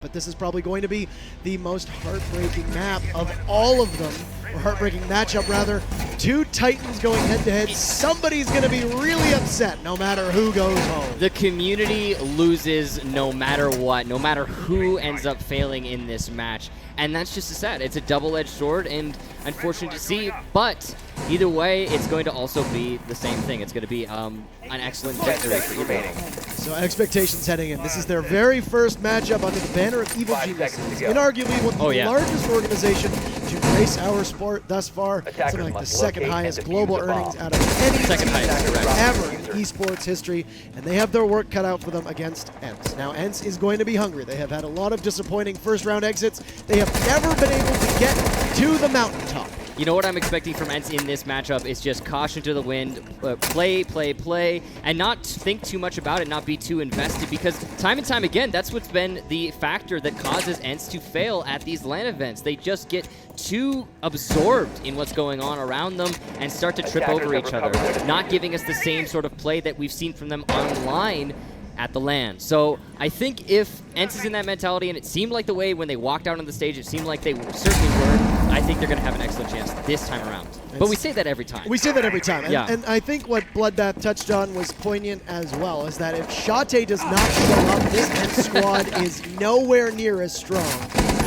But this is probably going to be the most heartbreaking map of all of them, or heartbreaking matchup rather. Two Titans going head-to-head. Somebody's going to be really upset no matter who goes home. The community loses no matter what, no matter who ends up failing in this match. And that's just sad. It's a double-edged sword and unfortunate to see, but either way, it's going to also be the same thing. It's going to be an excellent victory for EVO. So expectations heading in. This is their very first matchup under the banner of Evil Geniuses. Inarguably one of the largest organization to grace our sport thus far. Something like the second highest global earnings out of any team ever in esports history. And they have their work cut out for them against ENCE. Now ENCE is going to be hungry. They have had a lot of disappointing first round exits. They have never been able to get to the mountaintop. You know what I'm expecting from ENCE in this matchup is just caution to the wind, play, and not think too much about it, not be too invested, because time and time again, that's what's been the factor that causes ENCE to fail at these LAN events. They just get too absorbed in what's going on around them and start to trip over each other, not giving us the same sort of play that we've seen from them online at the LAN. So I think if ENCE is in that mentality, and it seemed like the way when they walked out on the stage, it seemed like they certainly were, I think they're going to have an excellent chance this time around. But we say that every time. We say that every time. Yeah. And I think what Bloodbath touched on was poignant as well, is that if Shate does not show up, this ENCE squad is nowhere near as strong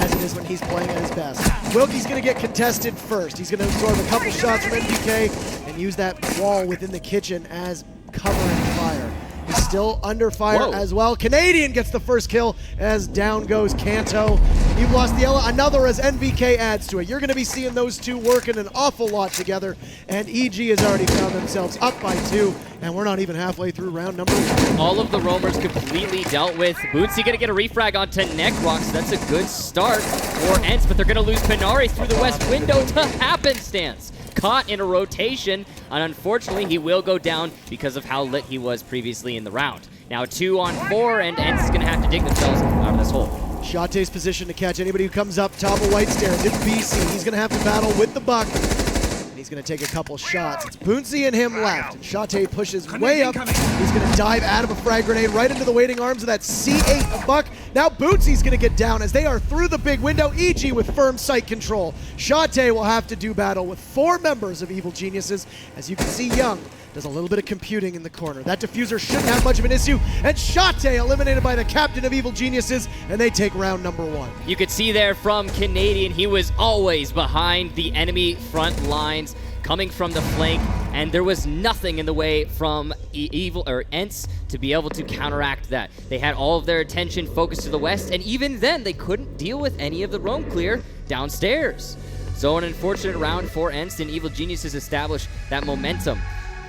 as it is when he's playing at his best. Wilkie's going to get contested first. He's going to absorb a couple shots from NBK and use that wall within the kitchen as cover and fire. He's still under fire as well. Canadian gets the first kill as down goes Kanto. You've lost the Ella, another as NVK adds to it. You're going to be seeing those two working an awful lot together, and EG has already found themselves up by 2, and we're not even halfway through round number 1. All of the roamers completely dealt with. Bootsy going to get a refrag onto Necrox, so that's a good start for ENCE, but they're going to lose Pinari through the west window to happenstance. Caught in a rotation, and unfortunately he will go down because of how lit he was previously in the round. Now 2 on 4, and ENCE is going to have to dig themselves out of this hole. Shate's position to catch anybody who comes up top of White Stairs. It's BC. He's going to have to battle with the buck. And he's going to take a couple shots. It's Boonsy and him left. And Shate pushes way up. He's going to dive out of a frag grenade right into the waiting arms of that C8 of Buck. Now Bootsy's going to get down as they are through the big window. EG with firm sight control. Shate will have to do battle with 4 members of Evil Geniuses. As you can see, Young does a little bit of computing in the corner. That diffuser shouldn't have much of an issue. And Shate eliminated by the captain of Evil Geniuses, and they take round number 1. You could see there from Canadian, he was always behind the enemy front lines, coming from the flank, and there was nothing in the way from ENCE to be able to counteract that. They had all of their attention focused to the west, and even then, they couldn't deal with any of the roam clear downstairs. So an unfortunate round for ENCE, and Evil Geniuses establish that momentum.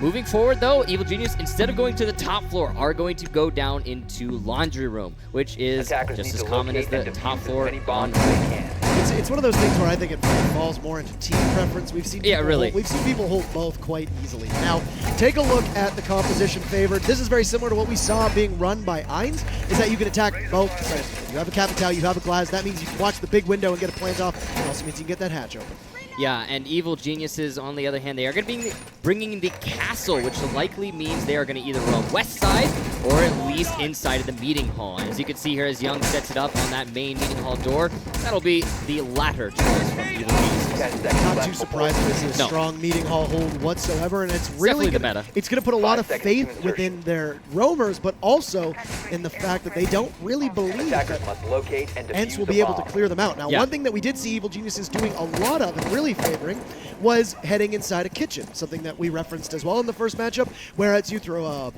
Moving forward, though, Evil Genius, instead of going to the top floor, are going to go down into Laundry Room, which is just as common as the top floor on It's one of those things where I think it falls more into team preference. We've seen people hold both quite easily. Now, take a look at the composition favored. This is very similar to what we saw being run by ENCE, is that you can attack both sides. You have a Capitao, you have a Glass. That means you can watch the big window and get a plant off. It also means you can get that hatch open. Yeah, and Evil Geniuses, on the other hand, they are going to be bringing the castle, which likely means they are going to either roam west side or at least inside of the meeting hall. And as you can see here, as Young sets it up on that main meeting hall door, that'll be the latter choice from Evil Geniuses. Not too surprising. This is a strong meeting hall hold whatsoever, and it's really the meta. It's going to put a lot of faith within their roamers, but also in the fact that they don't really believe that ENCE will be able to clear them out. Now, one thing that we did see Evil Geniuses doing a lot of, and really favoring, was heading inside a kitchen, something that we referenced as well in the first matchup, whereas you throw a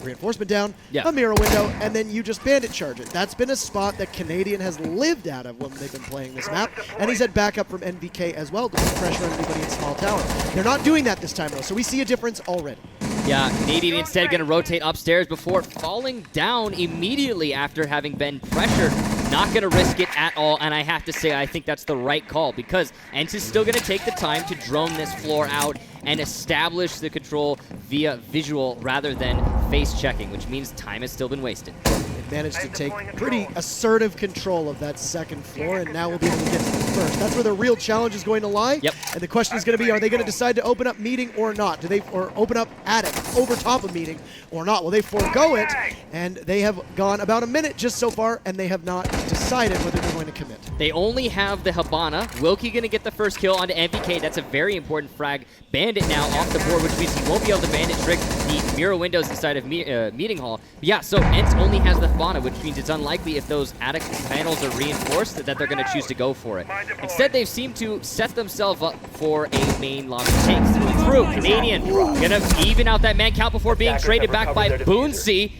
reinforcement down, a mirror window, and then you just bandit charge it. That's been a spot that Canadian has lived out of when they've been playing this map, and he's had backup from NVK as well to put pressure on anybody in small tower. They're not doing that this time, though, so we see a difference already. Yeah, Canadian instead going to rotate upstairs before falling down immediately after having been pressured. Not going to risk it at all, and I have to say I think that's the right call, because ENCE is still going to take the time to drone this floor out and establish the control via visual rather than face checking, which means time has still been wasted. They've managed to take pretty assertive control of that second floor, and now we'll be able to get to the first. That's where the real challenge is going to lie. Yep. And the question is going to be, are they going to decide to open up meeting or not? Or open up attic over top of meeting or not? Will they forego it? And they have gone about a minute just so far, and they have not decided whether they're going to commit. They only have the Habana. Wilkie going to get the first kill onto MVK. That's a very important frag. Bandit now off the board, which means he won't be able to bandit trick the mural windows inside of Meeting Hall. But yeah, so ENCE only has the Habana, which means it's unlikely if those attic panels are reinforced that they're going to choose to go for it. Instead, they've seemed to set themselves up for a main lobby take through. Canadian going to even out that man count before being traded back by Boonsey.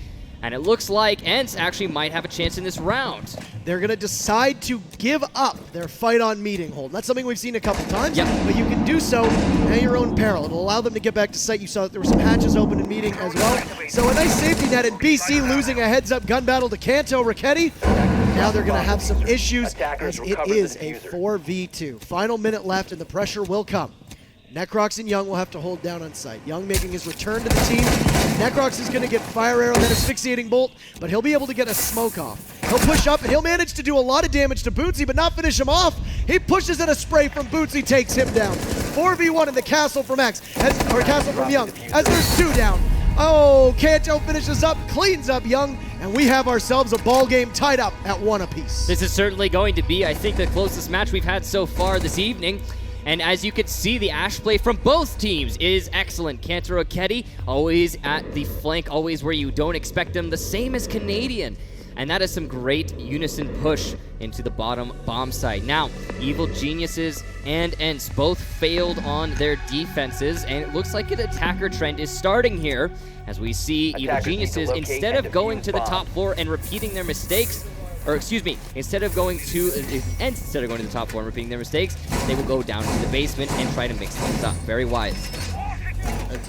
And it looks like ENCE actually might have a chance in this round. They're going to decide to give up their fight on meeting hold. That's something we've seen a couple times, but you can do so at your own peril. It'll allow them to get back to site. You saw that there were some hatches open in meeting as well. So a nice safety net, and BC losing a heads-up gun battle to Kanto Ricchetti. Now they're going to have some issues as it is a 4v2. Final minute left, and the pressure will come. Necrox and Young will have to hold down on site. Young making his return to the team. Necrox is going to get Fire Arrow, then Asphyxiating Bolt, but he'll be able to get a smoke off. He'll push up, and he'll manage to do a lot of damage to Bootsy, but not finish him off. He pushes in a spray from Bootsy, takes him down. 4v1 in the castle from Castle from Young, as there's 2 down. Oh, Kanto finishes up, cleans up Young, and we have ourselves a ball game tied up at 1 apiece. This is certainly going to be, I think, the closest match we've had so far this evening. And as you can see, the Ash play from both teams is excellent. Kanto Ricchetti, always at the flank, always where you don't expect them, the same as Canadian. And that is some great unison push into the bottom bomb site. Now, Evil Geniuses and ENCE both failed on their defenses, and it looks like an attacker trend is starting here, as we see Evil Geniuses, instead of going to the top floor and repeating their mistakes, or excuse me, instead of going to the top floor and repeating their mistakes, they will go down to the basement and try to mix things up. Very wise.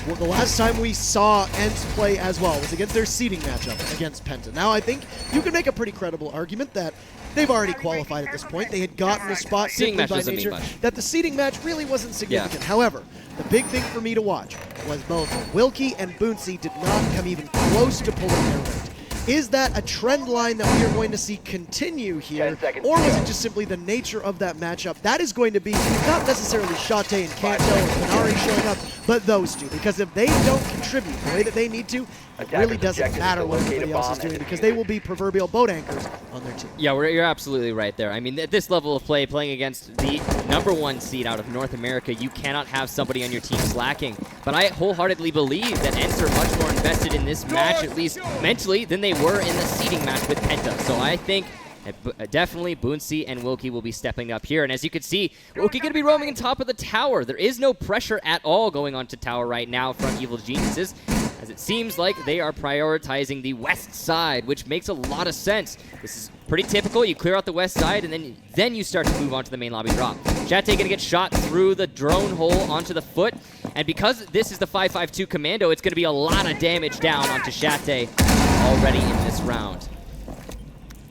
Well, the last time we saw ENCE play as well was against their seeding matchup against Penta. Now, I think you can make a pretty credible argument that they've already qualified at this point. They had gotten the spot simply by nature that the seeding match really wasn't significant. Yeah. However, the big thing for me to watch was both Wilkie and Boonsey did not come even close to pulling their weight. Is that a trend line that we are going to see continue here, or was it just simply the nature of that matchup? That is going to be not necessarily Shate and Kanto and Panari showing up, but those two, because if they don't contribute the way that they need to, it really doesn't matter what everybody else is doing, because they will be proverbial boat anchors on their team. Yeah, you're absolutely right there. I mean, at this level of play, playing against the #1 seed out of North America, you cannot have somebody on your team slacking. But I wholeheartedly believe that ENCE are much more invested in this match, at least mentally, than they were in the seeding match with Penta. So I think definitely Boonsey and Wilkie will be stepping up here. And as you can see, Wilkie going to be roaming on top of the tower. There is no pressure at all going on to tower right now from Evil Geniuses, as it seems like they are prioritizing the west side, which makes a lot of sense. This is pretty typical. You clear out the west side, and then you start to move on to the main lobby drop. Shate going to get shot through the drone hole onto the foot, and because this is the 5.52 commando, it's going to be a lot of damage down onto Shate already in this round.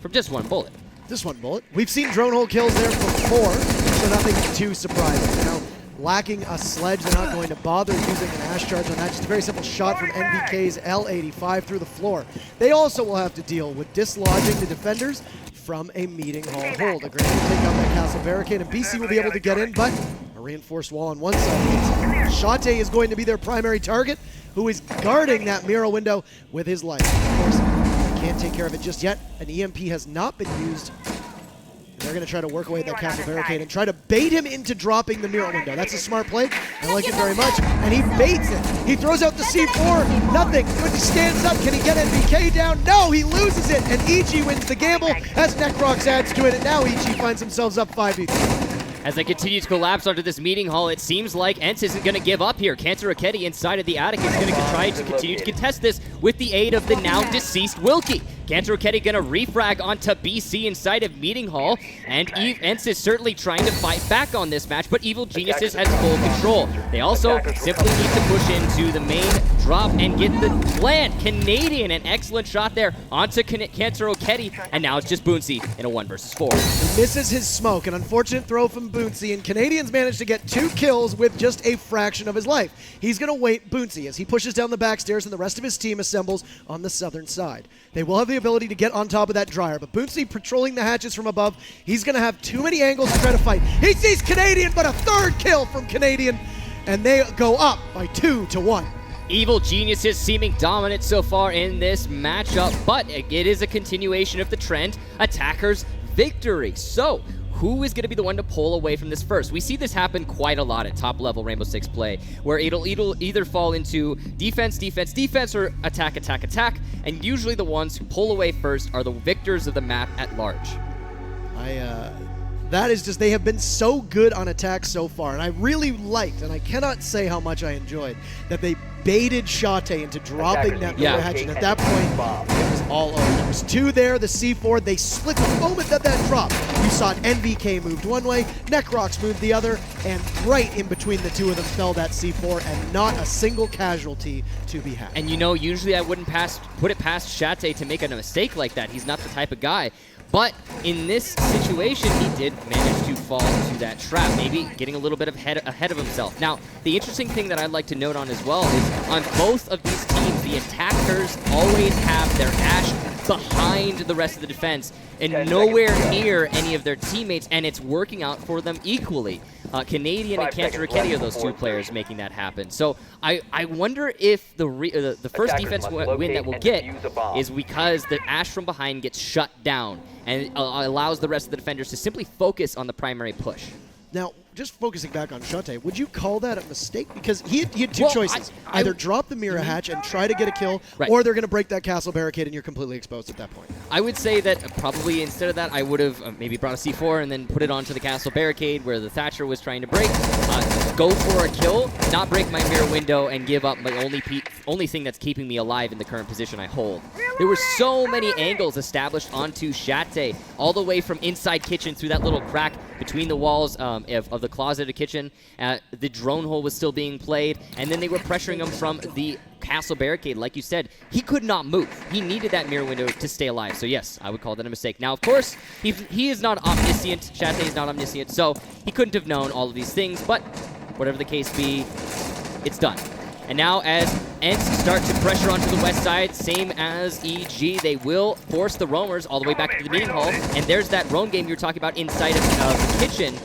From just 1 bullet. Just 1 bullet. We've seen drone hole kills there before, so nothing too surprising. Now, lacking a sledge, they're not going to bother using an Ash charge on that. Just a very simple shot from NVK's L85 through the floor. They also will have to deal with dislodging the defenders from a meeting hall hold. A great take out that castle barricade, and BC will be able to get in, but a reinforced wall on one side. Shate is going to be their primary target, who is guarding that mural window with his life. Of course, can't take care of it just yet. An EMP has not been used. They're going to try to work away at that castle barricade and try to bait him into dropping the mural window. That's a smart play. I like it very much. And he baits it. He throws out the C4. Nothing. When he stands up, can he get NVK down? No, he loses it. And EG wins the gamble as Necrox adds to it. And now EG finds themselves up 5v3. As they continue to collapse onto this meeting hall, it seems like ENCE isn't going to give up here. Kanto Ricchetti inside of the attic is going to try to continue to contest this with the aid of the now deceased Wilkie. Kanto Ricchetti going to refrag onto BC inside of meeting hall, and ENCE is certainly trying to fight back on this match, but Evil Geniuses has full control. They also simply need to push into the main drop and get the plant. Canadian, an excellent shot there onto Kanto Ricchetti, and now it's just Boonsey in a 1 versus 4. He misses his smoke, an unfortunate throw from Boonsey, and Canadians managed to get 2 kills with just a fraction of his life. He's going to wait Boonsey as he pushes down the back stairs, and the rest of his team assembles on the southern side. They will have the the ability to get on top of that dryer, but Boonsy patrolling the hatches from above, he's going to have too many angles to try to fight. He sees Canadian, but a third kill from Canadian, and they go up by 2-1. Evil Geniuses seeming dominant so far in this matchup, but it is a continuation of the trend. Attackers victory. So, who is going to be the one to pull away from this first? We see this happen quite a lot at top level Rainbow Six play, where it'll either fall into defense, defense, defense, or attack, attack, attack, and usually the ones who pull away first are the victors of the map at large. That is just, they have been so good on attack so far, and I really liked, and I cannot say how much I enjoyed, that they baited Shate into dropping that mirror hatch, and at that point, it was all over. There was 2 there, the C4, they split the moment that dropped. You saw NVK moved one way, Necrox moved the other, and right in between the 2 of them fell that C4, and not a single casualty to be had. And you know, usually I wouldn't put it past Shate to make a mistake like that. He's not the type of guy. But in this situation, he did manage to fall into that trap, maybe getting a little bit ahead of himself. Now, the interesting thing that I'd like to note on as well is on both of these teams, the attackers always have their Ash behind the rest of the defense and nowhere near any of their teammates, and it's working out for them equally. Canadian and Cancer Raketti are those 2 players making that happen. So I wonder if the first defense win that we'll get is because the Ash from behind gets shut down and allows the rest of the defenders to simply focus on the primary push. Now, just focusing back on Shate, would you call that a mistake? Because he had 2 choices. Either drop the mirror hatch and try to get a kill, or they're going to break that castle barricade and you're completely exposed at that point. I would say that probably instead of that, I would have maybe brought a C4 and then put it onto the castle barricade where the Thatcher was trying to break. Go for a kill, not break my mirror window, and give up my only thing that's keeping me alive in the current position I hold. There were so many angles established onto Shate, all the way from inside kitchen through that little crack between the walls of the closet of the kitchen. The drone hole was still being played, and then they were pressuring him from the castle barricade. Like you said, he could not move. He needed that mirror window to stay alive. So yes, I would call that a mistake. Now, of course, he is not omniscient. Shate is not omniscient, so he couldn't have known all of these things, but whatever the case be, it's done. And now as ENCE start to pressure onto the west side, same as EG, they will force the roamers all the way back into the meeting hall. And there's that roam game you're talking about inside of the kitchen,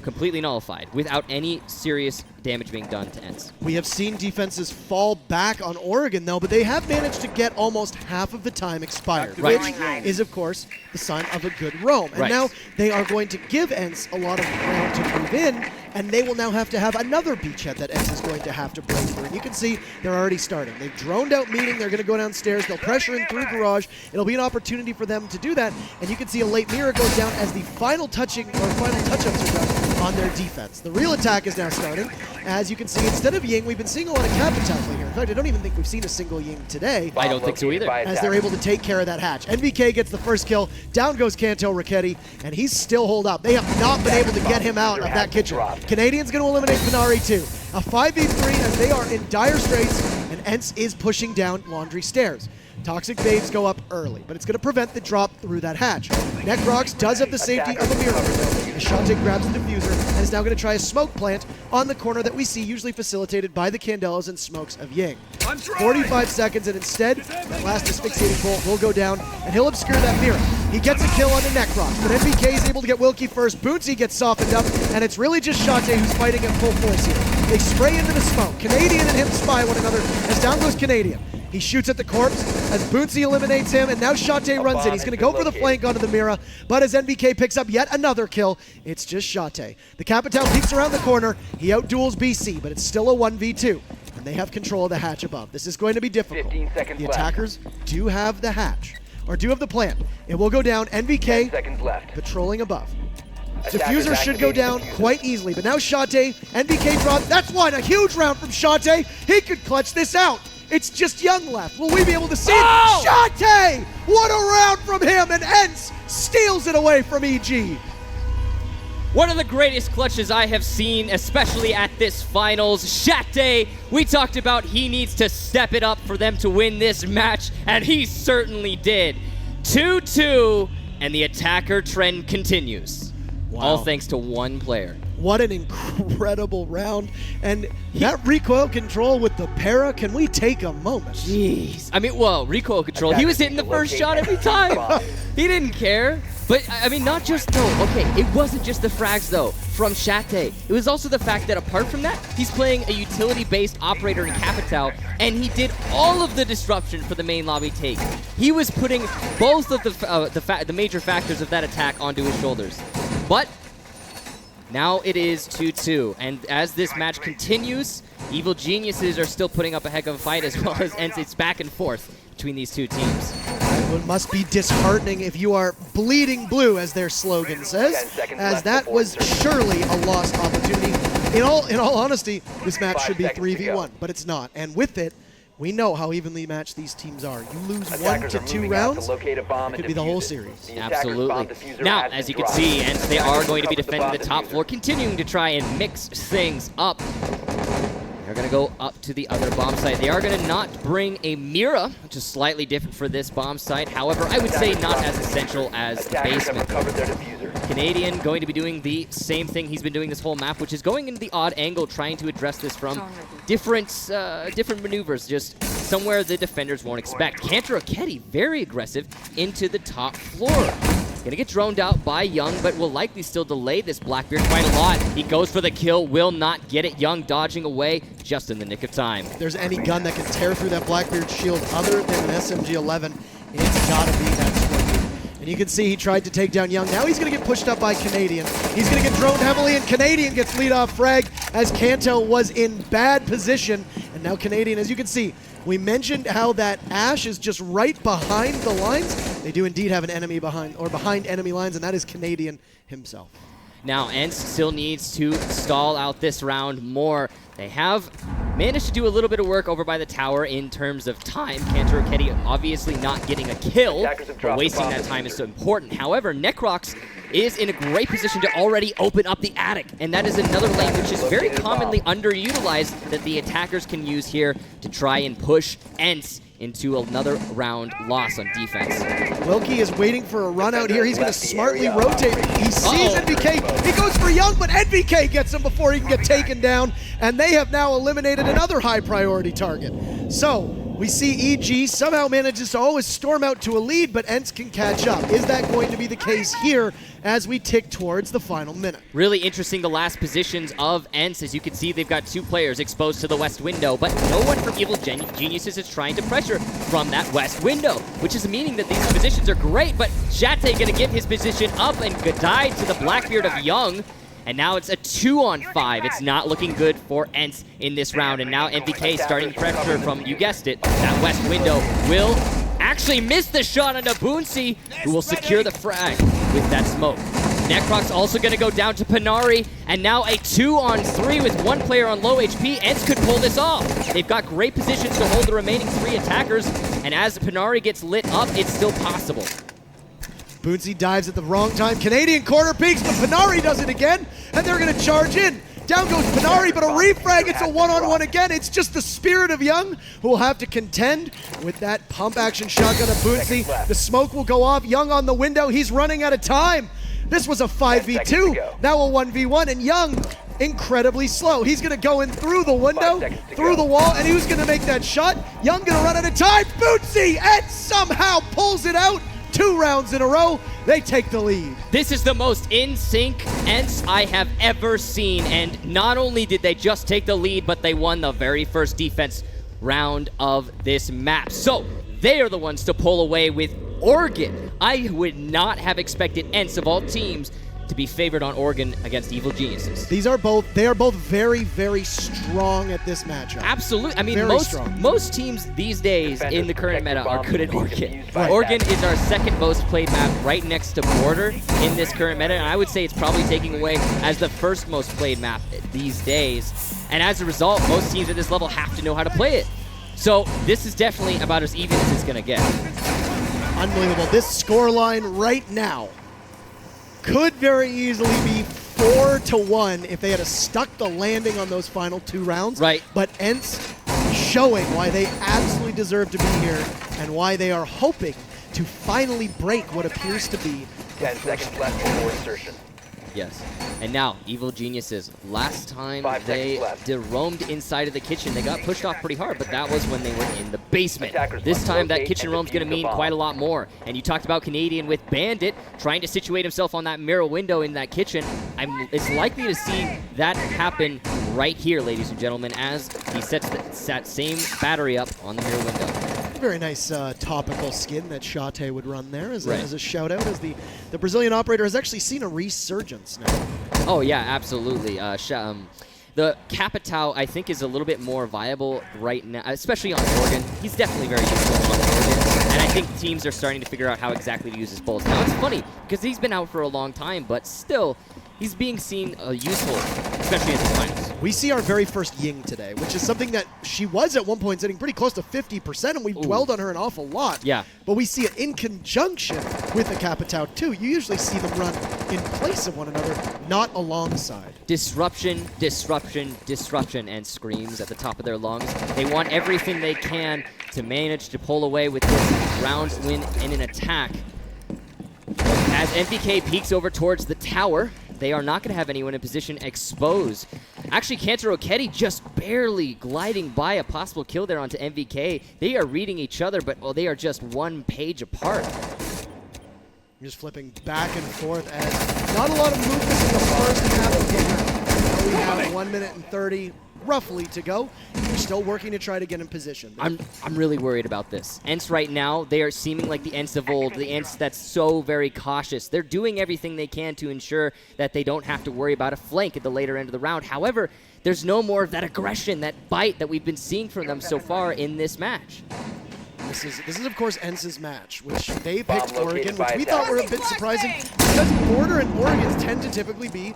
completely nullified without any serious damage being done to ENCE. We have seen defenses fall back on Oregon, though, but they have managed to get almost half of the time expired, which is, of course, the sign of a good roam. And now they are going to give ENCE a lot of ground to move in, and they will now have to have another beachhead that ENCE is going to have to break through. And you can see they're already starting. They've droned out meeting. They're going to go downstairs. They'll pressure in through garage. It'll be an opportunity for them to do that. And you can see a late mirror goes down as the final touching or final touch-ups are done on their defense. The real attack is now starting. As you can see, instead of Ying, we've been seeing a lot of Capital play here. In fact, I don't even think we've seen a single Ying today. I don't think so either. As they're able to take care of that hatch. NVK gets the first kill. Down goes Canto Raketti, and he's still holed up. They have not been able to get him out of that kitchen. Canadian's going to eliminate Panari too. A 5v3 as they are in dire straits, and ENCE is pushing down Laundry Stairs. Toxic Babes go up early, but it's going to prevent the drop through that hatch. Necrox does have the safety of a mirror window. Shate grabs the diffuser and is now going to try a smoke plant on the corner that we see usually facilitated by the Candelas and smokes of Ying. 45 seconds, and instead, that last asphyxiating bolt will go down, and he'll obscure that mirror. He gets a kill on the Necrox, but NVK is able to get Wilkie first. Boonsy gets softened up, and it's really just Shate who's fighting at full force here. They spray into the smoke. Canadian and him spy one another as down goes Canadian. He shoots at the corpse as Boonsy eliminates him, and now Shate runs in. He's going to go for the flank onto the Mira, but as NVK picks up yet another kill, it's just Shate. The Capital peeks around the corner. He outduels BC, but it's still a 1v2, and they have control of the hatch above. This is going to be difficult. The attackers do have the hatch, or do have the plant. It will go down. NVK patrolling above. Diffuser should go down quite easily, but now Shate, NVK dropped. That's one, a huge round from Shate. He could clutch this out. It's just Young left. Will we be able to see it? Shate! What a round from him, and ENCE steals it away from EG. One of the greatest clutches I have seen, especially at this finals. Shate, we talked about he needs to step it up for them to win this match, and he certainly did. 2-2, and the attacker trend continues. Wow. All thanks to one player. What an incredible round. And that recoil control with the para, can we take a moment? Jeez. I mean, well, recoil control. He was hitting the first shot every time. He didn't care. But, I mean, not just, though, okay, it wasn't just the frags, though, from Shate. It was also the fact that, apart from that, he's playing a utility-based operator in Capitao, and he did all of the disruption for the main lobby take. He was putting both of the major factors of that attack onto his shoulders. But now it is 2-2, and as this match continues, Evil Geniuses are still putting up a heck of a fight, as well as ENCE. It's back and forth between these two teams. It must be disheartening if you are bleeding blue, as their slogan says, as that was surely a lost opportunity. In all honesty, this match should be 3v1, but it's not. And with it, we know how evenly matched these teams are. You lose 1 to 2 rounds, it could be the whole series. Absolutely. Now, as you can see, ENCE, they are going to be defending the top floor, continuing to try and mix things up. They're going to go up to the other bomb site. They are going to not bring a Mira, which is slightly different for this bomb site. However, I would say not as essential as the basement. Canadian going to be doing the same thing he's been doing this whole map, which is going into the odd angle, trying to address this from different maneuvers, just somewhere the defenders won't expect. Cantor Aketi, very aggressive, into the top floor. Gonna get droned out by Young, but will likely still delay this Blackbeard quite a lot. He goes for the kill, will not get it. Young dodging away just in the nick of time. If there's any gun that can tear through that Blackbeard shield other than an SMG-11, it's gotta be that Scorpion. And you can see he tried to take down Young. Now he's gonna get pushed up by Canadian. He's gonna get droned heavily, and Canadian gets lead off frag as Kanto was in bad position. And now Canadian, as you can see, we mentioned how that Ash is just right behind the lines. They do indeed have an enemy behind enemy lines, and that is Canadian himself. Now, ENCE still needs to stall out this round more. They have managed to do a little bit of work over by the tower in terms of time. Cantor Aketi obviously not getting a kill, but wasting that time is so important. However, Necrox is in a great position to already open up the attic, and that is another lane which is very commonly underutilized that the attackers can use here to try and push ENCE into another round loss on defense. Wilkie is waiting for a run out here. He's going to smartly rotate. He sees NVK. He goes for Young, but NVK gets him before he can get taken down, and they have now eliminated another high priority target. So we see EG somehow manages to always storm out to a lead, but ENCE can catch up. Is that going to be the case here as we tick towards the final minute? Really interesting, the last positions of ENCE. As you can see, they've got 2 players exposed to the west window, but no one from Evil Geniuses is trying to pressure from that west window, which is meaning that these positions are great, but Shate gonna give his position up and die to the Blackbeard of Young. And now it's a 2-on-5. It's not looking good for ENCE in this round. And now MVK starting pressure from, you guessed it, that west window will actually miss the shot on Boonsey, who will secure the frag with that smoke. Necrox also going to go down to Panari, and now a 2-on-3 with 1 player on low HP. ENCE could pull this off. They've got great positions to hold the remaining 3 attackers, and as Panari gets lit up, it's still possible. Boonsey dives at the wrong time. Canadian corner peeks, but Panari does it again, and they're going to charge in. Down goes Panari, but a refrag. It's a 1-on-1 again. It's just the spirit of Young who will have to contend with that pump action shotgun of Boonsey. The smoke will go off. Young on the window. He's running out of time. This was a 5v2. Now a 1v1, and Young incredibly slow. He's going to go in through the window, through the wall, and who's going to make that shot? Young going to run out of time. Boonsey, and somehow pulls it out. 2 rounds in a row, they take the lead. This is the most in-sync ENCE I have ever seen, and not only did they just take the lead, but they won the very first defense round of this map. So they are the ones to pull away with Oregon. I would not have expected ENCE of all teams to be favored on Oregon against Evil Geniuses. They are both very, very strong at this matchup. Absolutely. I mean, Very most teams these days in the current meta are good at Oregon. Oregon is our 2nd most played map, right next to Border in this current meta, and I would say it's probably taking away as the 1st most played map these days. And as a result, most teams at this level have to know how to play it. So this is definitely about as even as it's going to get. Unbelievable. This scoreline right now could very easily be 4-1 if they had stuck the landing on those final 2 rounds. Right. But ENCE showing why they absolutely deserve to be here and why they are hoping to finally break what appears to be 10 seconds left before insertion. Yes. And now, Evil Geniuses. Last time 5 they seconds left. roamed inside of the kitchen, they got pushed off pretty hard, but that was when they were in the basement. Attackers This must time, that locate kitchen and roam's going to defuse the mean bomb. quite a lot more. And you talked about Canadian with Bandit trying to situate himself on that mirror window in that kitchen. It's likely to see that happen right here, ladies and gentlemen, as he sets that same battery up on the mirror window. Very nice topical skin that Shate would run there as, Right. as a shout out, as the Brazilian operator has actually seen a resurgence now. Oh, yeah, absolutely. The Capitao, I think, is a little bit more viable right now, especially on Oregon. He's definitely very useful on Oregon, and I think teams are starting to figure out how exactly to use his bullets. Now, it's funny, because he's been out for a long time, but still, he's being seen useful, especially in the finals. We see our very first Ying today, which is something that she was at one point sitting pretty close to 50%, and we've dwelled on her an awful lot. Yeah. But we see it in conjunction with the Capitao too. You usually see them run in place of one another, not alongside. Disruption, disruption, disruption, and screams at the top of their lungs. They want everything they can to manage to pull away with this round win in an attack. As MVK peeks over towards the tower, they are not going to have anyone in position exposed. Actually, Kanto Roketi just barely gliding by a possible kill there onto MVK. They are reading each other, but they are just one page apart. Just flipping back and forth as not a lot of movement in the first half of the round. We have 1 minute and 30 roughly to go. We're still working to try to get in position. I'm really worried about this. ENCE right now, they are seeming like the ENCE of old, the ENCE that's so very cautious. They're doing everything they can to ensure that they don't have to worry about a flank at the later end of the round. However, there's no more of that aggression, that bite that we've been seeing from them so far in this match. This is of course ENCE's match, which they Bomb picked located Oregon, by which we attack. thought were a bit surprising because Border and Oregon's tend to typically be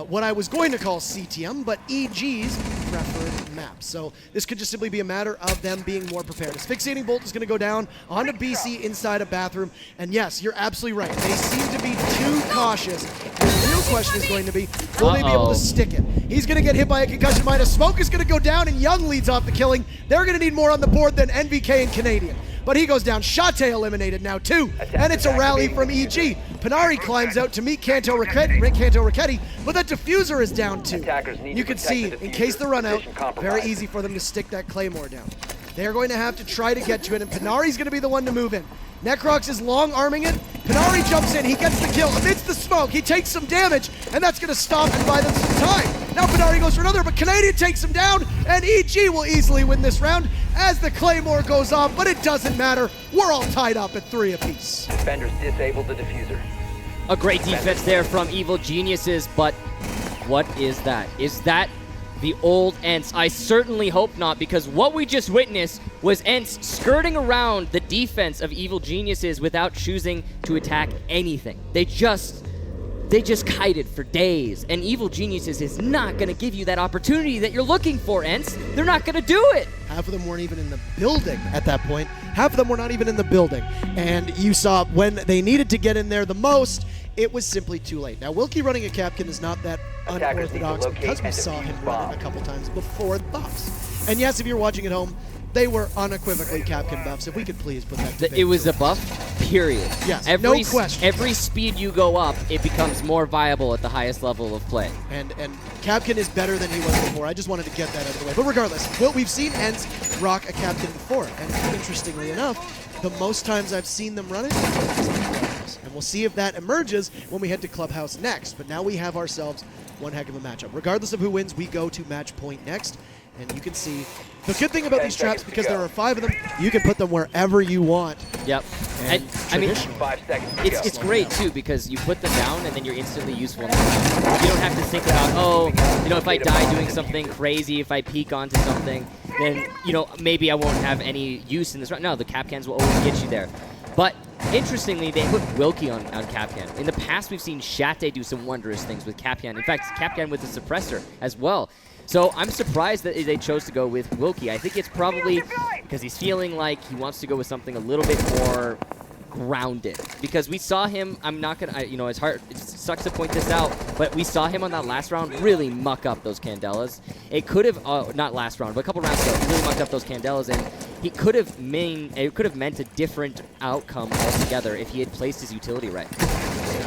what I was going to call CTM, but EG's preferred map. So this could just simply be a matter of them being more prepared. Asphyxiating Bolt is going to go down onto BC inside a bathroom, and yes, you're absolutely right. They seem to be too cautious. The real question is going to be, will they be able to stick it? He's going to get hit by a concussion mine. A smoke is going to go down, and Young leads off the killing. They're going to need more on the board than NVK and Canadian. But he goes down. Shate eliminated now, too. And it's a rally from EG. Panari climbs out to meet Kanto Roketi, but that diffuser is down, too. You can see, in case the run out, very easy for them to stick that Claymore down. They're going to have to try to get to it, and Panari's going to be the one to move in. Necrox is long-arming it. Panari jumps in. He gets the kill amidst the smoke. He takes some damage, and that's going to stop and buy them some time. Now Panari goes for another, but Canadian takes him down, and EG will easily win this round as the Claymore goes off, but it doesn't matter. We're all tied up at 3 apiece. Defenders disabled the diffuser. A great defense there from Evil Geniuses, but what is that? Is that the old ENCE? I certainly hope not, because what we just witnessed was ENCE skirting around the defense of Evil Geniuses without choosing to attack anything. They just kited for days, and Evil Geniuses is not going to give you that opportunity that you're looking for, ENCE. They're not going to do it. Half of them weren't even in the building at that point. Half of them were not even in the building. And you saw when they needed to get in there the most, it was simply too late. Now, Wilkie running a Capkin is not that Attackers need to unorthodox locate because we and saw him defuse run it bomb. a couple times before the buffs. And yes, if you're watching at home, they were unequivocally Capkin buffs. If we could please put that to bed. It was a buff, period. Yes, every, no question. Every speed you go up, it becomes more viable at the highest level of play. And Capkin is better than he was before. I just wanted to get that out of the way. But regardless, we've seen ENCE rock a Capkin before. And interestingly enough, the most times I've seen them run it, and we'll see if that emerges when we head to Clubhouse next. But now we have ourselves one heck of a matchup. Regardless of who wins, we go to match point next. And you can see the good thing about these traps, because there are 5 of them, you can put them wherever you want. Yep. And I mean, 5 seconds to it's go. great too, because you put them down and then you're instantly useful in the round. You don't have to think about, oh, if I die doing something crazy, if I peek onto something, then, maybe I won't have any use in this round. No, the Capcans will always get you there. But interestingly, they put Wilkie on Capcan. In the past, we've seen Shate do some wondrous things with Capcan. In fact, Capcan with the suppressor as well. So I'm surprised that they chose to go with Wilkie. I think it's probably because he's feeling like he wants to go with something a little bit more grounded. Because we saw him, I'm not going to, it's hard, it sucks to point this out, but we saw him on that last round really muck up those Candelas. It could have, not last round, but a couple rounds ago, he really mucked up those Candelas, and it could have meant a different outcome altogether if he had placed his utility right.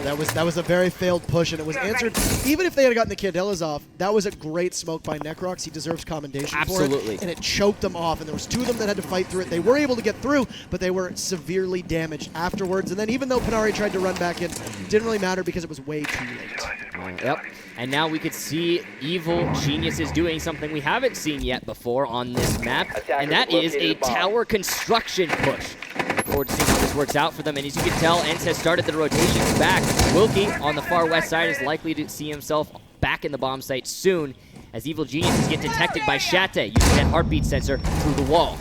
That was a very failed push, and it was answered. Even if they had gotten the Candelas off, that was a great smoke by Necrox. He deserves commendation for it. And it choked them off, and there was 2 of them that had to fight through it. They were able to get through, but they were severely damaged afterwards. And then even though Panari tried to run back in, it didn't really matter because it was way too late. Yep. And now we could see Evil Geniuses doing something we haven't seen yet before on this map, and that is a tower construction push. Look forward to seeing how this works out for them. And as you can tell, ENCE has started the rotations back. Wilkie on the far west side is likely to see himself back in the bomb site soon as Evil Geniuses get detected by Shate using that heartbeat sensor through the wall.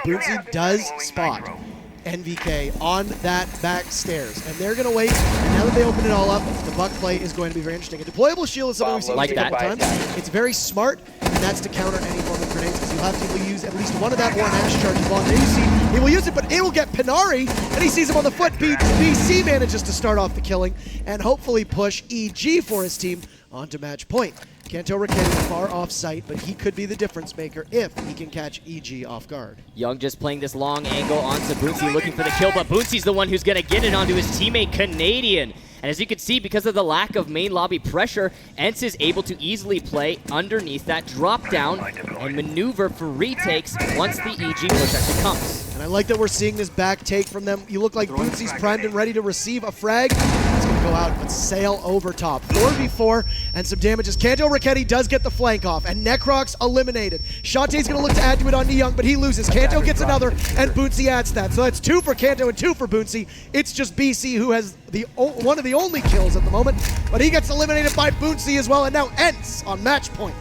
Boonsie does spot NVK on that back stairs, and they're going to wait. And now that they open it all up, the buck play is going to be very interesting. A deployable shield is something we've seen a couple times. It's very smart, and that's to counter any form of grenades, because you'll have to use at least one of that Warren Ash charges on. There you see, he will use it, but it will get Panari, and he sees him on the foot. BC manages to start off the killing, and hopefully push EG for his team onto match point. Kanto Raketti far off site, but he could be the difference maker if he can catch EG off guard. Young just playing this long angle onto Boonsie, looking for the kill, but Boonsie's the one who's going to get it onto his teammate Canadian. And as you can see, because of the lack of main lobby pressure, ENCE is able to easily play underneath that drop down and maneuver for retakes once the EG push actually comes. And I like that we're seeing this back take from them. You look like Boonsie's primed and ready to receive a frag. It's going to go out, but sail over top. 4v4 and some damages. Kanto Raketti does get the flank off, and Necrox eliminated. Shate's going to look to add to it onto Young, but he loses. Kanto gets another, and Boonsie adds that. So that's 2 for Kanto and 2 for Boonsie. It's just BC who has one of the only kills at the moment, but he gets eliminated by Boonsie as well, and now ENCE on match point.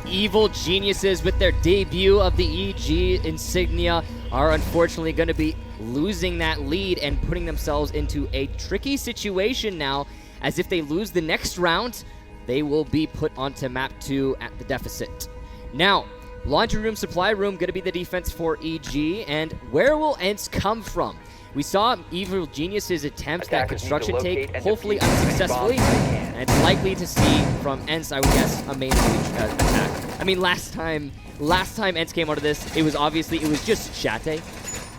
Evil Geniuses with their debut of the EG insignia are unfortunately going to be losing that lead and putting themselves into a tricky situation now, as if they lose the next round, they will be put onto map 2 at the deficit. Now, laundry room, supply room going to be the defense for EG, and where will ENCE come from? We saw Evil Geniuses attempt that construction take, hopefully unsuccessfully, and it's likely to see from ENCE, I would guess, a main attack. I mean, last time ENCE came out of this, it was just Shate,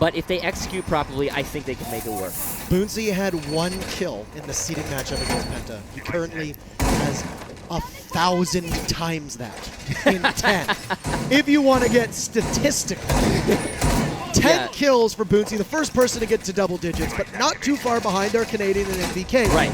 but if they execute properly, I think they can make it work. Boonsie had 1 kill in the seeding matchup against Penta. He currently has 1,000 times that in 10. If you want to get statistical. 10 kills for Boonsie, the first person to get to double digits, but not too far behind our Canadian and NVK. Right.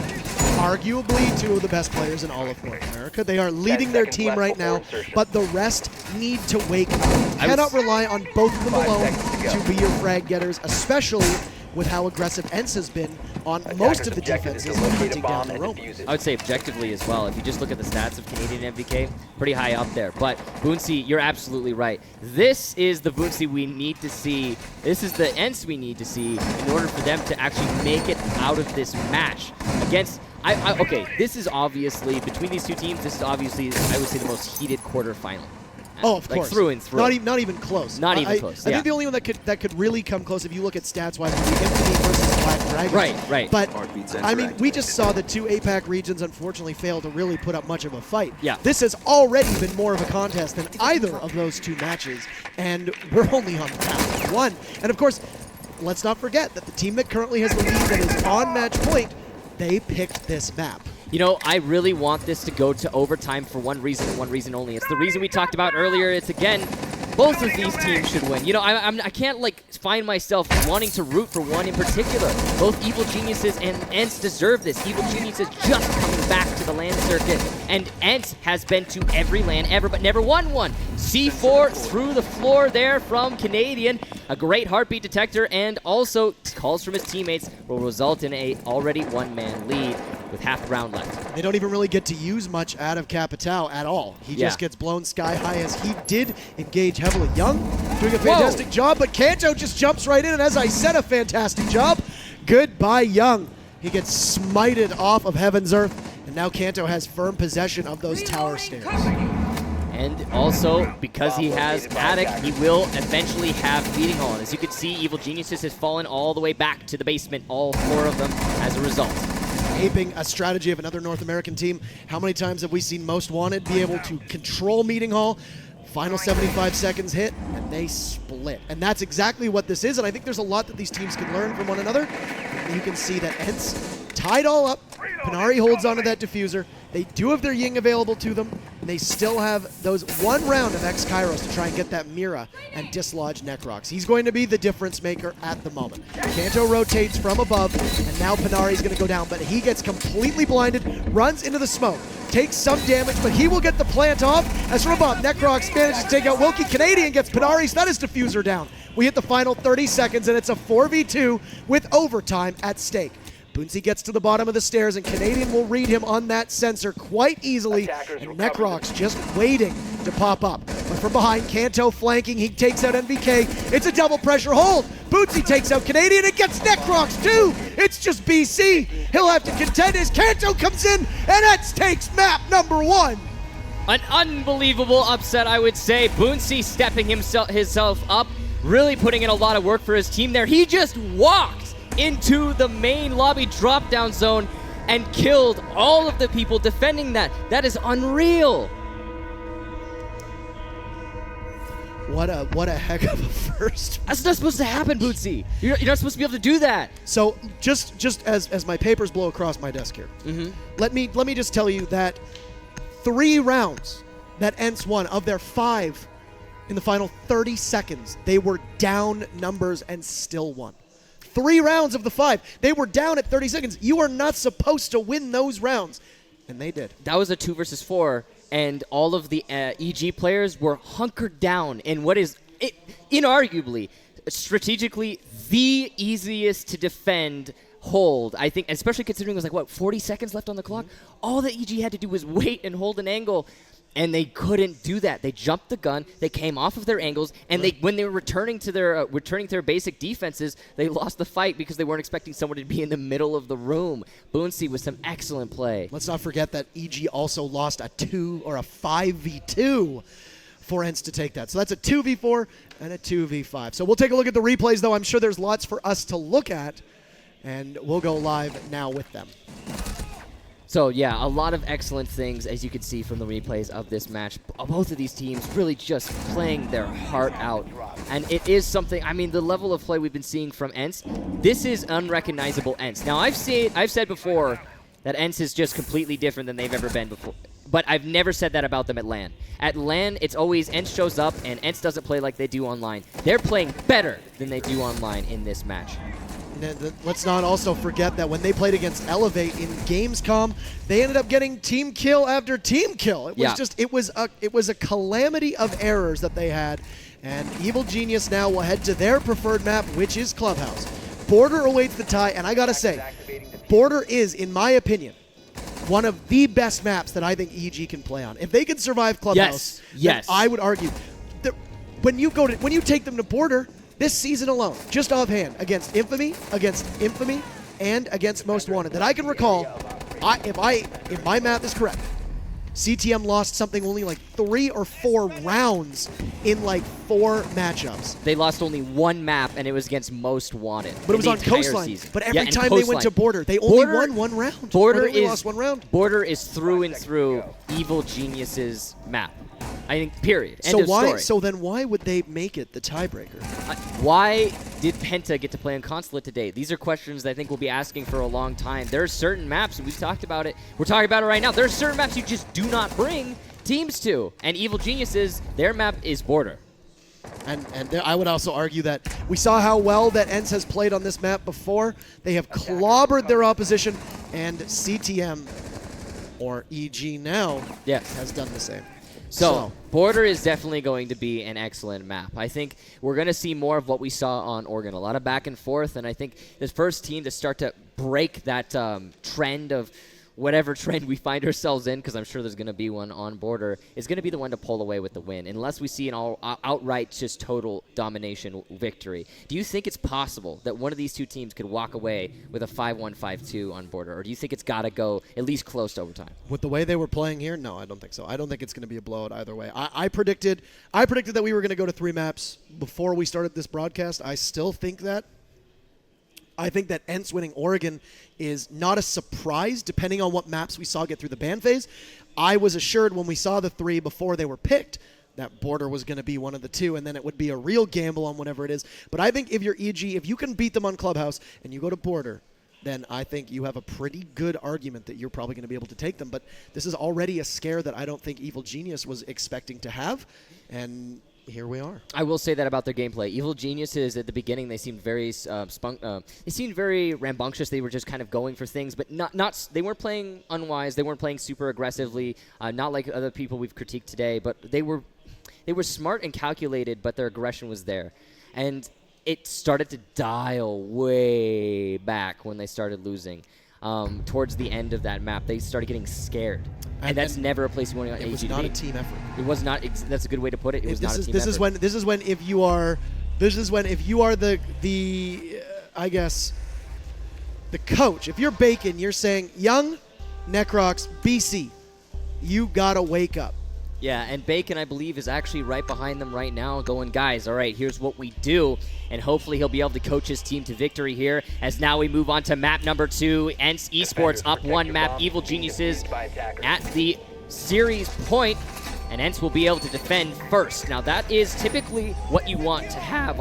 Arguably 2 of the best players in all of North America. They are leading their team right now, but the rest need to wake up. You cannot rely on both of them alone to be your frag getters, especially with how aggressive ENCE has been on most of the defenses hunting down the rope. I would say objectively as well. If you just look at the stats of Canadian and MVK, pretty high up there. But Boonsie, you're absolutely right. This is the Boonsie we need to see. This is the ENCE we need to see in order for them to actually make it out of this match against. Okay, this is obviously, between these two teams, this is obviously, I would say, the most heated quarterfinal. Oh, of course. Through and through. Not even close. Not even close. I think the only one that could really come close, if you look at stats-wise, would be Infinity versus Black Dragon. Right. But I mean, we just saw the 2 APAC regions unfortunately fail to really put up much of a fight. Yeah. This has already been more of a contest than either of those 2 matches, and we're only on round 1. And of course, let's not forget that the team that currently has the lead that is on match point, they picked this map. You know, I really want this to go to overtime for one reason and one reason only. It's the reason we talked about earlier. It's, again, both of these teams should win. You know, I can't, like, find myself wanting to root for one in particular. Both Evil Geniuses and ENCE deserve this. Evil Geniuses just coming back to the LAN circuit, and ENCE has been to every LAN ever, but never won one. C4 through the floor there from Canadian. A great heartbeat detector, and also calls from his teammates will result in a already one-man lead with half the round left. They don't even really get to use much out of Capitao at all. He just gets blown sky high, as he did engage heavily. Young doing a fantastic job, but Kanto just jumps right in, and as I said, a fantastic job. Goodbye, Young. He gets smited off of Heaven's Earth, and now Kanto has firm possession of those tower stairs. And also, because he has Attic, he will eventually have Feeding Hall. And as you can see, Evil Geniuses has fallen all the way back to the basement, all 4 of them as a result. Aping a strategy of another North American team. How many times have we seen Most Wanted be able to control Meeting Hall? Final 75 seconds hit, and they split. And that's exactly what this is, and I think there's a lot that these teams can learn from one another. You can see that ENCE tied all up. Panari holds onto that diffuser. They do have their Ying available to them, and they still have those 1 round of X Kairos to try and get that Mira and dislodge Necrox. He's going to be the difference maker at the moment. Kanto rotates from above, and now Panari's going to go down, but he gets completely blinded, runs into the smoke, takes some damage, but he will get the plant off as from above. Necrox manages to take out Wilkie. Canadian gets Panari, so that is diffuser down. We hit the final 30 seconds, and it's a 4v2 with overtime at stake. Boonsy gets to the bottom of the stairs, and Canadian will read him on that sensor quite easily, and Necrox just waiting to pop up. But from behind, Kanto flanking, he takes out NVK. It's a double pressure hold. Boonsy takes out Canadian and gets Necrox too. It's just BC. He'll have to contend as Kanto comes in, and ENCE takes map number 1. An unbelievable upset, I would say. Boonsy stepping himself up, really putting in a lot of work for his team there. He just walked into the main lobby drop-down zone and killed all of the people defending that. That is unreal. What a heck of a first. That's not supposed to happen, Bootsy. You're not supposed to be able to do that. So just as my papers blow across my desk here, let me just tell you that 3 rounds that ENCE won of their 5 in the final 30 seconds, they were down numbers and still won. 3 rounds of the 5. They were down at 30 seconds. You are not supposed to win those rounds. And they did. That was a 2 versus 4, and all of the EG players were hunkered down in what is, inarguably, strategically, the easiest to defend hold. I think, especially considering it was 40 seconds left on the clock? All that EG had to do was wait and hold an angle. And they couldn't do that. They jumped the gun. They came off of their angles, and when they were returning to their basic defenses, they lost the fight because they weren't expecting someone to be in the middle of the room. Boonsy with some excellent play. Let's not forget that EG also lost a 2 or a 5v2 for ENCE to take that. So that's a 2v4 and a 2v5. So we'll take a look at the replays, though. I'm sure there's lots for us to look at, and we'll go live now with them. So, yeah, a lot of excellent things, as you can see from the replays of this match. Both of these teams really just playing their heart out. And it is something, I mean, the level of play we've been seeing from ENCE, this is unrecognizable ENCE. Now, I've said before that ENCE is just completely different than they've ever been before. But I've never said that about them at LAN. At LAN, it's always ENCE shows up, and ENCE doesn't play like they do online. They're playing better than they do online in this match. Let's not also forget that when they played against Elevate in Gamescom, they ended up getting team kill after team kill. It was it was a calamity of errors that they had, and Evil Genius now will head to their preferred map, which is Clubhouse. Border awaits the tie, and I gotta say, Border is, in my opinion, one of the best maps that I think EG can play on. If they can survive Clubhouse, yes. I would argue that when you take them to Border. This season alone, just offhand, against Infamy, and against Most Wanted, that I can recall, if my math is correct, CTM lost something only 3 or 4 rounds in 4 matchups. They lost only 1 map, and it was against Most Wanted. But it was on Coastline. Season. But every time they went to Border, they only won 1 round. Border lost 1 round. Border is through and through Evil Genius's map. I think, period. End of why? story. So then why would they make it the tiebreaker? Why did Penta get to play on Consulate today? These are questions that I think we'll be asking for a long time. There are certain maps, and we've talked about it. We're talking about it right now. There are certain maps you just do not bring teams to. And Evil Geniuses, their map is Border. And I would also argue that we saw how well that ENCE has played on this map before. They have clobbered their opposition, and CTM, or EG now, has done the same. So, Border is definitely going to be an excellent map. I think we're going to see more of what we saw on Oregon. A lot of back and forth, and I think this first team to start to break that trend of whatever trend we find ourselves in, because I'm sure there's going to be one on Border, is going to be the one to pull away with the win, unless we see an outright just total domination victory. Do you think it's possible that one of these two teams could walk away with a 5-1, 5-2 on Border, or do you think it's got to go at least close to overtime? With the way they were playing here, no, I don't think so. I don't think it's going to be a blowout either way. I predicted that we were going to go to 3 maps before we started this broadcast. I still think that. I think that ENCE winning Oregon is not a surprise, depending on what maps we saw get through the ban phase. I was assured when we saw the 3 before they were picked that Border was going to be one of the 2, and then it would be a real gamble on whatever it is. But I think if you're EG, if you can beat them on Clubhouse and you go to Border, then I think you have a pretty good argument that you're probably going to be able to take them. But this is already a scare that I don't think Evil Genius was expecting to have, and here we are. I will say that about their gameplay. Evil Geniuses at the beginning, they seemed very they seemed very rambunctious. They were just kind of going for things, but not. They weren't playing unwise. They weren't playing super aggressively. Not like other people we've critiqued today, but they were smart and calculated. But their aggression was there, and it started to dial way back when they started losing. Towards the end of that map, they started getting scared. And that's never a place you want to. It was not a team effort. It was not. That's a good way to put it. It was not a team effort. This is when if you are the I guess the coach. If you're Bacon, you're saying, young Necrox BC, you gotta wake up. Yeah, and Bacon, I believe, is actually right behind them right now going, guys, all right, here's what we do. And hopefully he'll be able to coach his team to victory here as now we move on to map number 2. ENCE eSports up 1 map. Evil Geniuses at the series point. And ENCE will be able to defend first. Now, that is typically what you want to have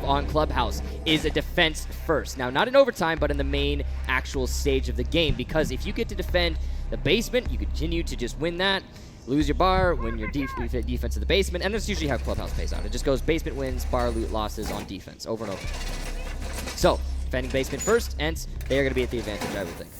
on Clubhouse, is a defense first. Now, not in overtime, but in the main actual stage of the game. Because if you get to defend the basement, you continue to just win that. Lose your bar, win your defense of the basement, and that's usually how Clubhouse pays out. It just goes basement wins, bar loot losses on defense, over and over. So, defending basement first, ENCE, they are going to be at the advantage, I would think.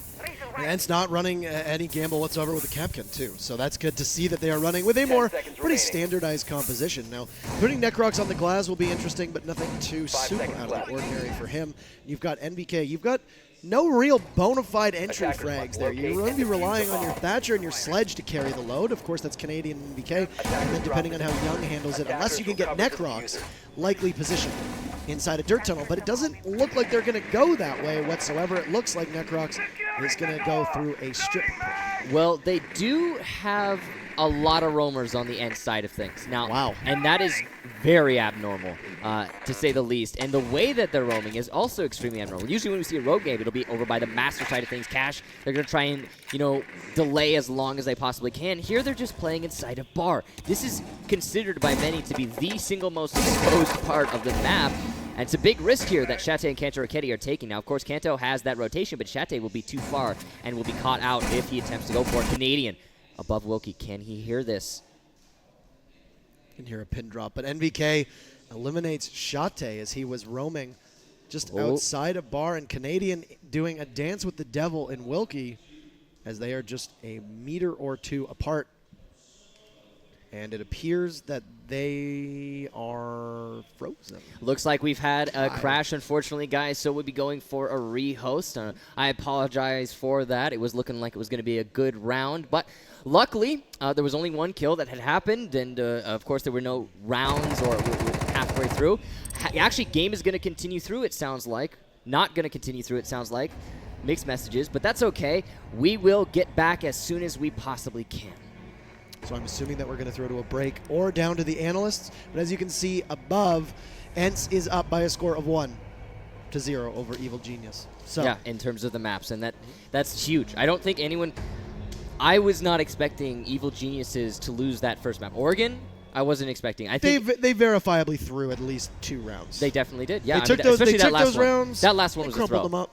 ENCE not running any gamble whatsoever with the Capcan, too. So that's good to see that they are running with a more pretty standardized composition. Now, putting Necrox on the glass will be interesting, but nothing too super out of the ordinary for him. You've got NVK. You've got no real bona fide entry frags there. You're going to be relying on your Thatcher and your Sledge to carry the load. Of course, that's Canadian NVK. And then depending on how Young handles it, unless you can get Necrox likely positioned inside a dirt tunnel. But it doesn't look like they're going to go that way whatsoever. It looks like Necrox is going to go through a strip. Well, they do have a lot of roamers on the ENCE side of things. Now, wow. And that is very abnormal, to say the least. And the way that they're roaming is also extremely abnormal. Usually when we see a road game, it'll be over by the master side of things. Cash, they're going to try and, delay as long as they possibly can. Here they're just playing inside a bar. This is considered by many to be the single most exposed part of the map. And it's a big risk here that Chate and Kanto Raketti are taking. Now, of course, Kanto has that rotation, but Chate will be too far and will be caught out if he attempts to go for it. Canadian above Wilkie. Can he hear this? Can hear a pin drop, but NVK eliminates Chate as he was roaming just outside a bar, and Canadian doing a dance with the devil in Wilkie as they are just a meter or two apart. And it appears that they are frozen. Looks like we've had a crash, unfortunately, guys, so we'll be going for a re-host. I apologize for that. It was looking like it was going to be a good round, but luckily, there was only one kill that had happened, and of course, there were no rounds or halfway through. Actually, game is going to continue through, it sounds like. Not going to continue through, it sounds like. Mixed messages, but that's okay. We will get back as soon as we possibly can. So I'm assuming that we're going to throw to a break or down to the analysts. But as you can see above, ENCE is up by a score of 1-0 over Evil Genius. So yeah, in terms of the maps, and that's huge. I don't think anyone. I was not expecting Evil Geniuses to lose that first map. Oregon, I wasn't expecting. I think they verifiably threw at least 2 rounds. They definitely did. Yeah, they took those rounds. That last one was a throw. Crumpled them up.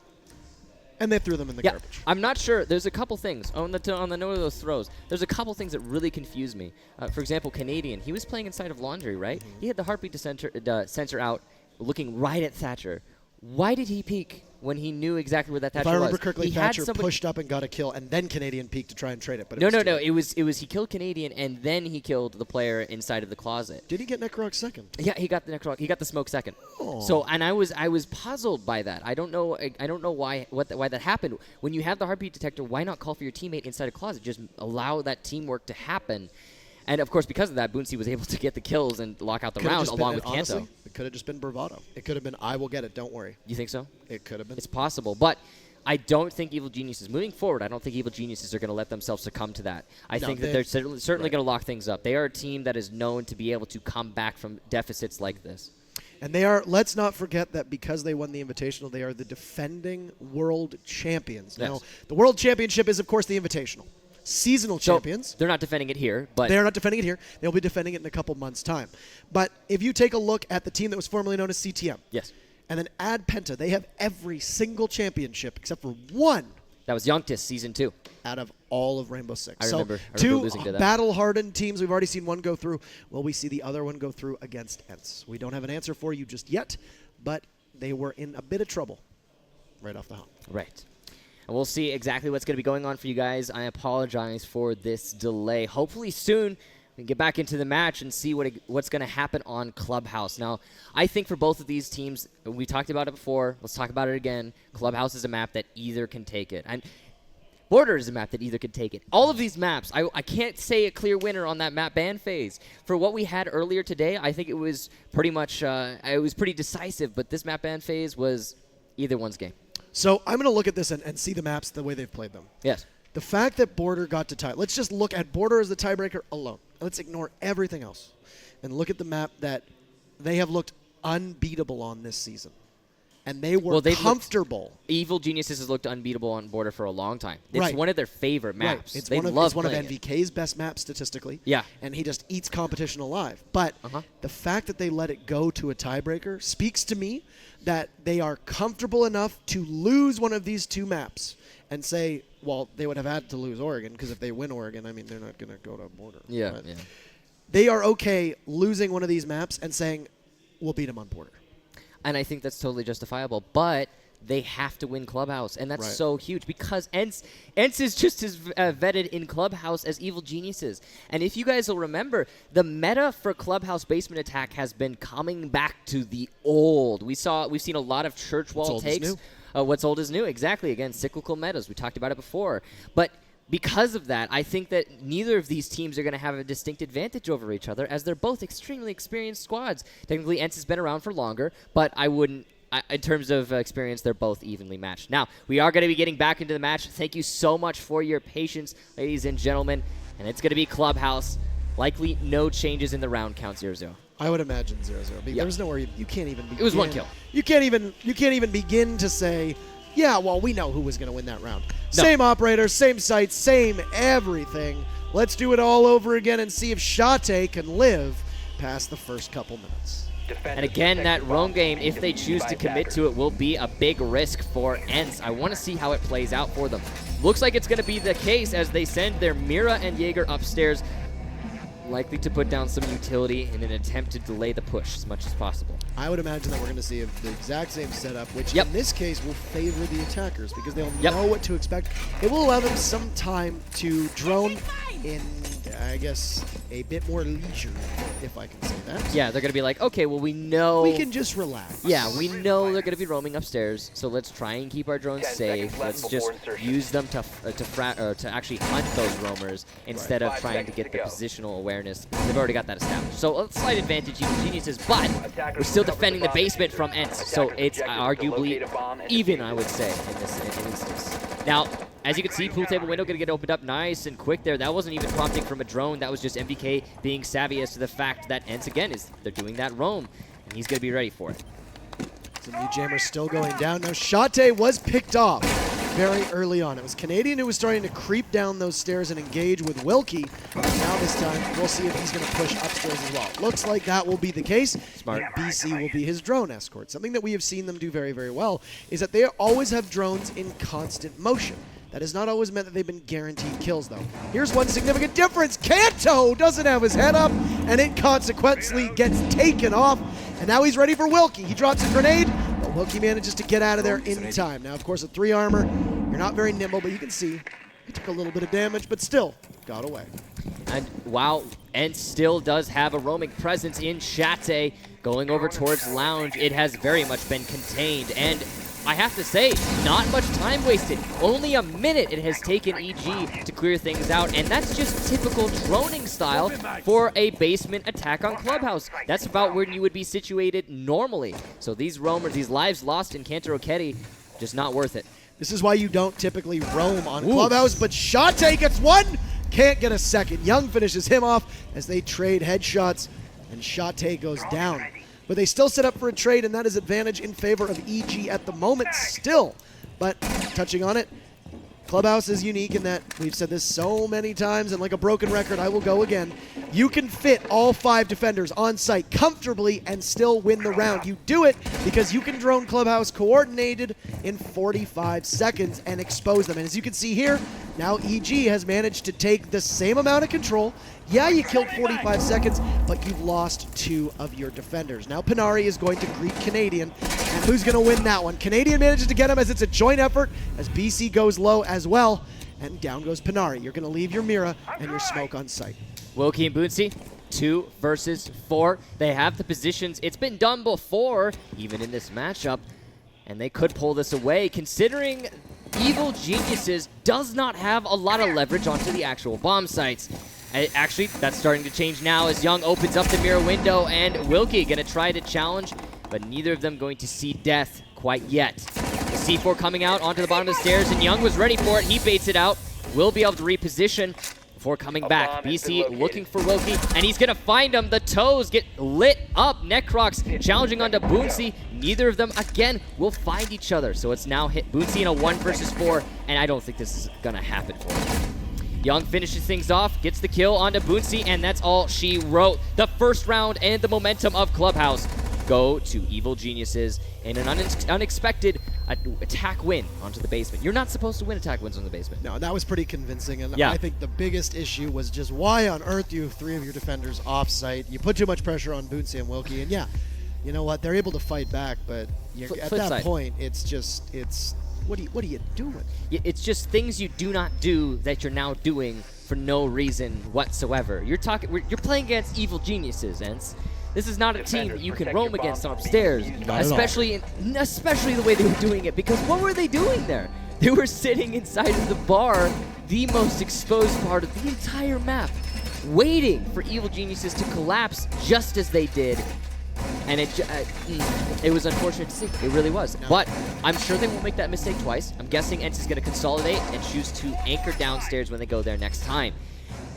And they threw them in the garbage. I'm not sure. There's a couple things on the note of those throws. There's a couple things that really confuse me. For example, Canadian. He was playing inside of Laundry, right? Mm-hmm. He had the heartbeat sensor out, looking right at Thatcher. Why did he peek when he knew exactly where that Thatcher was? If I remember correctly, Thatcher pushed up and got a kill, and then Canadian peeked to try and trade it. But no. It was he killed Canadian, and then he killed the player inside of the closet. Did he get Necrox second? Yeah, he got the Necrox. He got the smoke second. Oh. So, and I was puzzled by that. I don't know why that happened. When you have the heartbeat detector, why not call for your teammate inside a closet? Just allow that teamwork to happen. And, of course, because of that, Boonsey was able to get the kills and lock out the round along with Kanto. It could have just been bravado. It could have been, I will get it, don't worry. You think so? It could have been. It's possible. But I don't think Evil Geniuses, moving forward, I don't think Evil Geniuses are going to let themselves succumb to that. I think that they're certainly going to lock things up. They are a team that is known to be able to come back from deficits like this. And they are, let's not forget that because they won the Invitational, they are the defending world champions. Yes. Now, the World Championship is, of course, the Invitational. Seasonal champions. They're not defending it here, but they're not defending it here. They'll be defending it in a couple months' time. But if you take a look at the team that was formerly known as CTM, yes, and then add Penta. They have every single championship except for one That was Youngtis Season 2. out of all of Rainbow Six. I remember two losing to that. battle-hardened teams. We've already seen one go through. Will we see the other one go through against ENCE? We don't have an answer for you just yet, but they were in a bit of trouble right off the hop. Right. And we'll see exactly what's going to be going on for you guys. I apologize for this delay. Hopefully soon we can get back into the match and see what's going to happen on Clubhouse. Now, I think for both of these teams, we talked about it before. Let's talk about it again. Clubhouse is a map that either can take it. And Border is a map that either could take it. All of these maps, I can't say a clear winner on that map ban phase. For what we had earlier today, I think it was pretty much, it was pretty decisive, but this map ban phase was either one's game. So I'm going to look at this and see the maps the way they've played them. Yes. The fact that Border got to tie, let's just look at Border as the tiebreaker alone. Let's ignore everything else and look at the map that they have looked unbeatable on this season. And they were comfortable. Evil Geniuses has looked unbeatable on Border for a long time. It's Right. one of their favorite maps. Right. It's they one of, love it's one of playing it. NVK's best maps statistically. Yeah. And he just eats competition alive. But the fact that they let it go to a tiebreaker speaks to me that they are comfortable enough to lose one of these two maps and say, well, they would have had to lose Oregon because if they win Oregon, I mean, they're not going to go to Border. Yeah, But yeah. they are okay losing one of these maps and saying, we'll beat them on Border. And I think that's totally justifiable. But they have to win Clubhouse, and that's so huge because ENCE is just as vetted in Clubhouse as Evil Geniuses. And if you guys will remember, the meta for Clubhouse basement attack has been coming back to the old. We've seen a lot of church wall takes. What's old is new, exactly. Again, cyclical metas. We talked about it before. But because of that, I think that neither of these teams are going to have a distinct advantage over each other as they're both extremely experienced squads. Technically, ENCE has been around for longer, but I wouldn't. In terms of experience, they're both evenly matched. Now, we are going to be getting back into the match. Thank you so much for your patience, ladies and gentlemen. And it's going to be Clubhouse. Likely no changes in the round count 0-0. I would imagine 0-0. There's nowhere you can't even begin. It was one kill. You can't even begin to say, yeah, well, we know who was going to win that round. No. Same operator, same site, same everything. Let's do it all over again and see if Shate can live past the first couple minutes. And again, that roam game, if they choose to commit to it, will be a big risk for ENCE. I want to see how it plays out for them. Looks like it's going to be the case as they send their Mira and Jaeger upstairs, likely to put down some utility in an attempt to delay the push as much as possible. I would imagine that we're going to see the exact same setup, which in this case will favor the attackers because they'll know what to expect. It will allow them some time to drone in, I guess, a bit more leisure, if I can say that. Yeah, they're going to be like, okay, well, we know... we can just relax. Yeah, we know they're going to be roaming upstairs, so let's try and keep our drones safe. Let's just use them to actually hunt those roamers instead of trying to get the positional awareness. They've already got that established. So a slight advantage, Evil Geniuses, but we're still defending the basement from ENCE, so it's arguably even, I would say, in this instance. Now, as you can see, pool table window going to get opened up nice and quick there. That wasn't even prompting from a drone. That was just MVK being savvy as to the fact that ENCE, again, they're doing that roam, and he's going to be ready for it. So New Jammer's still going down. Now, Shate was picked off very early on. It was Canadian who was starting to creep down those stairs and engage with Wilkie. And now this time, we'll see if he's going to push upstairs as well. Looks like that will be the case. Smart. And BC will be his drone escort. Something that we have seen them do very, very well is that they always have drones in constant motion. That has not always meant that they've been guaranteed kills, though. Here's one significant difference. Kanto doesn't have his head up, and it consequently gets taken off. And now he's ready for Wilkie. He drops a grenade, but Wilkie manages to get out of there in time. Now, of course, with 3 armor, you're not very nimble, but you can see he took a little bit of damage, but still got away. And wow, ENCE still does have a roaming presence in Shate going over towards Lounge. It has very much been contained, and I have to say, not much time wasted. Only a minute it has taken EG to clear things out, and that's just typical droning style for a basement attack on Clubhouse. That's about where you would be situated normally. So these roamers, these lives lost in Kanto Roketi, just not worth it. This is why you don't typically roam on Clubhouse, but Shate gets one, can't get a second. Young finishes him off as they trade headshots, and Shate goes down. But they still set up for a trade, and that is advantage in favor of EG at the moment still. But touching on it, Clubhouse is unique in that we've said this so many times, and like a broken record, I will go again. You can fit all 5 defenders on site comfortably and still win the round. You do it because you can drone Clubhouse coordinated in 45 seconds and expose them. And as you can see here, now EG has managed to take the same amount of control. Yeah, you killed 45 seconds, but you've lost 2 of your defenders. Now Panari is going to greet Canadian, and who's going to win that one? Canadian manages to get him as it's a joint effort, as BC goes low as well, and down goes Panari. You're going to leave your Mira and your smoke on site. Wilkie and Boonsy, 2 versus 4. They have the positions. It's been done before, even in this matchup, and they could pull this away, considering Evil Geniuses does not have a lot of leverage onto the actual bomb sites. Actually, that's starting to change now as Young opens up the mirror window, and Wilkie going to try to challenge, but neither of them going to see death quite yet. The C4 coming out onto the bottom of the stairs, and Young was ready for it. He baits it out. Will be able to reposition before coming back. BC looking for Wilkie, and he's going to find him. The toes get lit up. Necrox challenging onto Boonsy. Neither of them, again, will find each other. So it's now hit Boonsy in a 1 versus 4, and I don't think this is going to happen for him. Young finishes things off, gets the kill onto Boonsy, and that's all she wrote. The first round and the momentum of Clubhouse go to Evil Geniuses in an unexpected attack win onto the basement. You're not supposed to win attack wins on the basement. No, that was pretty convincing, and Yeah. I think the biggest issue was just why on earth you have 3 of your defenders off-site. You put too much pressure on Boonsy and Wilkie, and yeah, you know what? They're able to fight back, but at that side. point, it's what are you doing? It's just things you do not do that you're now doing for no reason whatsoever. You're playing against Evil Geniuses, ENCE. This is not a team that you can roam against upstairs, especially the way they were doing it. Because what were they doing there? They were sitting inside of the bar, the most exposed part of the entire map, waiting for Evil Geniuses to collapse just as they did. And it was unfortunate to see. It really was. No. But I'm sure they won't make that mistake twice. I'm guessing ENCE is going to consolidate and choose to anchor downstairs when they go there next time.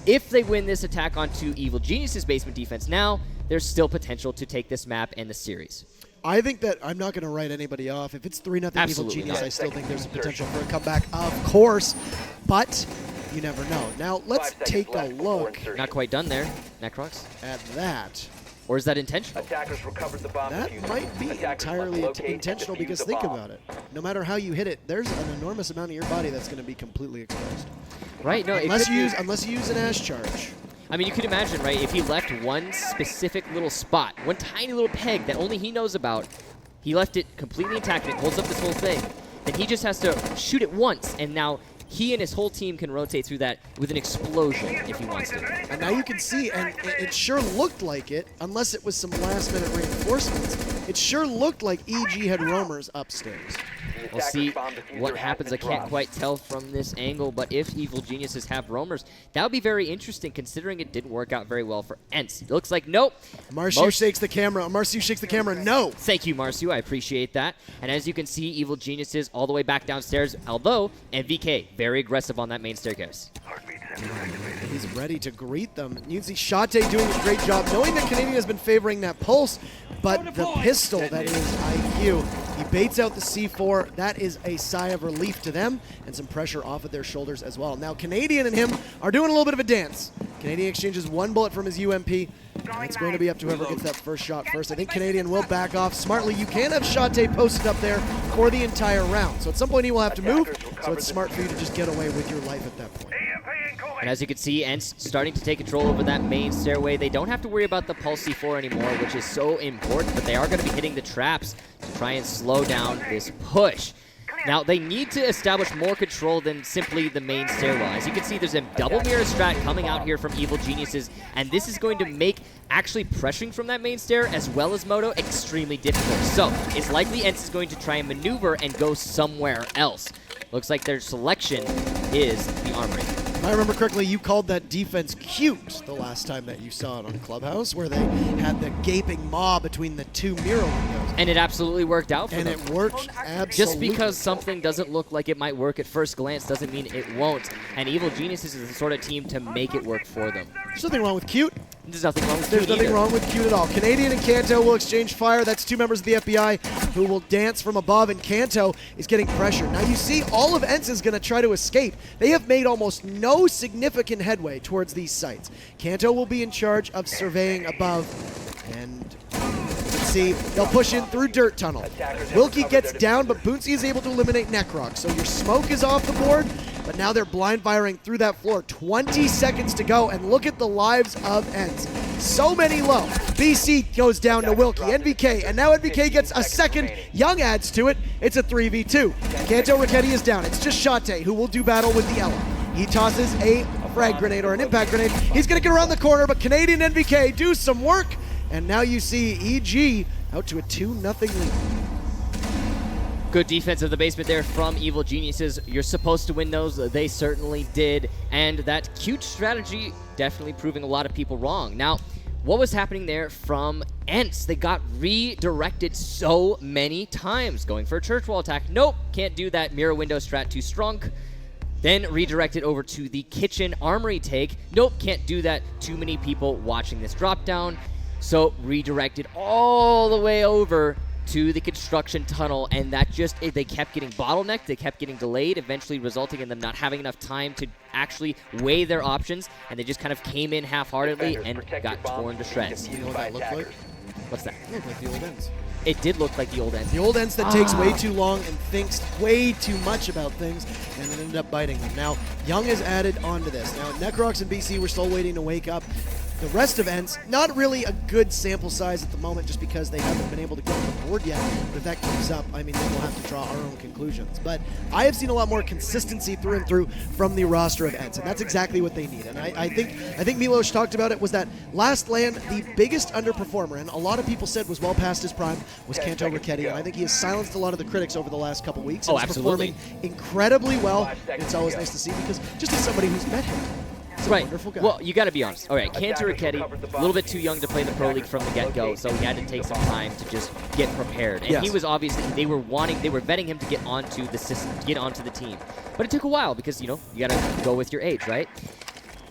If they win this attack onto Evil Geniuses' basement defense now, there's still potential to take this map and the series. I think that I'm not going to write anybody off. If it's 3-0 Evil Genius, I still think there's a potential for a comeback, of course. But you never know. Now, let's take a look. Not quite done there, Necrox. At that. Or is that intentional? Attackers recovered the bomb That diffuser. might be Attackers entirely must locate and intentional defuse because the think bomb. about it. No matter how you hit it, there's an enormous amount of your body that's going to be completely exposed. Right, no, Unless you use an Ash charge. I mean, you could imagine, right, if he left one specific little spot, one tiny little peg that only he knows about, he left it completely intact and it holds up this whole thing, then he just has to shoot it once, and now he and his whole team can rotate through that with an explosion if he wants to. And now you can see, and it sure looked like it, unless it was some last-minute reinforcements, it sure looked like EG had roamers upstairs. We'll see what happens. I can't quite tell from this angle, but if Evil Geniuses have roamers, that would be very interesting considering it didn't work out very well for ENCE. It looks like nope. Marcio shakes the camera. Marcio shakes the camera. No. Thank you, Marcio. I appreciate that. And as you can see, Evil Geniuses all the way back downstairs, although MVK very aggressive on that main staircase. He's ready to greet them. You can see Shate doing a great job, knowing that Canadian has been favoring that pulse, but the pistol, that is IQ, he baits out the C4. That is a sigh of relief to them and some pressure off of their shoulders as well. Now Canadian and him are doing a little bit of a dance. Canadian exchanges 1 bullet from his UMP. And it's going to be up to whoever gets that first shot first. I think Canadian will back off smartly. You can have Shate posted up there for the entire round. So at some point he will have to move, so it's smart for you to just get away with your life at that point. And as you can see, ENCE starting to take control over that main stairway. They don't have to worry about the Pulse C4 anymore, which is so important, but they are going to be hitting the traps to try and slow down this push. Now, they need to establish more control than simply the main stairwell. As you can see, there's a double mirror strat coming out here from Evil Geniuses, and this is going to make actually pressuring from that main stair as well as Moto extremely difficult. So, it's likely ENCE is going to try and maneuver and go somewhere else. Looks like their selection is the armory. If I remember correctly, you called that defense cute the last time that you saw it on Clubhouse, where they had the gaping maw between the 2 mirror windows. And it absolutely worked out for them. And it worked absolutely. Just because something doesn't look like it might work at first glance doesn't mean it won't. And Evil Geniuses is the sort of team to make it work for them. There's nothing wrong with cute. There's nothing wrong with There's Cute nothing either. wrong with Cute at all. Canadian and Kanto will exchange fire. That's two members of the FBI who will dance from above, and Kanto is getting pressure. Now you see all of ENCE is going to try to escape. They have made almost no significant headway towards these sites. Kanto will be in charge of surveying above, and let's see, they'll push in through Dirt Tunnel. Wilkie gets down, but Boonsie is able to eliminate Necroc. So your smoke is off the board, but now they're blind firing through that floor. 20 seconds to go, and look at the lives of ENCE. So many low. BC goes down to Wilkie, NVK, and now NVK gets a second. Young adds to it. It's a 3v2. Kanto Ricchetti is down. It's just Shate who will do battle with the Ella. He tosses a frag grenade or an impact grenade. He's going to get around the corner, but Canadian NVK do some work, and now you see EG out to a 2-0 lead. Good defense of the basement there from Evil Geniuses. You're supposed to win those. They certainly did. And that cute strategy definitely proving a lot of people wrong. Now, what was happening there from ENCE? They got redirected so many times. Going for a church wall attack. Nope, can't do that. Mirror window strat too strong. Then redirected over to the kitchen armory take. Nope, can't do that. Too many people watching this drop down. So redirected all the way over to the construction tunnel, and that just, they kept getting bottlenecked, they kept getting delayed, eventually resulting in them not having enough time to actually weigh their options, and they just kind of came in half-heartedly and got torn to shreds. You know what that looked like? What's that? It looked like the old ENCE. It did look like the old ENCE. The old ENCE that takes way too long and thinks way too much about things, and then ended up biting them. Now, Young is added onto this. Now, Necrox and BC, we're still waiting to wake up. The rest of ENCE, not really a good sample size at the moment just because they haven't been able to get on the board yet. But if that keeps up, I mean, then we'll have to draw our own conclusions. But I have seen a lot more consistency through and through from the roster of ENCE, and that's exactly what they need. And I think Milos talked about it, was that last land, the biggest underperformer, and a lot of people said was well past his prime, was Kanto Ricchetti. And I think he has silenced a lot of the critics over the last couple weeks. Oh, He's absolutely. performing incredibly well. It's always nice to see because just as somebody who's met him, he's a wonderful guy. Well, you got to be honest. All right, Kanto Ricchetti, a little bit too young to play the Pro League from the get-go, so he had to take some time to just get prepared. And Yes. he was obviously, they were vetting him to get onto the system, get onto the team. But it took a while because, you know, you got to go with your age, right?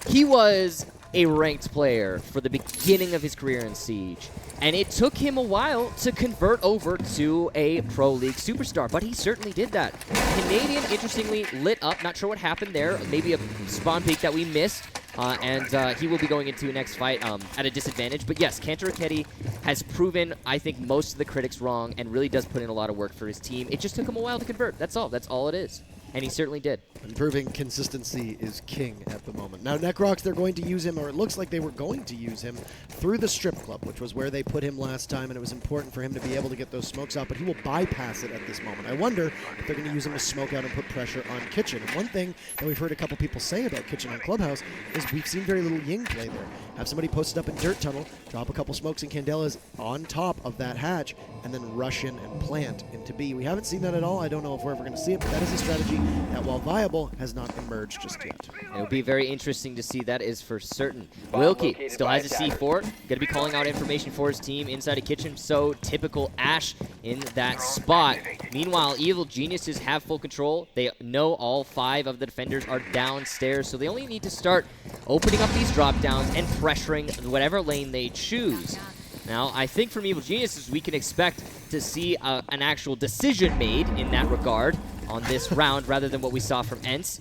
He was a ranked player for the beginning of his career in Siege. And it took him a while to convert over to a Pro League superstar, but he certainly did that. Canadian, interestingly, lit up. Not sure what happened there. Maybe a spawn peek that we missed. And he will be going into the next fight at a disadvantage. But yes, Kanto Ricchetti has proven, I think, most of the critics wrong and really does put in a lot of work for his team. It just took him a while to convert. That's all. That's all it is. And he certainly did. Improving consistency is king at the moment. Now, Necrox, they're going to use him, or it looks like they were going to use him, through the strip club, which was where they put him last time, and it was important for him to be able to get those smokes out, but he will bypass it at this moment. I wonder if they're going to use him to smoke out and put pressure on Kitchen. And one thing that we've heard a couple people say about Kitchen on Clubhouse is we've seen very little Ying play there. Have somebody posted up in Dirt Tunnel, drop a couple smokes and Candelas on top of that hatch, and then rush in and plant into B. We haven't seen that at all. I don't know if we're ever going to see it, but that is a strategy that, while viable, has not emerged just yet. It'll be very interesting to see. That is for certain. Wilkie still has a C4. Going to be calling out information for his team inside a kitchen. So typical Ash in that spot. Meanwhile, Evil Geniuses have full control. They know all 5 of the defenders are downstairs, so they only need to start opening up these drop downs and pressuring whatever lane they choose. Now, I think from Evil Geniuses, we can expect to see an actual decision made in that regard on this round rather than what we saw from ENCE.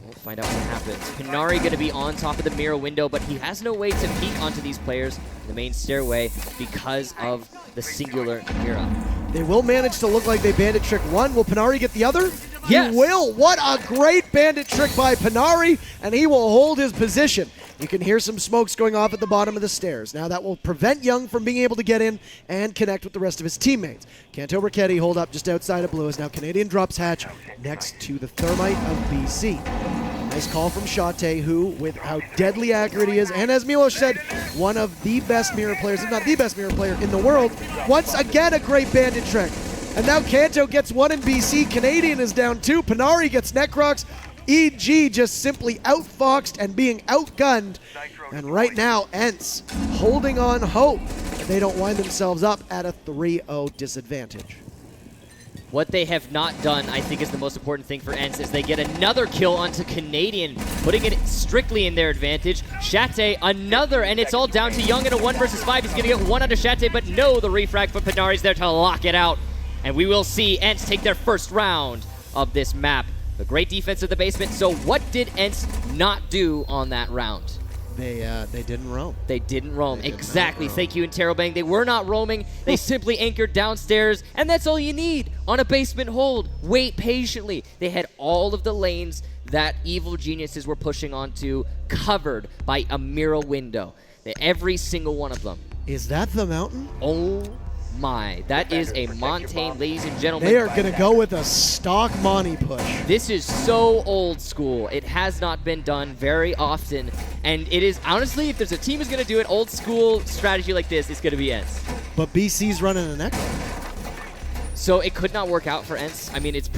We'll find out what happens. Pinari going to be on top of the mirror window, but he has no way to peek onto these players in the main stairway because of the singular mirror. They will manage to look like they bandit trick one. Will Pinari get the other? Yes. He will. What a great bandit trick by Pinari, and he will hold his position. You can hear some smokes going off at the bottom of the stairs. Now that will prevent Young from being able to get in and connect with the rest of his teammates. Kanto Ricchetti hold up just outside of Blue as now Canadian drops hatch next to the Thermite of BC. Nice call from Shate, who, with how deadly accurate he is, and as Milos said, one of the best mirror players, if not the best mirror player in the world. Once again, a great bandit trick. And now Kanto gets one in BC. Canadian is down 2. Pinari gets Necrox. EG just simply outfoxed and being outgunned. And right now, ENCE holding on hope that they don't wind themselves up at a 3-0 disadvantage. What they have not done, I think, is the most important thing for ENCE, is they get another kill onto Canadian, putting it strictly in their advantage. Chate, another, and it's all down to Young in a 1 versus 5. He's going to get one onto Chate, but no, the refrag, but Pinari's there to lock it out. And we will see ENCE take their first round of this map. The great defense of the basement. So what did ENCE not do on that round? They didn't roam. They didn't roam. Exactly. Thank you, Interrobang. They were not roaming. They simply anchored downstairs, and that's all you need on a basement hold. Wait patiently. They had all of the lanes that Evil Geniuses were pushing onto covered by a mirror window. Every single one of them. Is that the mountain? Oh my. That is a Montaigne, ladies and gentlemen. They are going to go with a stock Monty push. This is so old school. It has not been done very often. And it is, honestly, if there's a team who's going to do an old school strategy like this, it's going to be ENCE. But BC's running an echo. So it could not work out for ENCE. I mean, it's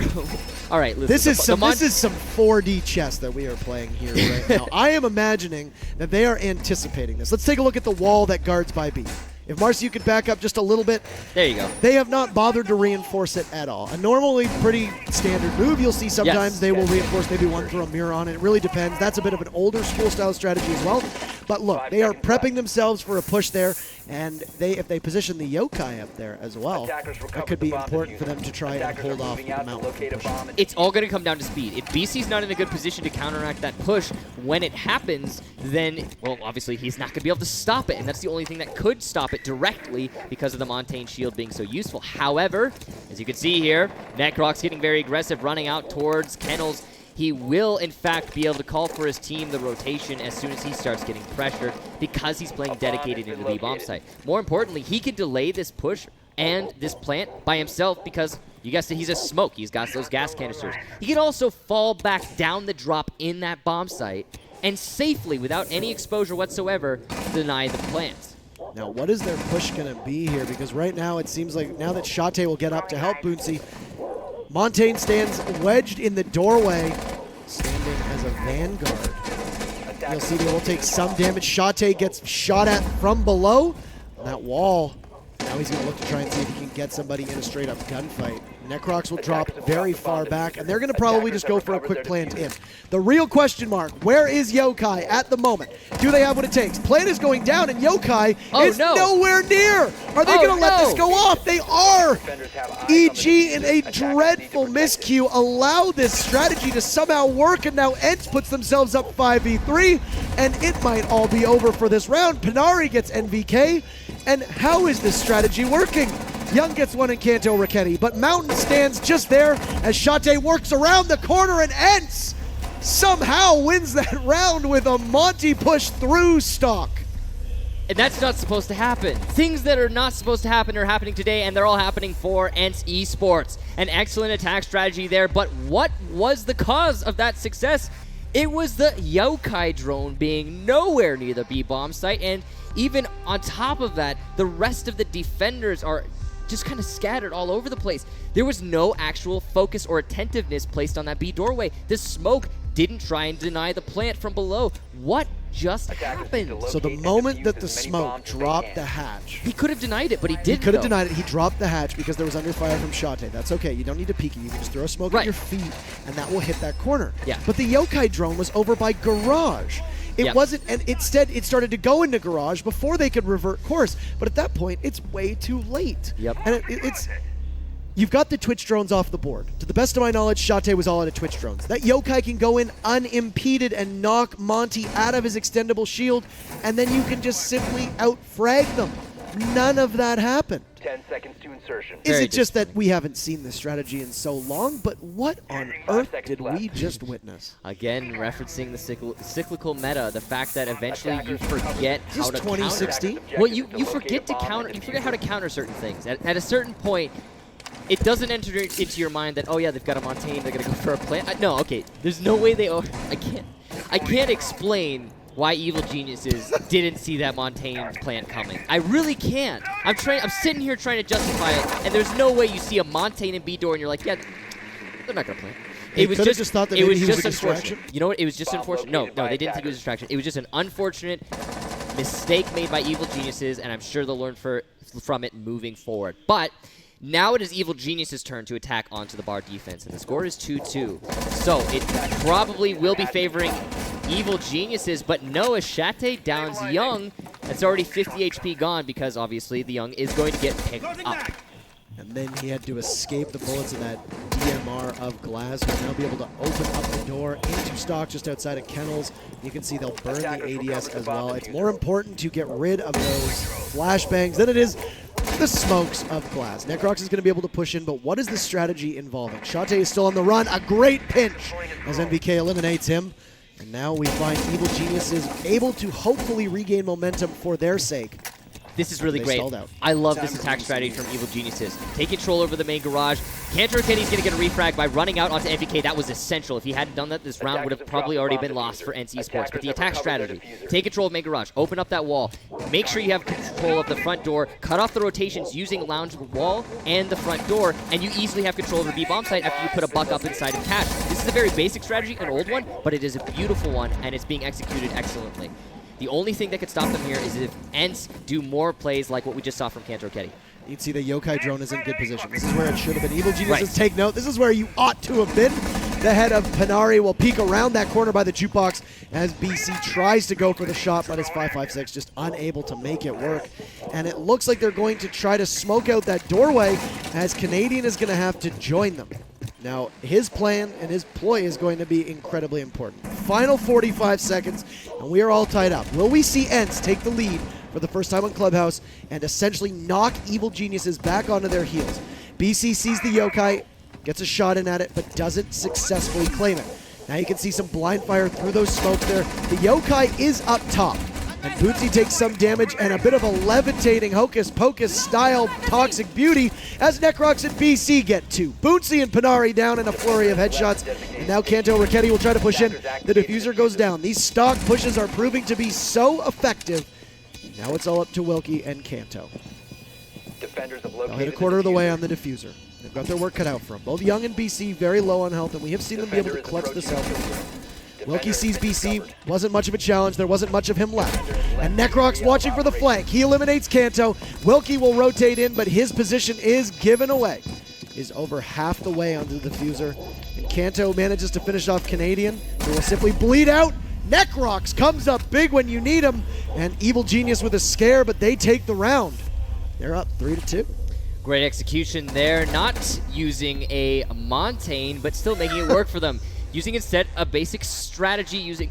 all right. Listen, this is some 4D chess that we are playing here right now. I am imagining that they are anticipating this. Let's take a look at the wall that guards by B. If Marcy, you could back up just a little bit. There you go. They have not bothered to reinforce it at all. A normally pretty standard move. You'll see sometimes they will reinforce, maybe one throw a mirror on it. It really depends. That's a bit of an older school style strategy as well. But look, they are prepping themselves for a push there, and if they position the yokai up there as well, that could be important for them to try and hold off the mountain. It's all going to come down to speed. If BC's not in a good position to counteract that push, when it happens, then, well, obviously he's not going to be able to stop it, and that's the only thing that could stop it directly because of the Montaigne shield being so useful. However, as you can see here, Necrox getting very aggressive, running out towards Kennels. He will, in fact, be able to call for his team the rotation as soon as he starts getting pressured because he's playing dedicated into the bomb site. More importantly, he can delay this push and this plant by himself because, you guessed it, he's a smoke. He's got those gas canisters. He can also fall back down the drop in that bomb site and safely, without any exposure whatsoever, deny the plant. Now, what is their push going to be here? Because right now it seems like now that Chate will get up to help Boonsy, Montaigne stands wedged in the doorway, standing as a vanguard. You'll see they will take some damage. Chate gets shot at from below. That wall, now he's going to look to try and see if he can get somebody in a straight-up gunfight. Necrox will drop very far back, and they're going to probably just go for a quick plant in. The real question mark, where is Yokai at the moment? Do they have what it takes? Plant is going down, and Yokai is nowhere near. Are they going to let this go off? They are. EG in a dreadful miscue allowed this strategy to somehow work, and now ENCE puts themselves up 5v3, and it might all be over for this round. Pinari gets NVK, and how is this strategy working? Young gets one in Kanto Raketti, but Mountain stands just there as Chate works around the corner, and ENCE somehow wins that round with a Monty push through stock. And that's not supposed to happen. Things that are not supposed to happen are happening today, and they're all happening for ENCE eSports. An excellent attack strategy there, but what was the cause of that success? It was the Yokai drone being nowhere near the B-bomb site, and even on top of that, the rest of the defenders are just kind of scattered all over the place. There was no actual focus or attentiveness placed on that B doorway. The smoke didn't try and deny the plant from below. What just happened? So the moment that the smoke dropped the hatch, he could have denied it, but he didn't. He could have denied it. He dropped the hatch because there was under fire from Chate. That's okay. You don't need to peek it. You can just throw smoke at your feet, and that will hit that corner. Yeah. But the Yokai drone was over by Garage. It wasn't, and instead it started to go into Garage before they could revert course. But at that point, it's way too late. Yep. And it's you've got the Twitch drones off the board. To the best of my knowledge, Chate was all out of Twitch drones. That Yokai can go in unimpeded and knock Monty out of his extendable shield, and then you can just simply out-frag them. None of that happened. 10 seconds to insertion. Is it just that we haven't seen this strategy in so long? But what on earth did we just witness? Again, referencing the cyclical meta, the fact that eventually you forget how to 2016? counter. Well, you forget to counter. You forget how to counter certain things. At a certain point, it doesn't enter into your mind that, oh yeah, they've got a Montaigne, they're gonna go for a plant. No, okay, there's no way they. I can't explain why Evil Geniuses didn't see that Montaigne plant coming. I really can't. I'm sitting here trying to justify it, and there's no way you see a Montaigne in B door and you're like, yeah, they're not gonna plant. It was just thought that it was he just was a unfortunate. distraction? You know what? It was just unfortunate. No, they didn't think it was a distraction. It was just an unfortunate mistake made by Evil Geniuses, and I'm sure they'll learn from it moving forward. But Now it is Evil Genius's turn to attack onto the bar defense, and the score is 2-2. So it probably will be favoring Evil Geniuses, but no, as Shate downs Young, that's already 50 HP gone because obviously the Young is going to get picked up. And then he had to escape the bullets of that DMR of Glass. He'll now be able to open up the door into stock just outside of Kennels. You can see they'll burn the ADS as well. It's more important to get rid of those flashbangs than it is the smokes of Glass. Necrox is going to be able to push in, but what is the strategy involving? Shate is still on the run. A great pinch as MVK eliminates him. And now we find Evil Geniuses able to hopefully regain momentum for their sake. This is really great. I love this attack strategy from Evil Geniuses. Take control over the main garage. Cantor Kenny's going to get a refrag by running out onto MVK. That was essential. If he hadn't done that, this round would have probably already been lost for ENCE eSports. But the attack strategy, take control of main garage, open up that wall, make sure you have control of the front door, cut off the rotations using lounge wall and the front door, and you easily have control of the B-bomb site after you put a buck up inside of cache. This is a very basic strategy, an old one, but it is a beautiful one, and it's being executed excellently. The only thing that could stop them here is if ENCE do more plays like what we just saw from Cantor Ketty. You'd see the Yokai drone is in good position. This is where it should have been. Evil Geniuses take note. This is where you ought to have been. The head of Panari will peek around that corner by the jukebox as BC tries to go for the shot, but his 5.56 just unable to make it work. And it looks like they're going to try to smoke out that doorway as Canadian is going to have to join them. Now, his plan and his ploy is going to be incredibly important. Final 45 seconds, and we are all tied up. Will we see ENCE take the lead for the first time on Clubhouse and essentially knock Evil Geniuses back onto their heels? BC sees the Yokai, gets a shot in at it, but doesn't successfully claim it. Now you can see some blind fire through those smokes there. The Yokai is up top. And Bootsy takes some damage and a bit of a levitating Hocus Pocus style toxic beauty as Necrox and BC get two. Bootsy and Panari down in a flurry of headshots. And now Kanto Ricchetti will try to push in. The diffuser goes down. These stock pushes are proving to be so effective. Now it's all up to Wilkie and Kanto. They'll hit a quarter of the way on the diffuser. They've got their work cut out for them. Both Young and BC very low on health, and we have seen them be able to clutch this out. Wilkie sees BC, wasn't much of a challenge, there wasn't much of him left. And Necrox watching for the flank. He eliminates Kanto. Wilkie will rotate in, but his position is given away. Is over half the way onto the diffuser. And Kanto manages to finish off Canadian, who will simply bleed out. Necrox comes up big when you need him. And Evil Genius with a scare, but they take the round. They're up 3-2. Great execution there, not using a Montaigne, but still making it work for them. Using instead a basic strategy using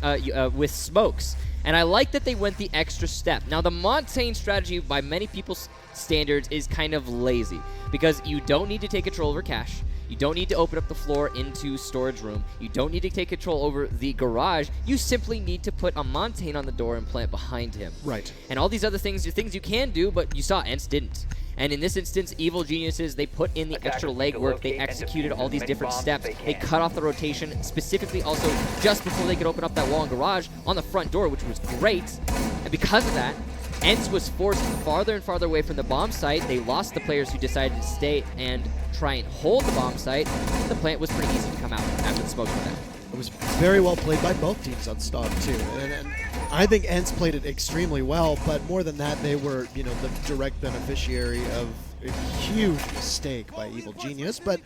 with smokes. And I like that they went the extra step. Now the Montaigne strategy by many people's standards is kind of lazy because you don't need to take control over cache. You don't need to open up the floor into storage room. You don't need to take control over the garage. You simply need to put a Montaigne on the door and plant behind him. Right. And all these other things are things you can do, but you saw ENCE didn't. And in this instance, Evil Geniuses, they put in the extra legwork. They executed all these different steps. They cut off the rotation, specifically also just before they could open up that wall and garage on the front door, which was great. And because of that, ENCE was forced farther and farther away from the bomb site. They lost the players who decided to stay and try and hold the bomb site. The plant was pretty easy to come out after the smoke went out. It was very well played by both teams on stock too, and I think ENCE played it extremely well. But more than that, they were, you know, the direct beneficiary of a huge mistake by Evil Genius. But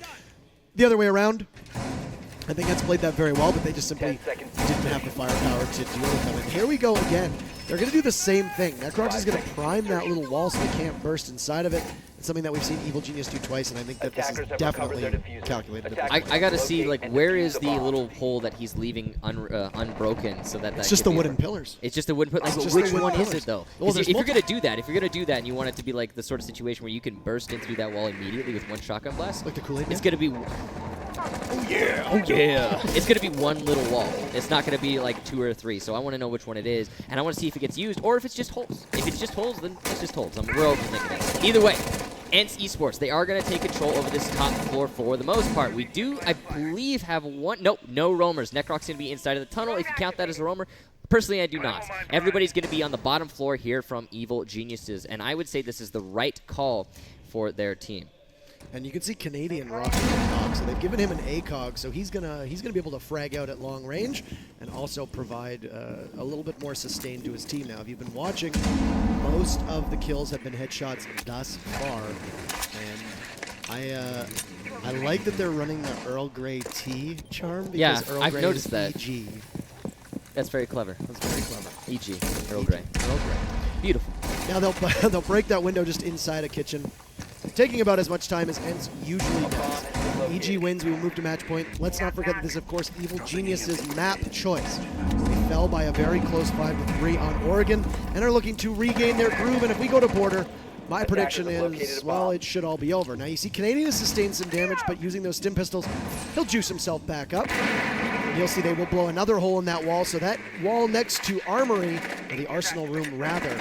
the other way around, I think ENCE played that very well, but they just simply didn't have the firepower to deal with them. And here we go again. They're going to do the same thing. Necrox is going to prime that little wall so they can't burst inside of it. It's something that we've seen Evil Genius do twice, and I think that this is definitely calculated. I got to see, like, where is the little hole that he's leaving unbroken so that it's just the wooden pillars. It's just the wooden pillars. Like, which one is it, though? Well, if you're going to do that, and you want it to be like the sort of situation where you can burst in through that wall immediately with one shotgun blast, like the Kool-Aid, it's going to be... Oh yeah! Oh yeah! It's going to be one little wall. It's not going to be like 2 or 3. So I want to know which one it is, and I want to see if it gets used or if it's just holes. If it's just holes, then it's just holes. We're overthinking it. Either way, ENCE eSports, they are going to take control over this top floor for the most part. We do, I believe, have one... Nope, no roamers. Necrox going to be inside of the tunnel. If you count that as a roamer, personally, I do not. Everybody's going to be on the bottom floor here from Evil Geniuses, and I would say this is the right call for their team. And you can see Canadian rocking ACOG, so they've given him an ACOG, so he's gonna be able to frag out at long range and also provide a little bit more sustain to his team. Now, if you've been watching, most of the kills have been headshots thus far, and I like that they're running the Earl Grey tea charm because Yeah, Earl I've Grey noticed is that. EG. That's very clever. That's very clever. EG, Earl Grey. Earl Grey. Beautiful. Now they'll break that window just inside a kitchen, taking about as much time as ENCE usually does. EG wins, we will move to match point. Let's not forget that this is, of course, Evil Genius's map choice. They fell by a very close 5-3 on Oregon and are looking to regain their groove. And if we go to border, my prediction is, well, it should all be over. Now, you see Canadian has sustained some damage, but using those stim pistols, he'll juice himself back up. And you'll see they will blow another hole in that wall. So that wall next to Armory, or the Arsenal room rather,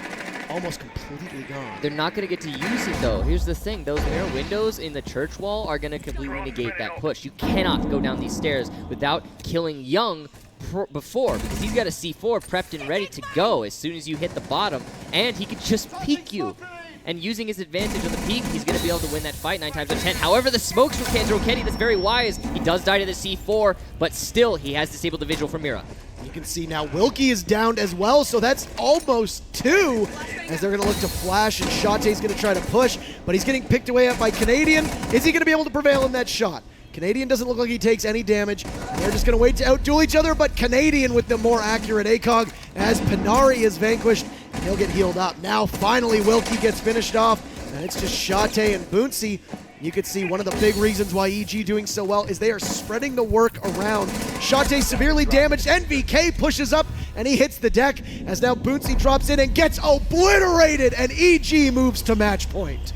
almost completely gone. They're not going to get to use it, though. Here's the thing. Those mirror windows in the church wall are going to completely negate that push. You cannot go down these stairs without killing Young before, because he's got a C4 prepped and ready to go as soon as you hit the bottom, and he could just peek you. And using his advantage on the peak, he's going to be able to win that fight 9 times out of 10. However, the smokes from Roketi, that's very wise. He does die to the C4, but still, he has disabled the Vigil from Mira. You can see now Wilkie is downed as well, so that's almost 2 as they're going to look to flash, and Shate's going to try to push, but he's getting picked away up by Canadian. Is he going to be able to prevail in that shot? Canadian doesn't look like he takes any damage. They're just going to wait to outduel each other, but Canadian with the more accurate ACOG as Panari is vanquished, and he'll get healed up. Now, finally, Wilkie gets finished off, and it's just Shate and Booncy. You could see one of the big reasons why EG doing so well is they are spreading the work around. Shate severely damaged, NVK pushes up, and he hits the deck, as now Booncy drops in and gets obliterated, and EG moves to match point.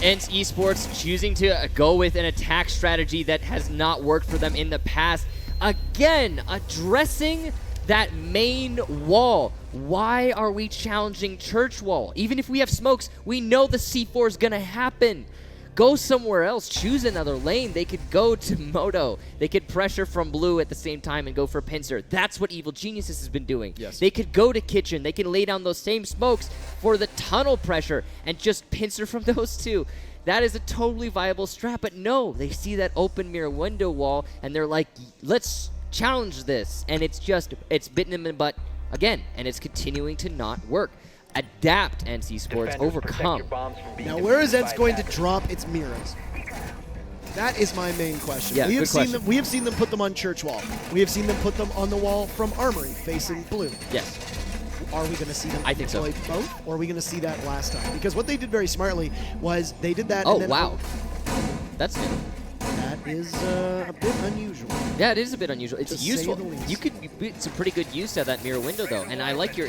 ENCE eSports choosing to go with an attack strategy that has not worked for them in the past. Again, addressing that main wall. Why are we challenging church wall? Even if we have smokes, we know the C4 is going to happen. Go somewhere else. Choose another lane. They could go to Moto. They could pressure from blue at the same time and go for Pincer. That's what Evil Geniuses has been doing. Yes. They could go to kitchen. They can lay down those same smokes for the tunnel pressure and just Pincer from those two. That is a totally viable strat, but no, they see that open mirror window wall and they're like, let's challenge this. And it's bitten them in the butt again, and it's continuing to not work. Adapt, ENCE eSports, overcome. Now, where is ENCE going to drop its mirrors? That is my main question. Yeah, we have good question. We have seen them put them on church wall. We have seen them put them on the wall from Armory, facing blue. Yes. Are we going to see them I think so. deploy both, or are we going to see that last time? Because what they did very smartly was they did that. Oh, and then wow. That's new. That is a bit unusual. Yeah, it is a bit unusual. It's To say useful. the least. You could get some pretty good use out of that mirror window, though. And I like your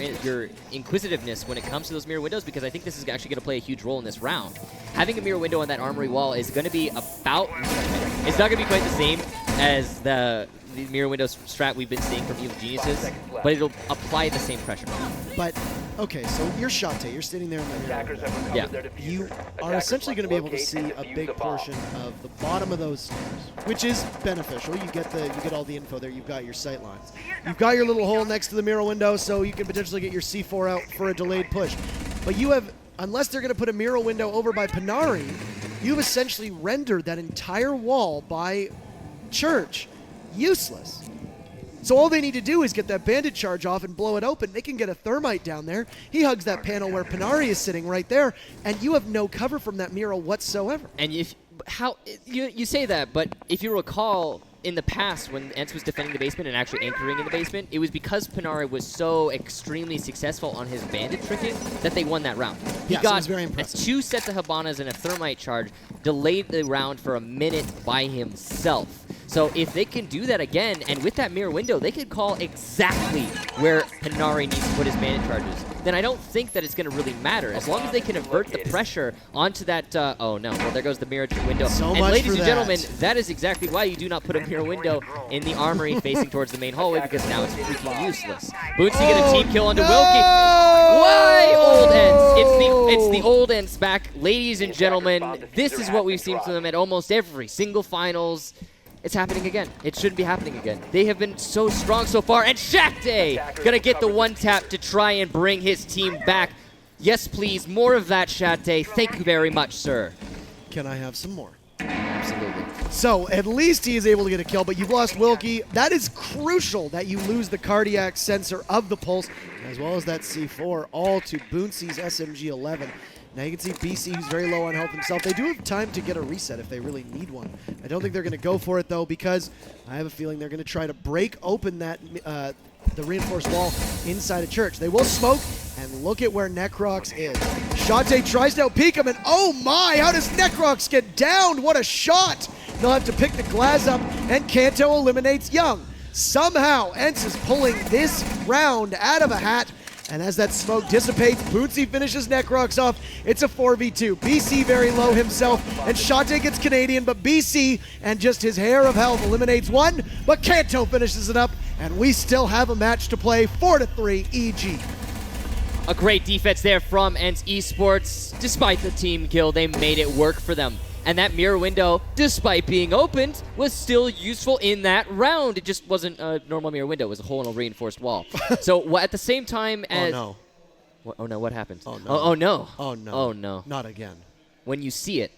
inquisitiveness when it comes to those mirror windows, because I think this is actually going to play a huge role in this round. Having a mirror window on that Armory wall is going to be about... It's not going to be quite the same as the mirror window strat we've been seeing from Evil Geniuses, but it'll apply the same pressure. But, okay, so you're Shate. You're sitting there in the mirror. Attackers have recovered Yeah. their diffuser. You are Attackers essentially going to be able to must see locate a and big defuse the bomb. portion of the bottom of those stairs, which is beneficial. You get all the info there. You've got your sight lines. You've got your little hole next to the mirror window, so you can potentially get your C4 out for a delayed push. But you have, unless they're going to put a mirror window over by Panari, you've essentially rendered that entire wall by Church useless. So all they need to do is get that bandit charge off and blow it open. They can get a thermite down there. He hugs that panel where Panari is sitting right there, and you have no cover from that mural whatsoever. And you say that, but if you recall, in the past, when ENCE was defending the basement and actually anchoring in the basement, it was because Panari was so extremely successful on his bandit tricking that they won that round. He Yes, it got was very impressive. 2 sets of Habanas and a thermite charge, delayed the round for a minute by himself. So if they can do that again, and with that mirror window, they could call exactly where Panari needs to put his bandit charges, then I don't think that it's going to really matter. As long as they can avert the pressure onto that, oh no, well there goes the mirror window. So and much ladies for and that. gentlemen, that is exactly why you do not put a mirror window in the armory facing towards the main hallway, because now it's freaking useless. Bootsy get a team kill onto no! Wilkie. Why, old ENCE? It's the old ENCE back. Ladies and gentlemen, this is what we've seen from them at almost every single finals. It's happening again. It shouldn't be happening again. They have been so strong so far, and Shate gonna get the one tap to try and bring his team back. Yes, please, more of that, Shate. Thank you very much, sir. Can I have some more? Absolutely. So at least he is able to get a kill, but you've lost Wilkie. That is crucial that you lose the cardiac sensor of the pulse, as well as that C4, all to Booncy's SMG-11. Now you can see BC, who's very low on health himself. They do have time to get a reset if they really need one. I don't think they're going to go for it, though, because I have a feeling they're going to try to break open that the reinforced wall inside a church. They will smoke, and look at where Necrox is. Shate tries to out-peek him, and oh my, how does Necrox get down? What a shot! They'll have to pick the glass up, and Kanto eliminates Young. Somehow, ENCE is pulling this round out of a hat, and as that smoke dissipates, Bootsy finishes Necrox off. It's a 4v2. BC very low himself, and Shate gets Canadian, but BC and just his hair of health eliminates one, but Kanto finishes it up, and we still have a match to play, 4-3 EG. A great defense there from ENCE eSports. Despite the team kill, they made it work for them. And that mirror window, despite being opened, was still useful in that round. It just wasn't a normal mirror window. It was a hole in a reinforced wall. So at the same time as... Oh, no. Oh, no. What happened? Oh, no. Oh, no. Oh, no. Oh, no. Not again. When you see it.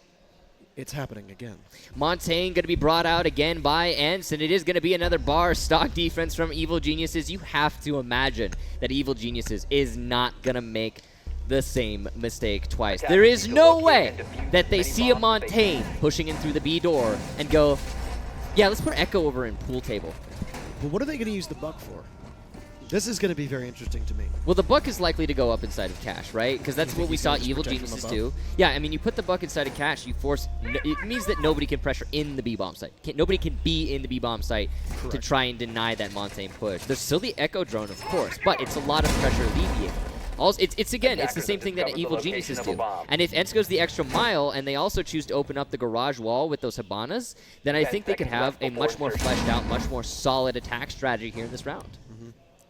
It's happening again. Montaigne going to be brought out again by ENCE, and it is going to be another bar stock defense from Evil Geniuses. You have to imagine that Evil Geniuses is not going to make the same mistake twice. There is no way that they see a Montaigne pushing in through the B door and go, yeah, let's put Echo over in pool table. But what are they going to use the buck for? This is going to be very interesting to me. Well, the buck is likely to go up inside of Cash, right? Because that's what we saw Evil Geniuses do. Yeah, I mean, you put the buck inside of Cash, you force... it means that nobody can pressure in the B-bomb site. Nobody can be in the B-bomb site to try and deny that Montaigne push. There's still the Echo drone, of course, but it's a lot of pressure alleviated. Also, it's again, it's the same thing that Evil Geniuses do. And if ENCE goes the extra mile and they also choose to open up the garage wall with those Habanas, then I think they could have a much more fleshed out, much more solid attack strategy here in this round.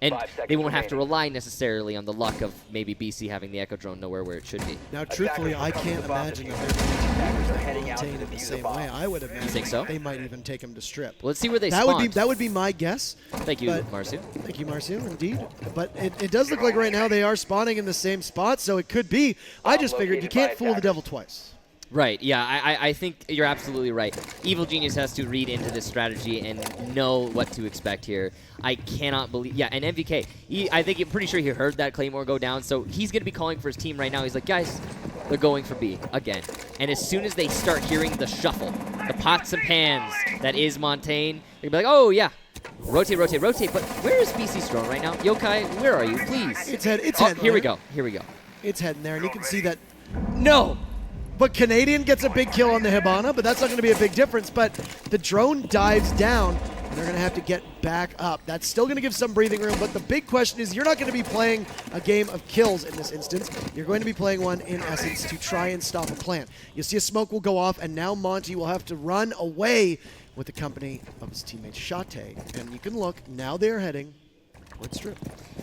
And they won't have to rely necessarily on the luck of maybe BC having the Echo drone nowhere where it should be. Now, truthfully, I can't imagine that they're going to maintain in the same way. I would imagine think so? they might even take him to strip. Well, let's see where they that spawn. That would be my guess. Thank you, Marcio. Thank you, Marcio, indeed. But it does look like right now they are spawning in the same spot, so it could be. I just figured you can't fool the devil twice. Right, yeah, I think you're absolutely right. Evil Genius has to read into this strategy and know what to expect here. I cannot believe... Yeah, and MVK, I think I'm pretty sure he heard that Claymore go down, so he's going to be calling for his team right now. He's like, guys, they're going for B again. And as soon as they start hearing the shuffle, the pots and pans that is Montaigne, they're going to be like, oh, yeah, rotate, rotate, rotate. But where is BC's drone right now? Yokai, where are you? Please. It's heading here we go. Here we go. It's heading there, and you can see that... No! But Canadian gets a big kill on the Hibana, but that's not going to be a big difference. But the drone dives down, and they're going to have to get back up. That's still going to give some breathing room, but the big question is you're not going to be playing a game of kills in this instance. You're going to be playing one, in essence, to try and stop a plant. You'll see a smoke will go off, and now Monty will have to run away with the company of his teammate Shate. And you can look, now they're heading towards strip.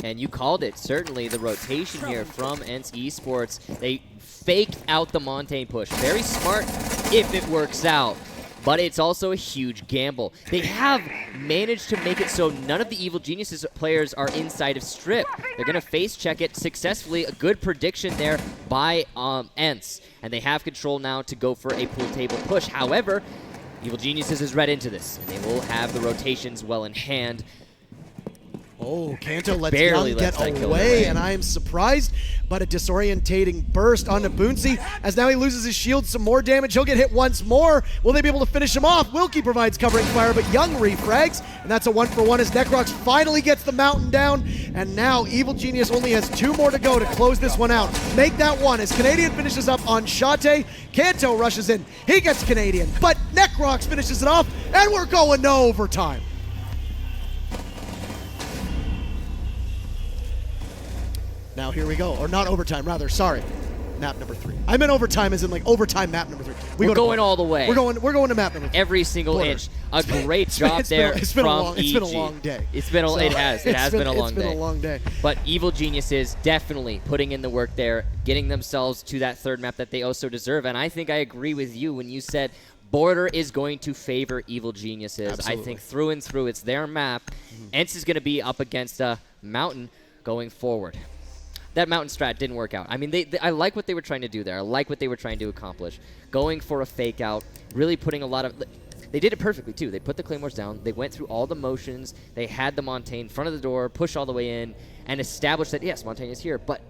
And you called it, certainly, the rotation here from ENCE eSports. They faked out the Montaigne push. Very smart if it works out, but it's also a huge gamble. They have managed to make it so none of the Evil Geniuses players are inside of strip. They're going to face check it successfully. A good prediction there by ENCE, and they have control now to go for a pool table push. However, Evil Geniuses is read into this, and they will have the rotations well in hand. Oh, Kanto lets Barely Young lets get that kill away, away. and I am surprised, but a disorientating burst onto Boonsy, as now he loses his shield, some more damage. He'll get hit once more. Will they be able to finish him off? Wilkie provides covering fire, but Young refrags, and that's a 1-for-1 as Necrox finally gets the mountain down, and now Evil Genius only has 2 more to go to close this one out. Make that one as Canadian finishes up on Shate. Kanto rushes in. He gets Canadian, but Necrox finishes it off, and we're going to overtime. Now here we go, or not overtime, rather, sorry. Map number 3. I meant overtime as in like overtime map number 3. We're going all the way. We're going to map number 3. Every single inch. A great job there from EG. It's been a long day. It has been a long day. It's been a long day. But Evil Geniuses definitely putting in the work there, getting themselves to that third map that they also deserve. And I think I agree with you when you said Border is going to favor Evil Geniuses. Absolutely. I think through and through, it's their map. ENCE is going to be up against Mountain going forward. That Mountain strat didn't work out. I mean, I like what they were trying to do there. I like what they were trying to accomplish. Going for a fake out, really putting a lot of... They did it perfectly, too. They put the Claymores down. They went through all the motions. They had the Montaigne in front of the door, push all the way in, and established that, yes, Montaigne is here. But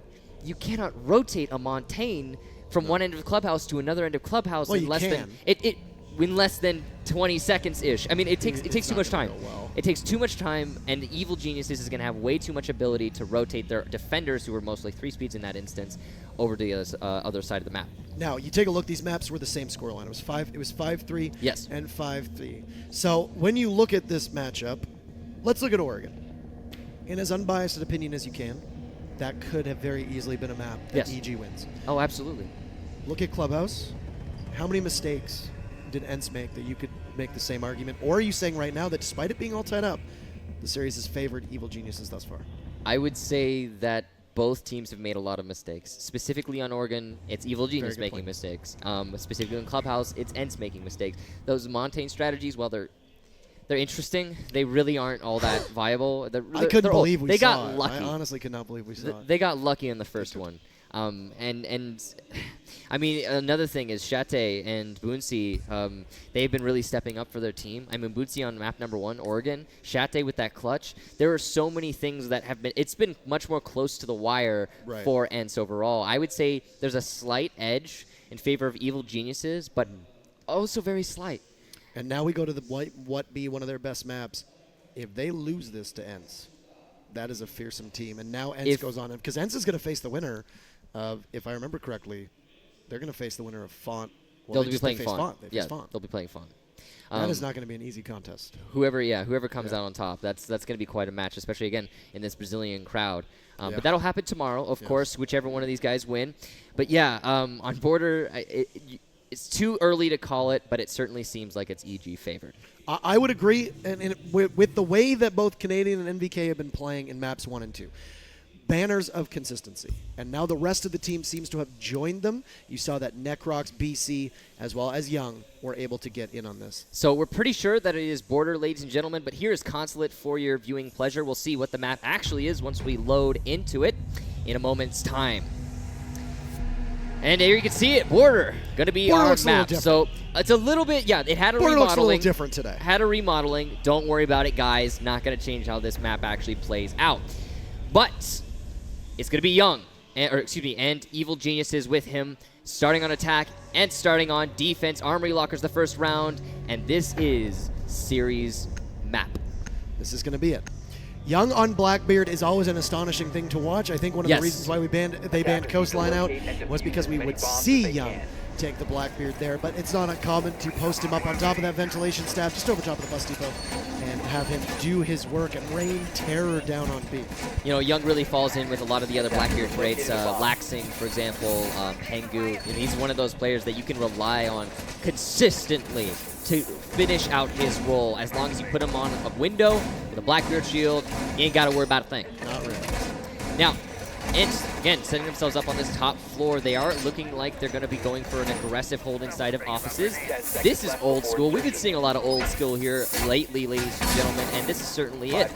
you cannot rotate a Montaigne from one end of Clubhouse to another end of Clubhouse Well, in you less can. than in less than 20 seconds ish. I mean, it takes It's too not much gonna time. go well. It takes too much time, and the Evil Geniuses is going to have way too much ability to rotate their defenders, who are mostly 3-speeds in that instance, over to the other side of the map. Now, you take a look, these maps were the same scoreline. It was 5-3 Yes. and 5-3. So when you look at this matchup, let's look at Oregon. In as unbiased an opinion as you can, that could have very easily been a map that Yes. EG wins. Oh, absolutely. Look at Clubhouse. How many mistakes did ENCE make that you could make the same argument? Or are you saying right now that despite it being all tied up, the series has favored Evil Geniuses thus far? I would say that both teams have made a lot of mistakes. Specifically on Oregon, it's Evil Genius good making point. mistakes. Specifically in Clubhouse, it's ENCE making mistakes. Those Montaigne strategies, while they're interesting, they really aren't all that viable. I couldn't believe we they saw got it. lucky. I honestly could not believe we saw it. They got lucky on the first one. And I mean, another thing is Shate and Boonsey, they've been really stepping up for their team. I mean, Boonsey on map number 1, Oregon, Shate with that clutch. There are so many things that have been, it's been much more close to the wire Right. for ENCE overall. I would say there's a slight edge in favor of Evil Geniuses, but also very slight. And now we go to the what be one of their best maps. If they lose this to ENCE, that is a fearsome team. And now ENCE goes on, because ENCE is going to face the winner of, if I remember correctly, they're going to face the winner of Font. Well, They'll be playing Font. They face Yeah, Font. they'll be playing Font. That is not going to be an easy contest. Whoever comes out on top, that's going to be quite a match, especially again in this Brazilian crowd. Yeah. But that'll happen tomorrow, of course, whichever one of these guys win. But yeah, on Border, it's too early to call it, but it certainly seems like it's EG favored. I would agree, and with the way that both Canadian and NVK have been playing in maps 1 and 2. Banners of consistency. And now the rest of the team seems to have joined them. You saw that Necrox, BC, as well as Young were able to get in on this. So we're pretty sure that it is Border, ladies and gentlemen, but here is Consulate for your viewing pleasure. We'll see what the map actually is once we load into it in a moment's time. And there you can see it, Border, going to be Border our looks a little map. different. So it's a little bit, yeah, it had a Border remodeling. looks a little different today. Had a remodeling. Don't worry about it, guys. Not going to change how this map actually plays out. But it's going to be Young, and Evil Geniuses with him, starting on attack and starting on defense. Armory Lockers the first round, and this is series map. This is going to be it. Young on Blackbeard is always an astonishing thing to watch. I think one of the reasons why they banned Coastline out was because we would see Young take the Blackbeard there, but it's not uncommon to post him up on top of that ventilation staff, just over top of the bus depot, and have him do his work and rain terror down on B. You know, Young really falls in with a lot of the other Blackbeard traits. Laxing, for example, Pengu. And he's one of those players that you can rely on consistently to finish out his role. As long as you put him on a window with a Blackbeard shield, you ain't got to worry about a thing. Not really. Now, ENCE, again, setting themselves up on this top floor. They are looking like they're going to be going for an aggressive hold inside of offices. This is old school. We've been seeing a lot of old school here lately, ladies and gentlemen, and this is certainly it.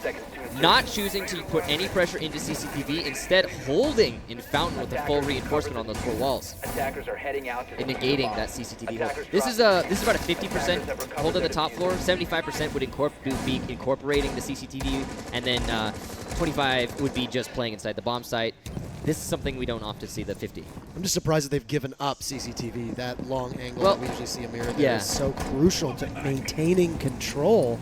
Not choosing to put any pressure into CCTV, instead holding in Fountain with the full reinforcement on those 4 walls. Attackers are heading out to And negating that CCTV hold. This is about a 50% hold on the top floor. 75% would be incorporating the CCTV, and then 25 would be just playing inside the bomb site. This is something we don't often see, the 50. I'm just surprised that they've given up CCTV. That long angle Well, that we usually see a mirror there is so crucial to maintaining control.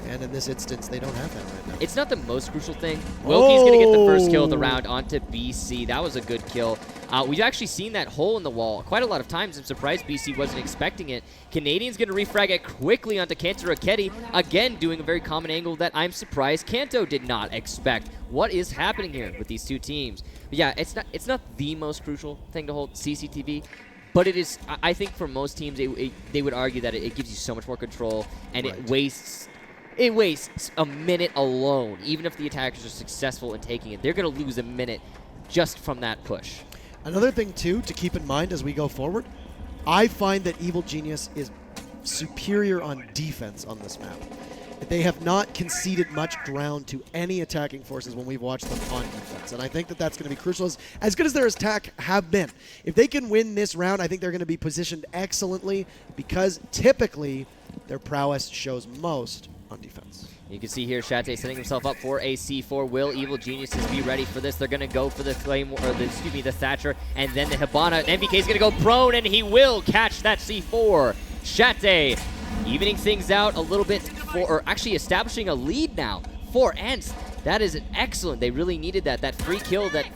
And in this instance, they don't have that right now. It's not the most crucial thing. Wilkie's going to get the first kill of the round onto BC. That was a good kill. We've actually seen that hole in the wall quite a lot of times. I'm surprised BC wasn't expecting it. Canadian's going to refrag it quickly onto Kanto Raketi, again doing a very common angle that I'm surprised Kanto did not expect. What is happening here with these two teams? But yeah, it's not the most crucial thing to hold CCTV, but it is. I think for most teams, they would argue that it gives you so much more control, and it wastes a minute alone. Even if the attackers are successful in taking it, they're going to lose a minute just from that push. Another thing, too, to keep in mind as we go forward, I find that Evil Genius is superior on defense on this map. They have not conceded much ground to any attacking forces when we've watched them on defense. And I think that that's going to be crucial. As good as their attack have been, if they can win this round, I think they're going to be positioned excellently because typically their prowess shows most on defense. You can see here Shate setting himself up for a C4. Will Evil Geniuses be ready for this? They're going to go for the Flame, or the Thatcher, and then the Hibana. MVK is going to go prone, and he will catch that C4. Shate evening things out a little bit, or actually establishing a lead now for ENCE. That is excellent. They really needed that. That free kill that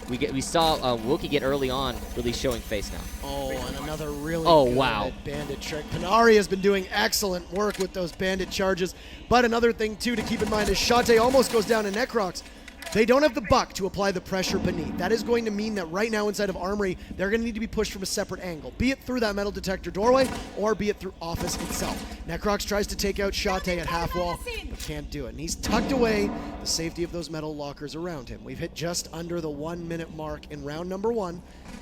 we saw Wilkie get early on, really showing face now. Oh, and another really wow. good bandit trick. Panari has been doing excellent work with those bandit charges. But another thing, too, to keep in mind is Shate almost goes down to Necrox. They don't have the buck to apply the pressure beneath. That is going to mean that right now inside of Armory, they're going to need to be pushed from a separate angle, be it through that metal detector doorway or be it through Office itself. Necrox tries to take out Shate at half wall, but can't do it. And he's tucked away the safety of those metal lockers around him. We've hit just under the 1 minute mark in round number 1.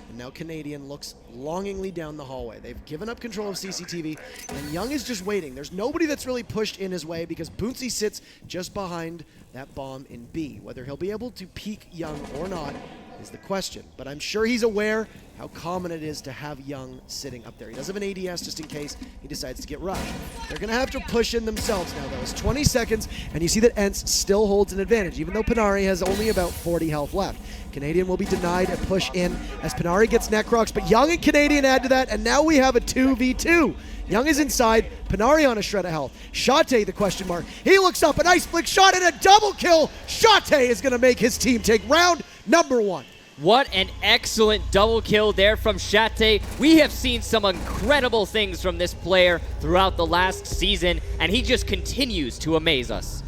And now Canadian looks longingly down the hallway. They've given up control of CCTV, and Young is just waiting. There's nobody that's really pushed in his way because Boonsie sits just behind that bomb in B. Whether he'll be able to peek Young or not is the question. But I'm sure he's aware how common it is to have Young sitting up there. He does have an ADS just in case he decides to get rushed. They're going to have to push in themselves now, though. It's 20 seconds, and you see that ENCE still holds an advantage, even though Panari has only about 40 health left. Canadian will be denied a push in as Panari gets Necrox, but Young and Canadian add to that, and now we have a 2v2. Young is inside, Panari on a shred of health. Shate, the question mark. He looks up, a nice flick shot and a double kill. Shate is going to make his team take round number 1. What an excellent double kill there from Shate. We have seen some incredible things from this player throughout the last season, and he just continues to amaze us.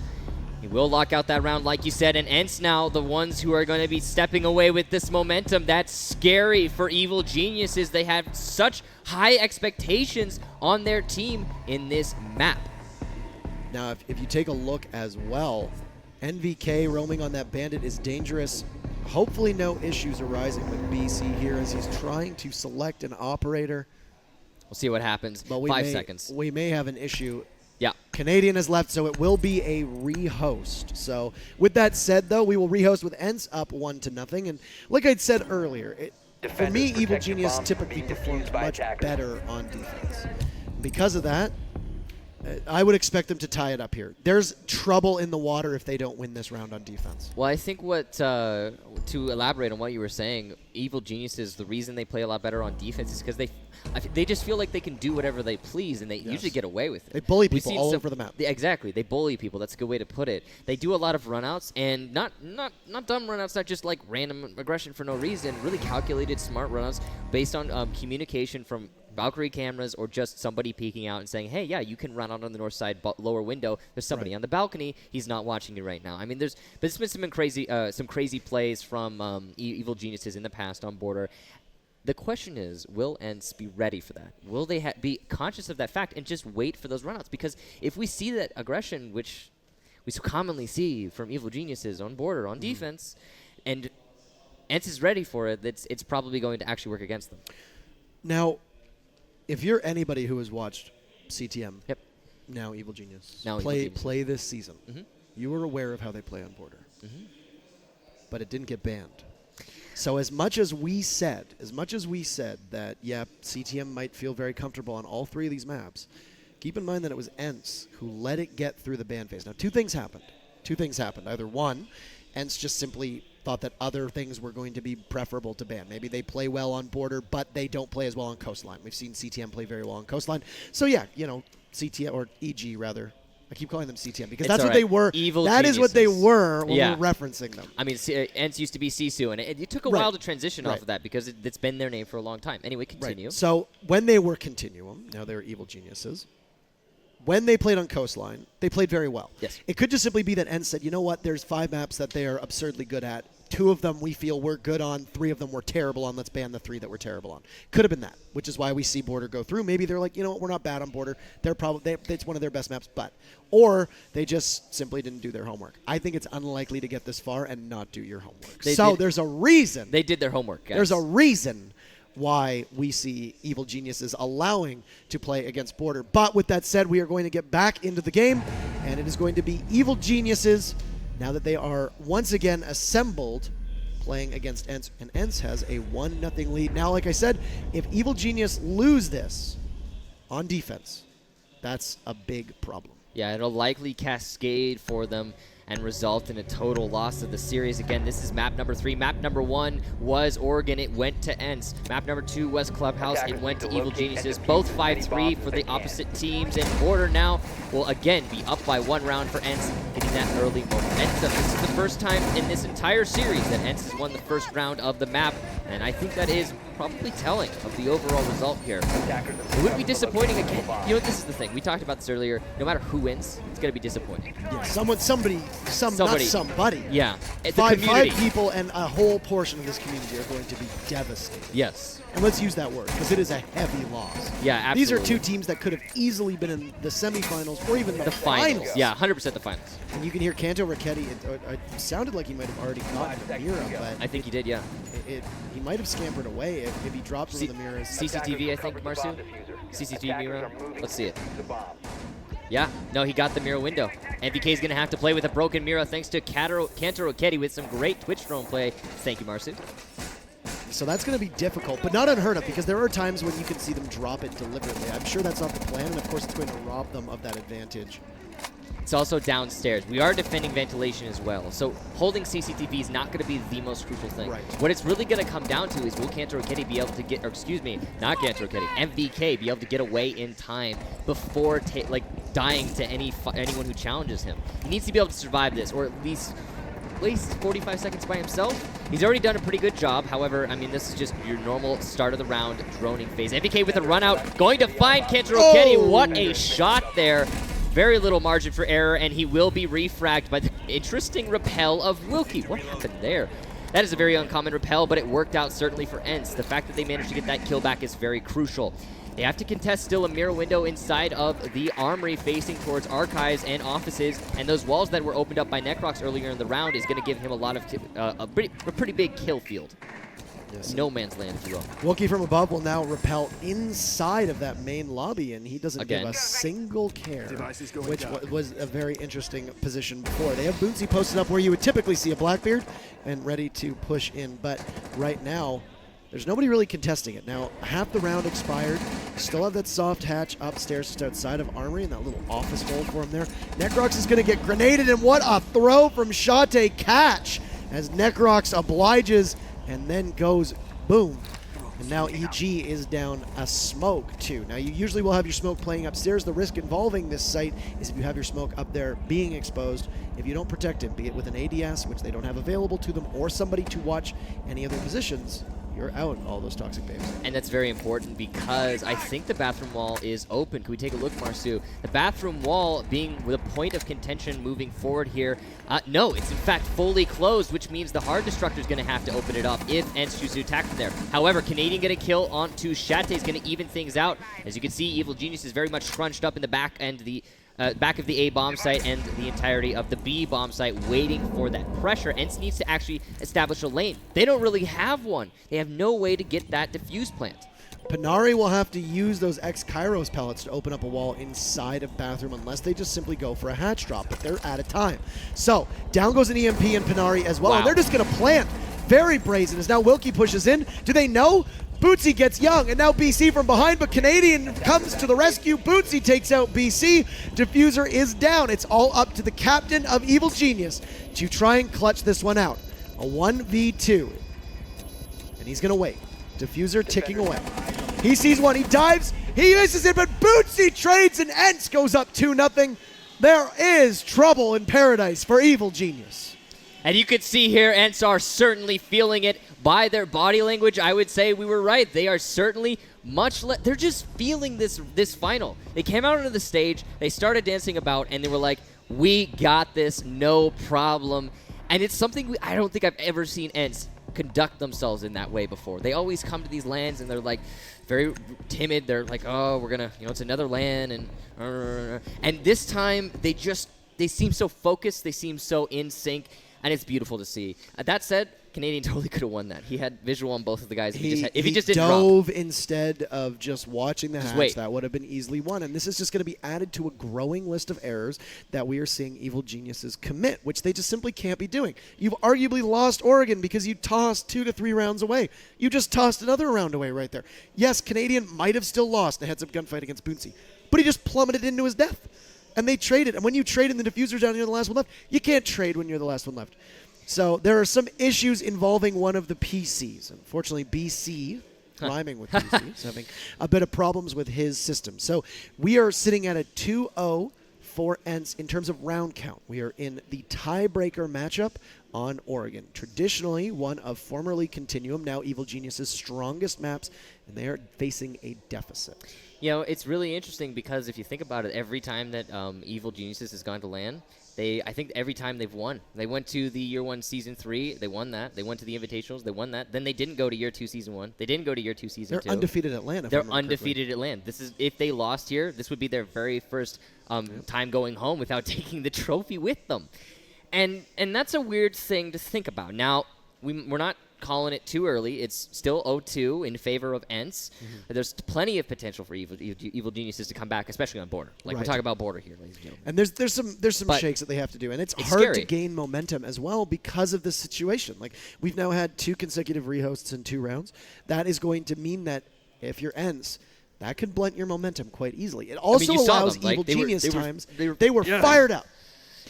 He will lock out that round, like you said, and ENCE now the ones who are going to be stepping away with this momentum. That's scary for Evil Geniuses. They have such high expectations on their team in this map. Now, if you take a look as well, NVK roaming on that bandit is dangerous. Hopefully no issues arising with BC here as he's trying to select an operator. We'll see what happens. But 5 seconds. We may have an issue. Yeah. Canadian has left, so it will be a rehost. So with that said, though, we will rehost with ENCE up 1-0. And like I said earlier, for me, Evil Genius typically performs much better on defense. Because of that, I would expect them to tie it up here. There's trouble in the water if they don't win this round on defense. Well, I think what, to elaborate on what you were saying, Evil Geniuses, the reason they play a lot better on defense is because they just feel like they can do whatever they please, and they usually get away with it. They bully people all over the map. Exactly. They bully people. That's a good way to put it. They do a lot of runouts, and not dumb runouts, not just like random aggression for no reason, really calculated, smart runouts based on communication from Valkyrie cameras or just somebody peeking out and saying, hey, yeah, you can run out on the north side lower window. There's somebody on the balcony. He's not watching you right now. I mean, there's been some crazy plays from Evil Geniuses in the past on border. The question is, will ENCE be ready for that? Will they be conscious of that fact and just wait for those runouts? Because if we see that aggression, which we so commonly see from Evil Geniuses on border, on defense, and ENCE is ready for it, it's probably going to actually work against them. Now, if you're anybody who has watched CTM, now Evil Genius, play this season, you were aware of how they play on border, but it didn't get banned. So as much as we said that, yeah, CTM might feel very comfortable on all 3 of these maps, keep in mind that it was ENCE who let it get through the ban phase. Now, two things happened. Either one, ENCE just simply thought that other things were going to be preferable to ban. Maybe they play well on border, but they don't play as well on coastline. We've seen CTM play very well on coastline. So yeah, CTM, or EG rather. I keep calling them CTM because that's what they were. That is what they were when we were referencing them. I mean, ENCE used to be Sisu, and it took a while to transition off of that because it's been their name for a long time. Anyway, continue. So when they were Continuum, now they're Evil Geniuses. When they played on coastline, they played very well. Yes. It could just simply be that ENCE said, you know what, there's 5 maps that they are absurdly good at. 2 of them we feel we're good on. 3 of them we're terrible on. Let's ban the 3 that we're terrible on. Could have been that, which is why we see border go through. Maybe they're like, you know what, we're not bad on border. It's one of their best maps, or they just simply didn't do their homework. I think it's unlikely to get this far and not do your homework. There's a reason. They did their homework, guys. There's a reason why we see Evil Geniuses allowing to play against border. But with that said, we are going to get back into the game, and it is going to be Evil Geniuses now that they are once again assembled playing against ENCE, and ENCE has a 1-0 lead. Now, like I said, if Evil Genius lose this on defense, that's a big problem. Yeah, it'll likely cascade for them and result in a total loss of the series. Again, this is map number 3. Map number 1 was Oregon. It went to ENCE. Map number 2 was Clubhouse. It went to Evil Geniuses. Both 5-3 for the opposite teams. And Border now will again be up by 1 round for ENCE, getting that early momentum. This is the first time in this entire series that ENCE has won the first round of the map. And I think that is probably telling of the overall result here. It would be disappointing again. You know what, this is the thing. We talked about this earlier. No matter who wins, it's going to be disappointing. Yeah, somebody. Not somebody. Yeah. Five people and a whole portion of this community are going to be devastated. Yes. And let's use that word, because it is a heavy loss. Yeah, absolutely. These are 2 teams that could have easily been in the semifinals or even the finals. Yeah, 100% the finals. And you can hear Kanto Ricchetti. It sounded like he might have already gotten the Mira, but I think he did, yeah. He might have scampered away if he dropped one of the Miras. CCTV, I think, Marsu? CCTV Mira? Let's see it. Yeah, no, he got the Mira window. MVK is going to have to play with a broken Mira thanks to Kanto Ricchetti with some great Twitch drone play. Thank you, Marsu. So that's going to be difficult, but not unheard of, because there are times when you can see them drop it deliberately. I'm sure that's not the plan, and of course it's going to rob them of that advantage. It's also downstairs. We are defending ventilation as well, so holding CCTV is not going to be the most crucial thing. Right. What it's really going to come down to is will Kanto Ricchetti be able to get, or excuse me, not Kanto Ricchetti, MVK be able to get away in time before dying to anyone who challenges him. He needs to be able to survive this, or at least 45 seconds by himself. He's already done a pretty good job. However, I mean, this is just your normal start of the round droning phase. MVK with a run out, going to find Kanto Ricchetti. Oh. What a shot there. Very little margin for error, and he will be refragged by the interesting repel of Wilkie. What happened there? That is a very uncommon repel, but it worked out certainly for ENCE. The fact that they managed to get that kill back is very crucial. They have to contest still a mirror window inside of the armory facing towards archives and offices, and those walls that were opened up by Necrox earlier in the round is going to give him a lot of a pretty big kill field. Yes. No man's land, if you will. Wilkie from above will now repel inside of that main lobby, and he doesn't give a single care, which was a very interesting position before. They have Boonsy posted up where you would typically see a Blackbeard and ready to push in, but right now, there's nobody really contesting it. Now, half the round expired. Still have that soft hatch upstairs just outside of Armory and that little office hold for him there. Necrox is going to get grenaded, and what a throw from Shate catch as Necrox obliges and then goes boom. And now EG is down a smoke too. Now you usually will have your smoke playing upstairs. The risk involving this site is if you have your smoke up there being exposed, if you don't protect him, be it with an ADS, which they don't have available to them, or somebody to watch any other positions, you're out all those toxic babes. And that's very important because I think the bathroom wall is open. Can we take a look, Marsu? The bathroom wall being the point of contention moving forward here. No, it's in fact fully closed, which means the hard destructor is going to have to open it up if ENCE chooses to attack from there. However, Canadian get a kill onto Shate is going to even things out. As you can see, Evil Genius is very much scrunched up in the back and the back of the A bomb site and the entirety of the B bomb site waiting for that pressure. ENCE needs to actually establish a lane. They don't really have one. They have no way to get that defuse plant. Panari will have to use those X-Kairos pellets to open up a wall inside of bathroom unless they just simply go for a hatch drop, but they're out of time. So, down goes an EMP and Panari as well, and they're just going to plant. Very brazen as now Wilkie pushes in. Do they know? Bootsy gets young, and now BC from behind, but Canadian comes to the rescue. Bootsy takes out BC. Diffuser is down. It's all up to the captain of Evil Genius to try and clutch this one out. A 1v2. And he's going to wait. Diffuser ticking away. He sees one. He dives. He misses it, but Bootsy trades, and ENCE goes up 2-0. There is trouble in paradise for Evil Genius. And you could see here, ENCE are certainly feeling it by their body language. I would say we were right. They are certainly they're just feeling this final. They came out onto the stage, they started dancing about, and they were like, we got this, no problem. And it's something I don't think I've ever seen ENCE conduct themselves in that way before. They always come to these lands and they're like very timid. They're like, oh, we're gonna, it's another land, and this time they seem so focused, they seem so in sync. And it's beautiful to see. That said, Canadian totally could have won that. He had visual on both of the guys. If he just didn't dove drop. Instead of just watching the hatch, that would have been easily won. And this is just going to be added to a growing list of errors that we are seeing Evil Geniuses commit, which they just simply can't be doing. You've arguably lost Oregon because you tossed 2 to 3 rounds away. You just tossed another round away right there. Yes, Canadian might have still lost the heads-up gunfight against Boonsy, but he just plummeted into his death. And they traded. And when you trade in the diffusers down here, the last one left, you can't trade when you're the last one left. So there are some issues involving one of the PCs. Unfortunately, BC, rhyming with PC, is having a bit of problems with his system. So we are sitting at a 2-0 for ENCE in terms of round count. We are in the tiebreaker matchup on Oregon. Traditionally, one of formerly Continuum, now Evil Genius's strongest maps, and they are facing a deficit. You know, it's really interesting because if you think about it, every time that Evil Geniuses has gone to LAN, I think every time they've won. They went to the Year 1 Season 3, they won that. They went to the Invitationals, they won that. Then they didn't go to Year 2 Season 1. They didn't go to Year 2 Season 2. They're undefeated at LAN. They're undefeated at LAN. This is, if they lost here, this would be their very first time going home without taking the trophy with them. And that's a weird thing to think about. Now, we're not calling it too early. It's still 0-2 in favor of ENCE. There's plenty of potential for Evil Geniuses to come back, especially on Border. Like, we're talking about Border here, ladies and gentlemen. And there's some shakes that they have to do. And it's hard scary to gain momentum as well because of this situation. Like, we've now had 2 consecutive rehosts in 2 rounds. That is going to mean that if you're ENCE, that could blunt your momentum quite easily. It also allows Evil Genius times. They were fired up.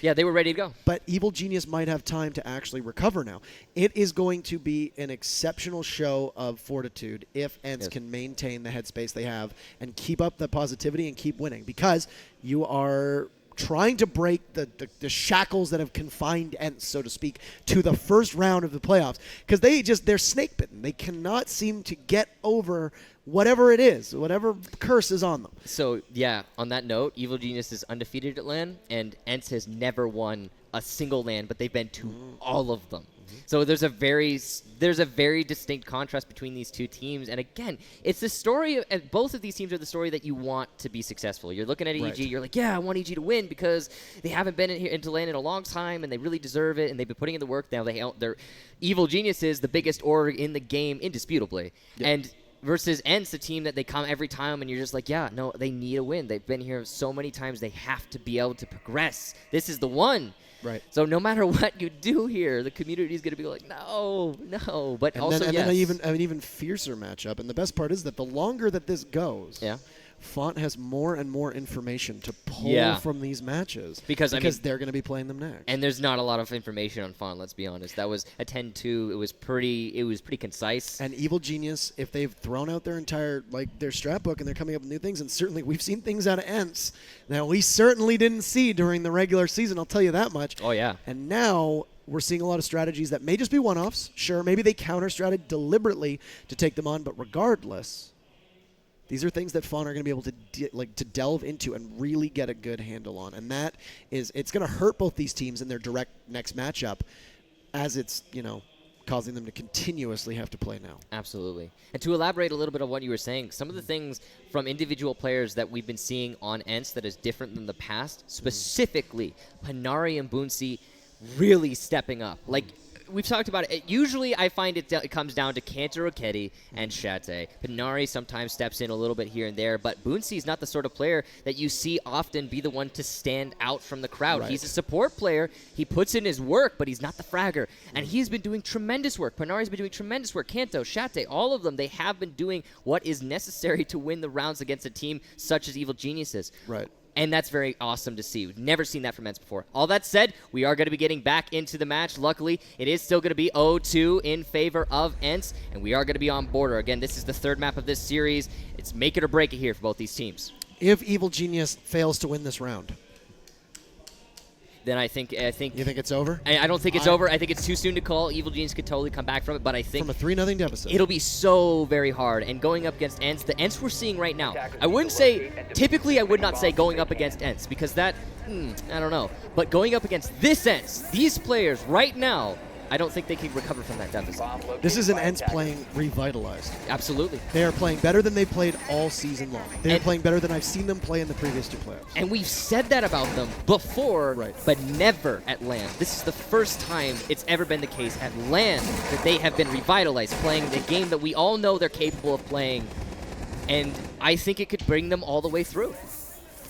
Yeah, they were ready to go. But Evil Genius might have time to actually recover now. It is going to be an exceptional show of fortitude if ENCE can maintain the headspace they have and keep up the positivity and keep winning, because you are trying to break the shackles that have confined ENCE, so to speak, to the first round of the playoffs, because they're snake bitten. They cannot seem to get over whatever it is, whatever curse is on them. So, yeah, on that note, Evil Genius is undefeated at LAN, and ENCE has never won a single LAN, but they've been to all of them. So there's a very distinct contrast between these two teams. And again, it's the story of both of these teams are the story that you want to be successful. You're looking at EG, you're like, yeah, I want EG to win because they haven't been into LAN in a long time and they really deserve it and they've been putting in the work. Now they're Evil Geniuses, the biggest org in the game, indisputably. Yep. And versus ENCE, the team that they come every time and you're just like, yeah, no, they need a win. They've been here so many times, they have to be able to progress. This is the one. Right. So no matter what you do here, the community is going to be like, no. But and also, then an even fiercer matchup. And the best part is that the longer that this goes, Font has more and more information to pull from these matches because they're going to be playing them next. And there's not a lot of information on Font, let's be honest. That was a 10-2. It was pretty concise. And Evil Genius, if they've thrown out their entire their strat book and they're coming up with new things, and certainly we've seen things out of ENCE that we certainly didn't see during the regular season, I'll tell you that much. Oh yeah. And now we're seeing a lot of strategies that may just be one-offs. Sure, maybe they counter-strategy deliberately to take them on, but regardless, these are things that Fawn are going to be able to delve into and really get a good handle on. And it's going to hurt both these teams in their direct next matchup, as it's, causing them to continuously have to play now. Absolutely. And to elaborate a little bit on what you were saying, some of the things from individual players that we've been seeing on ENCE that is different than the past, specifically Panari and Boonsey really stepping up. Like, we've talked about it. Usually, I find it comes down to Cantor Oketti and Shate. Panari sometimes steps in a little bit here and there, but Boonsey is not the sort of player that you see often be the one to stand out from the crowd. Right. He's a support player. He puts in his work, but he's not the fragger. And he's been doing tremendous work. Panari's been doing tremendous work. Kanto, Shate, all of them, they have been doing what is necessary to win the rounds against a team such as Evil Geniuses. Right. And that's very awesome to see. We've never seen that from ENCE before. All that said, we are going to be getting back into the match. Luckily, it is still going to be 0-2 in favor of ENCE, and we are going to be on Border. Again, this is the third map of this series. It's make it or break it here for both these teams. If Evil Genius fails to win this round, then I think you think it's over? I don't think it's over. I think it's too soon to call. Evil Genius could totally come back from it, but I think from a 3-0 deficit, it'll be so very hard. And going up against ENCE, the ENCE we're seeing right now, I wouldn't say typically I would not say going up against ENCE because that I don't know. But going up against this ENCE, these players right now, I don't think they can recover from that deficit. This is an ENCE playing revitalized. Absolutely. They are playing better than they played all season long. They're playing better than I've seen them play in the previous 2 playoffs. And we've said that about them before, but never at LAN. This is the first time it's ever been the case at LAN that they have been revitalized, playing the game that we all know they're capable of playing. And I think it could bring them all the way through.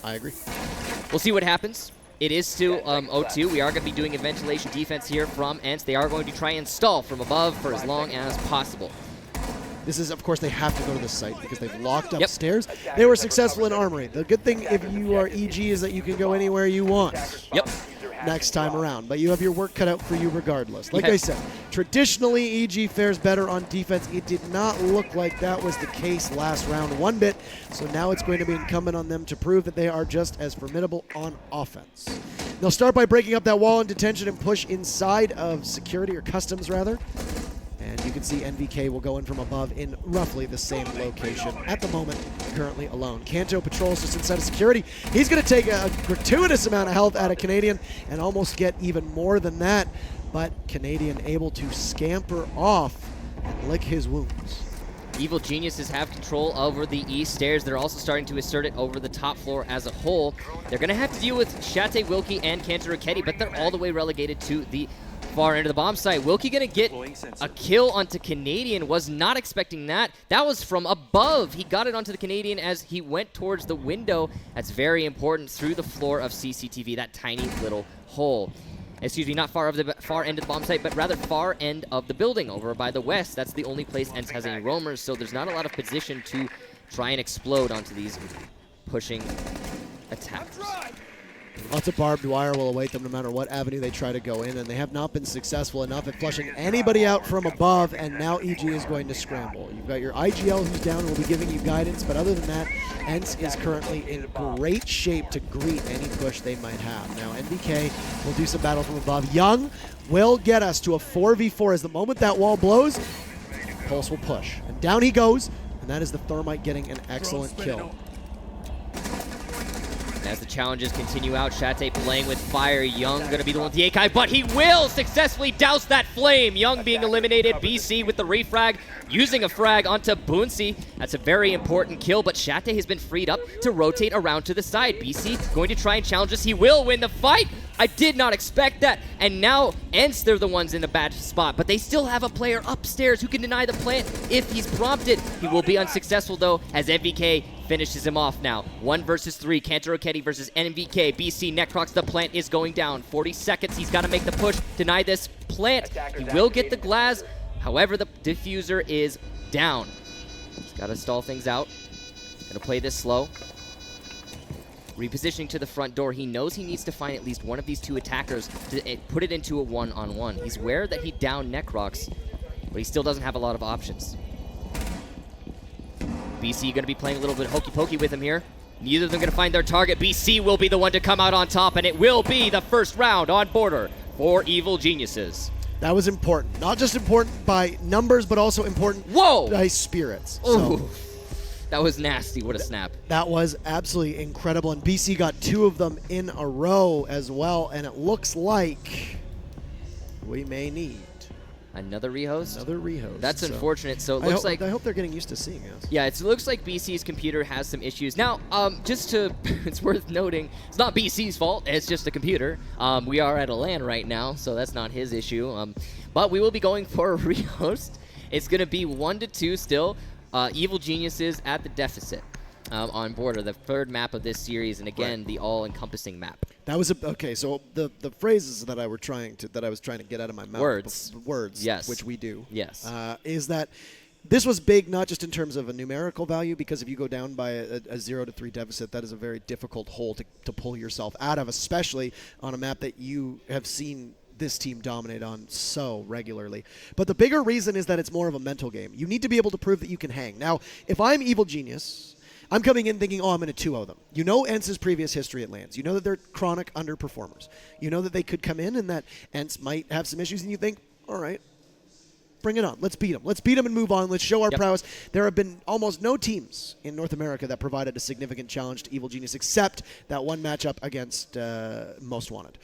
I agree. We'll see what happens. It is still 0-2. We are going to be doing a ventilation defense here from ENCE. They are going to try and stall from above for as long as possible. This is, of course, they have to go to this site because they've locked upstairs. They were successful in Armory. The good thing if you are EG is that you can go anywhere you want. Yep. Next time around, but you have your work cut out for you regardless. Like I said, traditionally EG fares better on defense. It did not look like that was the case last round one bit, so now it's going to be incumbent on them to prove that they are just as formidable on offense. They'll start by breaking up that wall in detention and push inside of security, or customs rather. And you can see NVK will go in from above in roughly the same location at the moment, currently alone. Kanto patrols just inside of security. He's going to take a gratuitous amount of health out of Canadian and almost get even more than that. But Canadian able to scamper off and lick his wounds. Evil Geniuses have control over the east stairs. They're also starting to assert it over the top floor as a whole. They're going to have to deal with Shate, Wilkie, and Kanto Raketti, but they're all the way relegated to the far end of the bomb site. Wilkie going to get a kill onto Canadian. Was not expecting that. That was from above. He got it onto the Canadian as he went towards the window. That's very important, through the floor of CCTV, that tiny little hole. Excuse me, not far of the far end of the bomb site, but rather far end of the building over by the west. That's the only place ENCE has any roamers, so there's not a lot of position to try and explode onto these pushing attackers. Lots of barbed wire will await them no matter what avenue they try to go in, and they have not been successful enough at flushing anybody out from above, and now EG is going to scramble. You've got your IGL who's down and will be giving you guidance, but other than that, ENCE is currently in great shape to greet any push they might have. Now, NVK will do some battle from above. Young will get us to a 4v4 as the moment that wall blows, Pulse will push. And down he goes, and that is the Thermite getting an excellent kill. As the challenges continue out, Shate playing with fire. Young going to be the one with the Akai, but he will successfully douse that flame. Young being eliminated. BC with the refrag, using a frag onto Boonsey. That's a very important kill, but Shate has been freed up to rotate around to the side. BC going to try and challenge us. He will win the fight. I did not expect that. And now ENCE, they're the ones in a bad spot, but they still have a player upstairs who can deny the plant if he's prompted. He will be unsuccessful though, as MVK finishes him off now. 1 versus 3. Kanto Raketti versus NVK. BC Necrox, the plant is going down. 40 seconds. He's got to make the push. Deny this plant. He will get the glass. However, the diffuser is down. He's got to stall things out. Gonna play this slow. Repositioning to the front door. He knows he needs to find at least one of these two attackers to put it into a one-on-one. He's aware that he downed Necrox, but he still doesn't have a lot of options. BC going to be playing a little bit hokey pokey with him here. Neither of them going to find their target. BC will be the one to come out on top, and it will be the first round on border for Evil Geniuses. That was important. Not just important by numbers, but also important by spirits. Ooh, So that was nasty. What a snap. that was absolutely incredible, and BC got 2 of them in a row as well, and it looks like we may need Another rehost? another rehost. That's So unfortunate. So it looks like... I hope they're getting used to seeing us. Yeah, it looks like BC's computer has some issues. Now, just to, it's worth noting, it's not BC's fault, it's just a computer. We are at a LAN right now, so that's not his issue. But we will be going for a rehost. It's going to be 1-2 still. Evil Geniuses at the deficit on border, the 3rd map of this series, and again, the all-encompassing map. That was okay. So the phrases that I was trying to get out of my mouth, words, yes, which we do, yes, is that this was big, not just in terms of a numerical value, because if you go down by a 0-3 deficit, that is a very difficult hole to pull yourself out of, especially on a map that you have seen this team dominate on so regularly. But the bigger reason is that it's more of a mental game. You need to be able to prove that you can hang. Now, if I'm Evil Genius, I'm coming in thinking, oh, I'm going to 2-0 them. You know ENCE's previous history at LANs. You know that they're chronic underperformers. You know that they could come in and that ENCE might have some issues, and you think, all right, bring it on. Let's beat them. Let's beat them and move on. Let's show our prowess. There have been almost no teams in North America that provided a significant challenge to Evil Genius except that one matchup against Most Wanted.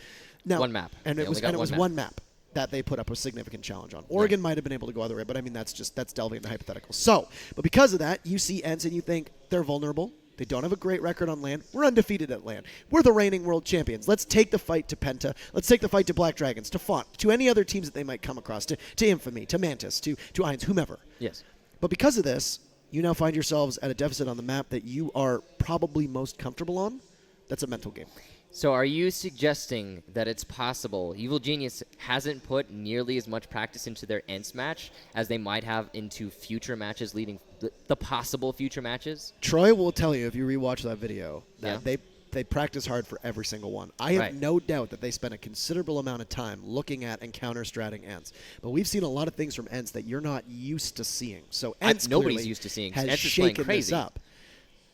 Now, one map. And it was one map that they put up a significant challenge on. Oregon might have been able to go other way, but I mean, that's delving into hypotheticals. So, but because of that, you see ENCE and you think they're vulnerable. They don't have a great record on LAN. We're undefeated at LAN. We're the reigning world champions. Let's take the fight to Penta. Let's take the fight to Black Dragons, to Font, to any other teams that they might come across, to Infamy, to Mantis, to ENCE, whomever. Yes. But because of this, you now find yourselves at a deficit on the map that you are probably most comfortable on. That's a mental game. So are you suggesting that it's possible Evil Genius hasn't put nearly as much practice into their ENCE match as they might have into future matches leading the possible future matches? Troy will tell you if you rewatch that video that they practice hard for every single one. I have no doubt that they spent a considerable amount of time looking at and counter-stratting ENCE. But we've seen a lot of things from ENCE that you're not used to seeing. So ENCE nobody's used to seeing. has ENCE is shaken playing this crazy. up.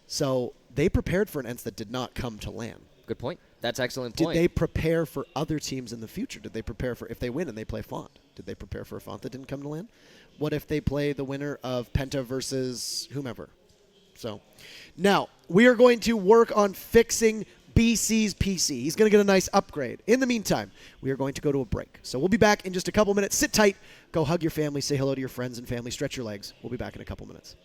So they prepared for an ENCE that did not come to land. Good point. That's excellent Did point. they prepare for other teams in the future? Did they prepare for if they win and they play Font? Did they prepare for a Font that didn't come to land? What if they play the winner of Penta versus whomever? So now we are going to work on fixing BC's PC. He's going to get a nice upgrade. In the meantime, we are going to go to a break. So we'll be back in just a couple minutes. Sit tight. Go hug your family. Say hello to your friends and family. Stretch your legs. We'll be back in a couple minutes.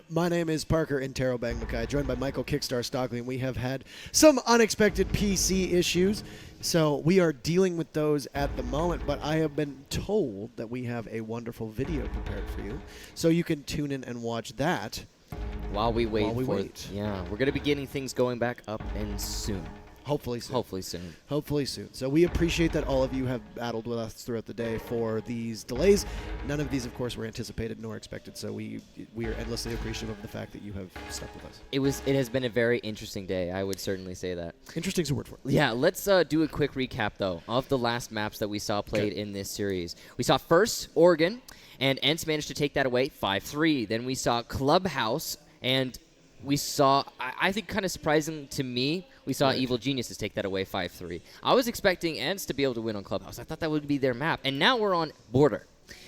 My name is Parker Intero Bang Mackay, joined by Michael Kickstar Stockley, and we have had some unexpected PC issues, so we are dealing with those at the moment, but I have been told that we have a wonderful video prepared for you, so you can tune in and watch that while we wait. Yeah, we're going to be getting things going back up and soon. Hopefully soon. Hopefully soon. Hopefully soon. So we appreciate that all of you have battled with us throughout the day for these delays. None of these, of course, were anticipated nor expected. So we are endlessly appreciative of the fact that you have stuck with us. It has been a very interesting day. I would certainly say that. Interesting's a word for it. Yeah, let's do a quick recap, though, of the last maps that we saw played in this series. We saw first Oregon, and ENCE managed to take that away 5-3. Then we saw Clubhouse, and we saw, I think kind of surprising to me, we saw Evil Geniuses take that away 5-3. I was expecting ENCE to be able to win on Clubhouse. I thought that would be their map. And now we're on Border,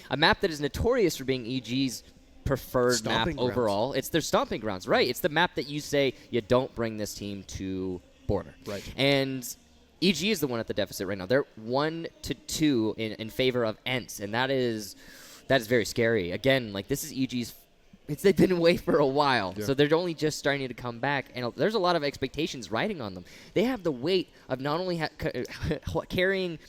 a map that is notorious for being EG's preferred Stomping map overall. It's their stomping grounds, right? It's the map that you say you don't bring this team to Border. Right. And EG is the one at the deficit right now. They're 1-2 in favor of ENCE, and that is very scary. Again, like this is EG's. They've been away for a while, so they're only just starting to come back, and there's a lot of expectations riding on them. They have the weight of not only carrying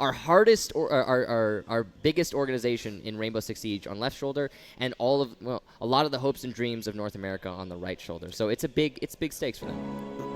our hardest or our biggest organization in Rainbow Six Siege on left shoulder, and a lot of the hopes and dreams of North America on the right shoulder. So it's big stakes for them.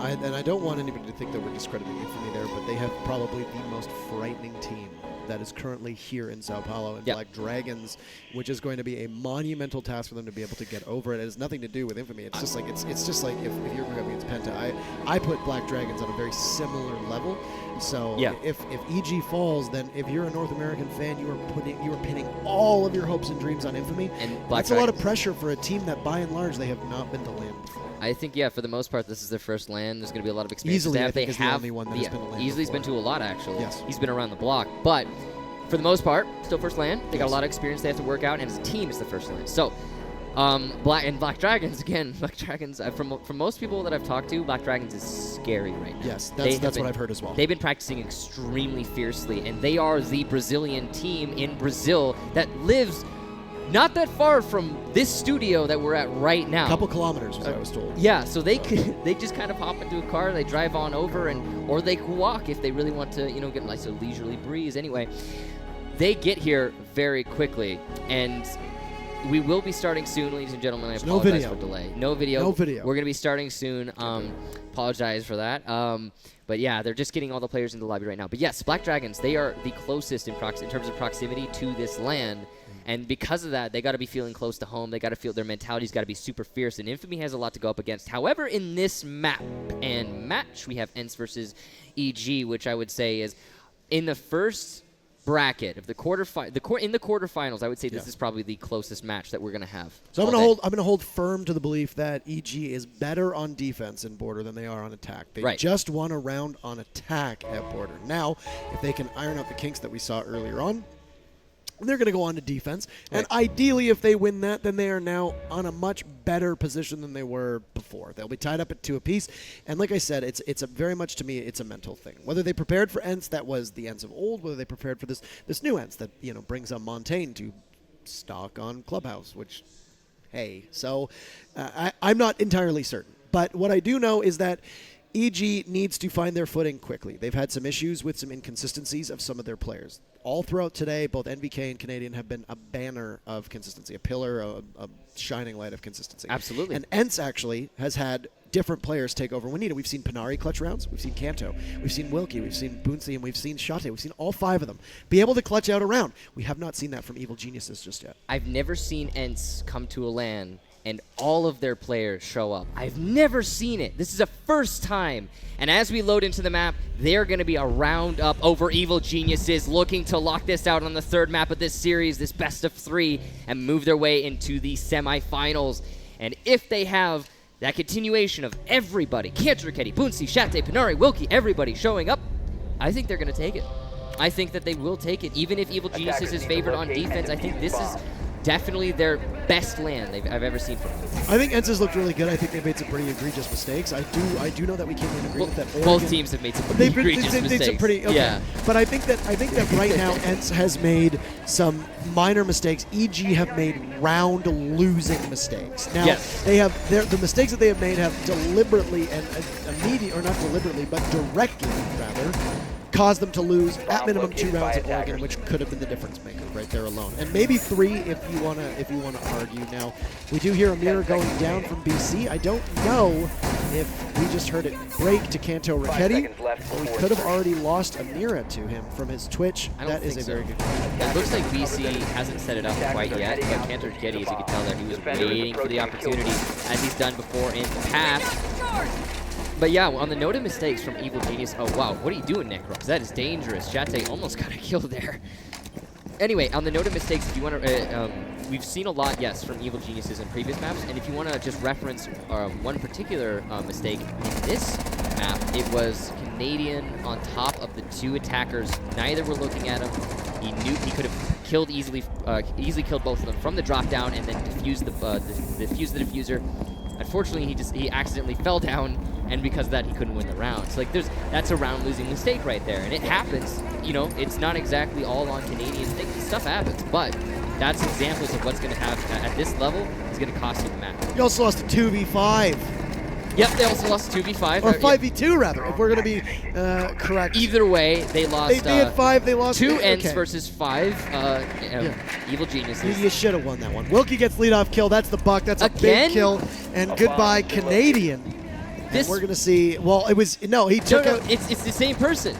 And I don't want anybody to think that we're discrediting Infamy there, but they have probably the most frightening team that is currently here in Sao Paulo, and Black Dragons, which is going to be a monumental task for them to be able to get over it. It has nothing to do with Infamy. It's just like if you're going against Penta, I put Black Dragons on a very similar level. So if EG falls, then if you're a North American fan, you are pinning all of your hopes and dreams on Infamy. And that's a lot of pressure for a team that by and large they have not been to land before. I think, for the most part, this is their first land. There's going to be a lot of experience. Easily, I think is the only one that has been to land Easily before. He's been to a lot, actually. Yes. He's been around the block. But for the most part, still first land. They got a lot of experience they have to work out, and as a team, it's the first land. So, Black Dragons, again, Black Dragons, from most people that I've talked to, Black Dragons is scary right now. Yes, that's what I've heard as well. They've been practicing extremely fiercely, and they are the Brazilian team in Brazil that lives not that far from this studio that we're at right now. A couple kilometers, I was told. Yeah, so they just kind of hop into a car, they drive on over, or they can walk if they really want to, get a nice leisurely breeze. Anyway, they get here very quickly, and we will be starting soon, ladies and gentlemen. I apologize for delay. No video. No video. We're going to be starting soon. Apologize for that. But yeah, they're just getting all the players in the lobby right now. But yes, Black Dragons, they are the closest in terms of proximity to this land. And because of that, they got to be feeling close to home. They got to feel their mentality's got to be super fierce. And Infamy has a lot to go up against. However, in this map and match, we have ENCE versus EG, which I would say is in the first bracket of the quarterfinals. I would say this is probably the closest match that we're going to have. So I'm going to hold firm to the belief that EG is better on defense in Border than they are on attack. They just won a round on attack at Border. Now, if they can iron out the kinks that we saw earlier on, they're going to go on to defense. And ideally, if they win that, then they are now on a much better position than they were before. They'll be tied up at 2 apiece. And like I said, it's a very much, to me, it's a mental thing. Whether they prepared for ENCE, that was the ENCE of old, whether they prepared for this new ENCE that, brings on Montaigne to stock on Clubhouse, which, hey. So I'm not entirely certain. But what I do know is that EG needs to find their footing quickly. They've had some issues with some inconsistencies of some of their players. All throughout today, both NVK and Canadian have been a banner of consistency, a pillar, a shining light of consistency. Absolutely. And ENCE actually has had different players take over when needed. We've seen Panari clutch rounds, we've seen Kanto, we've seen Wilkie, we've seen Boonsey, and we've seen Shate. We've seen all 5 of them be able to clutch out a round. We have not seen that from Evil Geniuses just yet. I've never seen ENCE come to a LAN and all of their players show up. I've never seen it. This is a first time. And as we load into the map, they're going to be a round up over Evil Geniuses, looking to lock this out on the 3rd map of this series, this best of 3, and move their way into the semifinals. And if they have that continuation of everybody, Kantoriketti, Boonsey, Shate, Panari, Wilkie, everybody showing up, I think they're going to take it. I think that they will take it. Even if Evil Geniuses is favored on defense, I think this is definitely their best LAN I've ever seen from them. I think ENCE's looked really good. I think they've made some pretty egregious mistakes. I do know that we came in agreement that Oregon, both teams have made some pretty egregious mistakes. Some pretty, okay. Yeah. But I think that right now ENCE has made some minor mistakes. EG have made round losing mistakes. Now they have the mistakes that they have made have deliberately and immediately, or not deliberately, but directly rather, caused them to lose at minimum 2 rounds at Oregon, which could have been the difference maker right there alone, and maybe 3 if you wanna argue. Now we do hear a mirror going down from BC. I don't know if we just heard it break to Kantoriketti, or we could have already lost a mirror to him from his Twitch. That is a very good question. It looks like BC hasn't set it up quite yet, but Kantoriketti, as you can tell there, he was waiting for the opportunity, as he's done before in the past. But yeah, on the note of mistakes from Evil Genius, oh wow, what are you doing, Necrox? That is dangerous. Shate almost got a kill there. Anyway, on the note of mistakes, if you want to, we've seen a lot, yes, from Evil Geniuses in previous maps, and if you want to just reference one particular mistake in this map, it was Canadian on top of the 2 attackers. Neither were looking at him. He knew he could have killed easily killed both of them from the drop down, and then defused the diffuser. Unfortunately, he accidentally fell down, and because of that, he couldn't win the round. So like, that's a round-losing mistake right there, and it happens. You know, it's not exactly all on Canadian things. Stuff happens, but that's examples of what's going to have at this level is going to cost you the match. You also lost a 2v5. Yep, they also lost 2v5. Or 5v2, rather, if we're going to be correct. Either way, they lost. They had 5, they lost 2 ENCE versus 5 Evil Geniuses. You should have won that one. Wilkie gets lead-off kill. That's the buck. That's a Again? big kill. And goodbye, Canadian. And we're going to see, well, it was, no, he took out. It's the same person.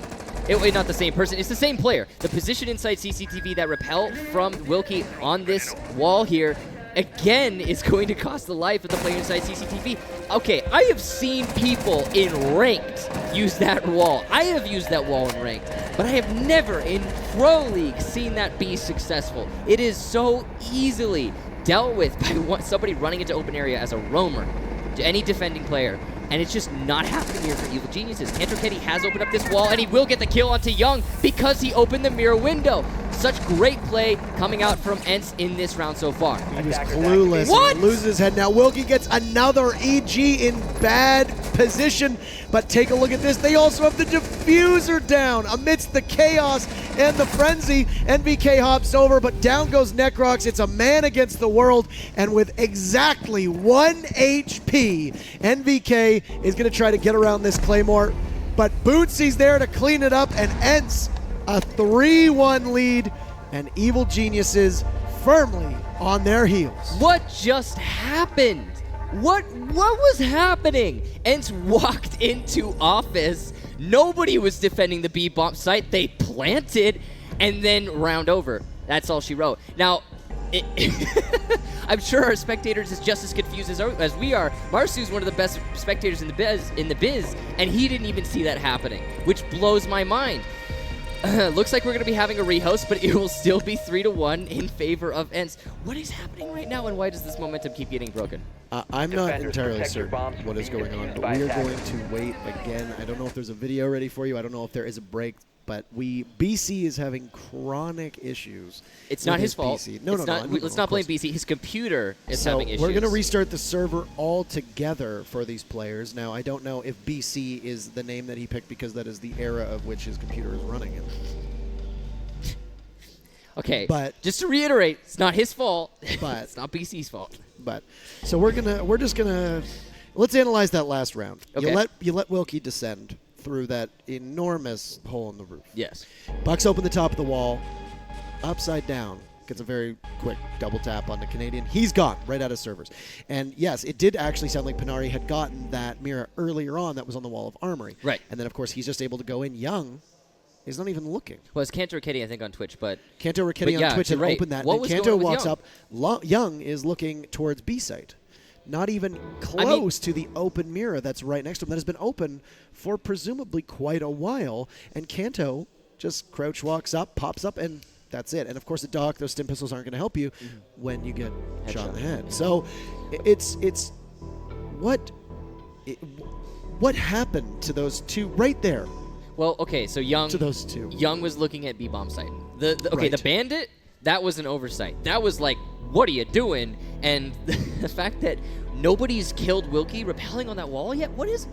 Wait, not the same person. It's the same player. The position inside CCTV that repel from Wilkie on this wall here, again, is going to cost the life of the player inside CCTV. Okay, I have seen people in ranked use that wall. I have used that wall in ranked, but I have never in Pro League seen that be successful. It is so easily dealt with by somebody running into open area as a roamer to any defending player. And it's just not happening here for Evil Geniuses. Kantoriketti has opened up this wall, and he will get the kill onto Young because he opened the mirror window. Such great play coming out from ENCE in this round so far. He was clueless. What? He loses his head. Now Wilkie gets another EG in bad position. But take a look at this. They also have the diffuser down amidst the chaos and the frenzy. NVK hops over, but down goes Necrox. It's a man against the world. And with exactly 1 HP, NVK is going to try to get around this Claymore. But Bootsy's there to clean it up, and ENCE a 3-1 lead, and Evil Geniuses firmly on their heels. What just happened? What was happening? ENCE walked into office. Nobody was defending the B-bomb site. They planted, and then round over. That's all she wrote. Now, I'm sure our spectators is just as confused as we are. Marsu's one of the best spectators in the biz, and he didn't even see that happening, which blows my mind. Looks like we're going to be having a rehost, but it will still be 3-1 in favor of ENCE. What is happening right now, and why does this momentum keep getting broken? I'm not entirely certain what is going on, but we are going to wait again. I don't know if there's a video ready for you. I don't know if there is a break, but BC is having chronic issues. It's not his fault. No, let's not blame BC. His computer is having issues. We're going to restart the server altogether for these players. Now, I don't know if BC is the name that he picked because that is the era of which his computer is running in. Okay, but just to reiterate, it's not his fault. But it's not BC's fault. But so we're just gonna Let's analyze that last round. Okay. You let Wilkie descend through that enormous hole in the roof. Yes. Bucks open the top of the wall, upside down. Gets a very quick double tap on the Canadian. He's gone right out of servers. And yes, it did actually sound like Panari had gotten that mirror earlier on that was on the wall of Armory. Right. And then, of course, he's just able to go in young. He's not even looking. Well, it's Kanto Kitty, I think, on Twitch, but... Kanto Kitty on yeah, Twitch and right. opened that. What and was Kanto going on with walks Young? up. Young is looking towards B site. Not even close to the open mirror that's right next to him that has been open for presumably quite a while. And Kanto just crouch walks up, pops up, and that's it. And, of course, the Doc, those stim pistols aren't going to help you when you get shot in the head. So it's what happened to those two right there? Well, okay, so Young... To those two. Young was looking at B-bomb site. The Right. Bandit, that was an oversight. That was like, what are you doing? And the fact that nobody's killed Wilkie rappelling on that wall yet, what is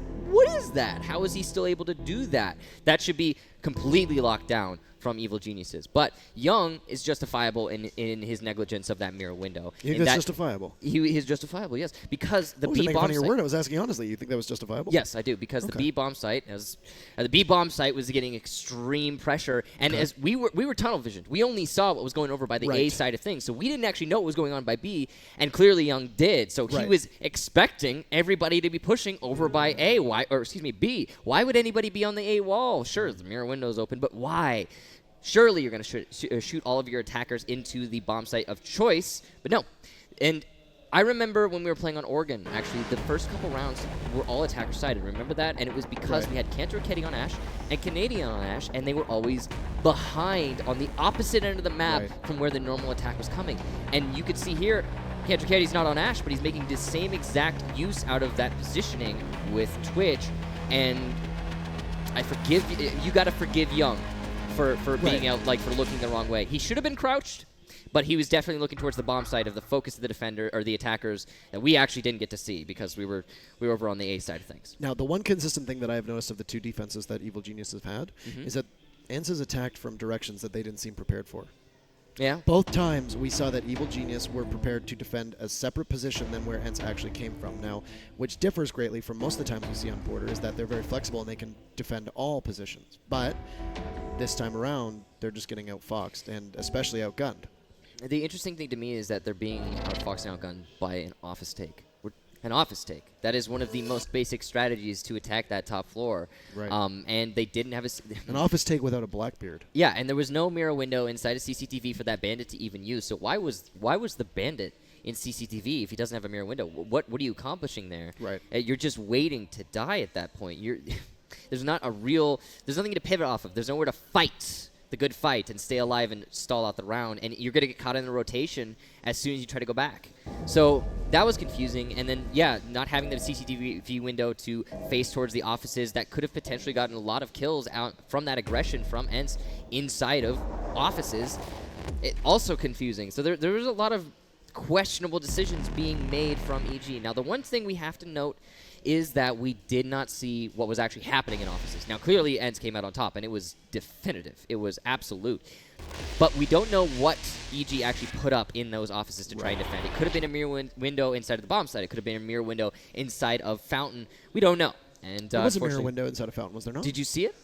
that? How is he still able to do that? That should be completely locked down from Evil Geniuses. But Young is justifiable in his negligence of that mirror window. You think that's justifiable? He is justifiable, yes. Because the I wasn't making B-bomb fun of your site... word. I was asking honestly. You think that was justifiable? Yes, I do, because the B-bomb site was getting extreme pressure, and as we were tunnel visioned. We only saw what was going over by the A side of things, so we didn't actually know what was going on by B, and clearly Young did. So he was expecting everybody to be pushing over by B. Why would anybody be on the A wall? Sure, the mirror window's open, but why? Surely you're going to shoot all of your attackers into the bomb site of choice, but no. And I remember when we were playing on Oregon, actually, the first couple rounds were all attacker-sided. Remember that? And it was because we had Kanto Kitty on Ash and Canadian on Ash, and they were always behind on the opposite end of the map from where the normal attack was coming. And you could see here, Kanto Kitty's not on Ash, but he's making the same exact use out of that positioning with Twitch. And I forgive you got to forgive Young for being out, like, for looking the wrong way. He should have been crouched, but he was definitely looking towards the bomb side of the focus of the defender or the attackers that we actually didn't get to see because we were over on the A side of things. Now, the one consistent thing that I have noticed of the two defenses that Evil Genius have had is that ENCE has attacked from directions that they didn't seem prepared for. Yeah. Both times we saw that Evil Genius were prepared to defend a separate position than where ENCE actually came from. Now, which differs greatly from most of the times we see on Border, is that they're very flexible and they can defend all positions. But this time around, they're just getting outfoxed and especially outgunned. The interesting thing to me is that they're being outfoxed and outgunned by an office take. An office take. That is one of the most basic strategies to attack that top floor. Right. And they didn't have an office take without a Blackbeard. Yeah, and there was no mirror window inside a CCTV for that bandit to even use. So why was the bandit in CCTV if he doesn't have a mirror window? What are you accomplishing there? Right. You're just waiting to die at that point. There's nothing to pivot off of. There's nowhere to fight the good fight and stay alive and stall out the round, and you're going to get caught in the rotation as soon as you try to go back. So that was confusing, and then, yeah, not having the CCTV window to face towards the offices that could have potentially gotten a lot of kills out from that aggression from ENCE inside of offices, it also confusing. So there was a lot of questionable decisions being made from EG. Now, the one thing we have to note is that we did not see what was actually happening in offices. Now, clearly, ENCE came out on top, and it was definitive. It was absolute. But we don't know what EG actually put up in those offices to try and defend. It could have been a mirror window inside of the bomb site. It could have been a mirror window inside of Fountain. We don't know. And there was a mirror window inside of Fountain, was there not? Did you see it?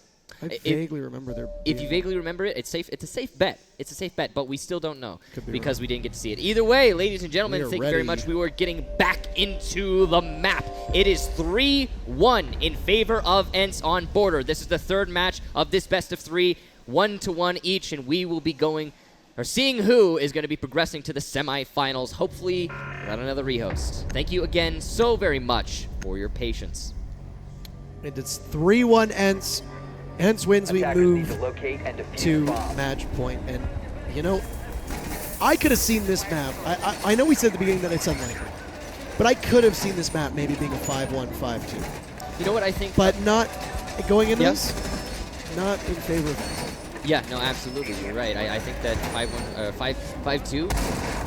I vaguely remember there. If you vaguely remember it, it's safe. It's a safe bet. It's a safe bet, but we still don't know because we didn't get to see it. Either way, ladies and gentlemen, thank you very much. We were getting back into the map. It is 3-1 in favor of ENCE on Border. This is the third match of this best of three, 1-1 each, and we will be seeing who is going to be progressing to the semifinals, hopefully without another rehost. Thank you again so very much for your patience. And it's 3-1 ENCE. ENCE wins, we move to match point. And, you know, I could have seen this map. I know we said at the beginning that it's unlikely, but I could have seen this map maybe being a 5-1, 5-2. You know what I think? But not going into this, not in favor of ENCE. Yeah, no, absolutely. You're right. I think that 5-2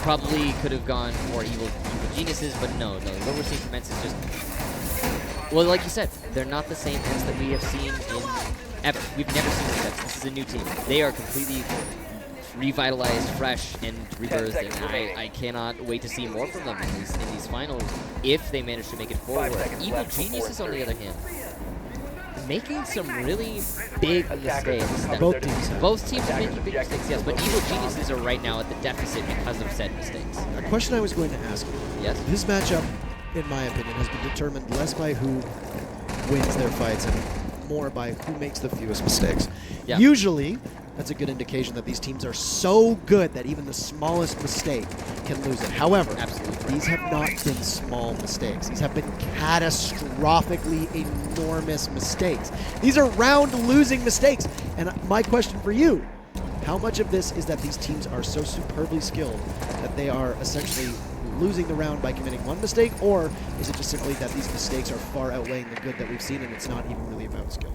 probably could have gone more evil geniuses, but no. What we're seeing from ENCE is just, well, like you said, they're not the same ENCE that we have seen in ever. We've never seen this ENCE. This is a new team. They are completely revitalized, fresh, and rebirthed, and I cannot wait to see more from them in these finals if they manage to make it forward. Evil Geniuses, on the other hand, making some really big mistakes. Both teams. Both teams are making big mistakes, yes, but Evil Geniuses are right now at the deficit because of said mistakes. A question I was going to ask you. Yes? This matchup, in my opinion, has been determined less by who wins their fights and more by who makes the fewest mistakes. Yeah. Usually, that's a good indication that these teams are so good that even the smallest mistake can lose it. However, Absolutely. these have not been small mistakes. These have been catastrophically enormous mistakes. These are round-losing mistakes. And my question for you, how much of this is that these teams are so superbly skilled that they are essentially losing the round by committing one mistake, or is it just simply that these mistakes are far outweighing the good that we've seen and it's not even really about skill?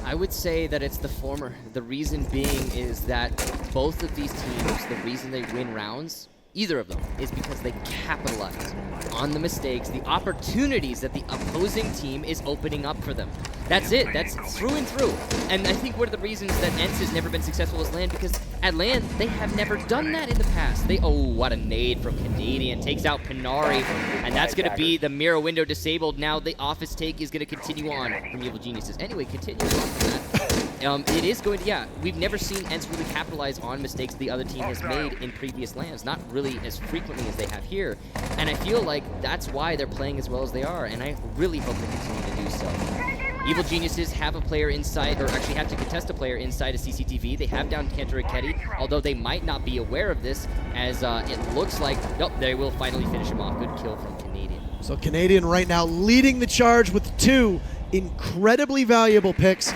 I would say that it's the former. The reason being is that both of these teams, the reason they win rounds, either of them, is because they capitalize on the mistakes, the opportunities that the opposing team is opening up for them. That's it. That's through and through. And I think one of the reasons that ENCE has never been successful as LAN, because at LAN, they have never done that in the past. Oh, what a nade from Canadian. Takes out Pinari, and that's going to be the mirror window disabled. Now the office take is going to continue on from Evil Geniuses. Anyway, continuing on from that. It is going to, yeah, we've never seen ENCE really capitalize on mistakes the other team has made in previous LANs, not really as frequently as they have here. And I feel like that's why they're playing as well as they are, and I really hope they continue to do so. Evil Geniuses have a player inside, or actually have to contest a player inside a CCTV. They have down Kenter and Ketty, although they might not be aware of this, as it looks like, nope, they will finally finish him off. Good kill from Canadian. So Canadian right now leading the charge with 2 incredibly valuable picks,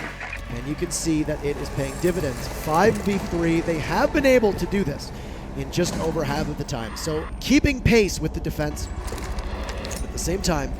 and you can see that it is paying dividends. 5v3, they have been able to do this in just over half of the time. So keeping pace with the defense, at the same time,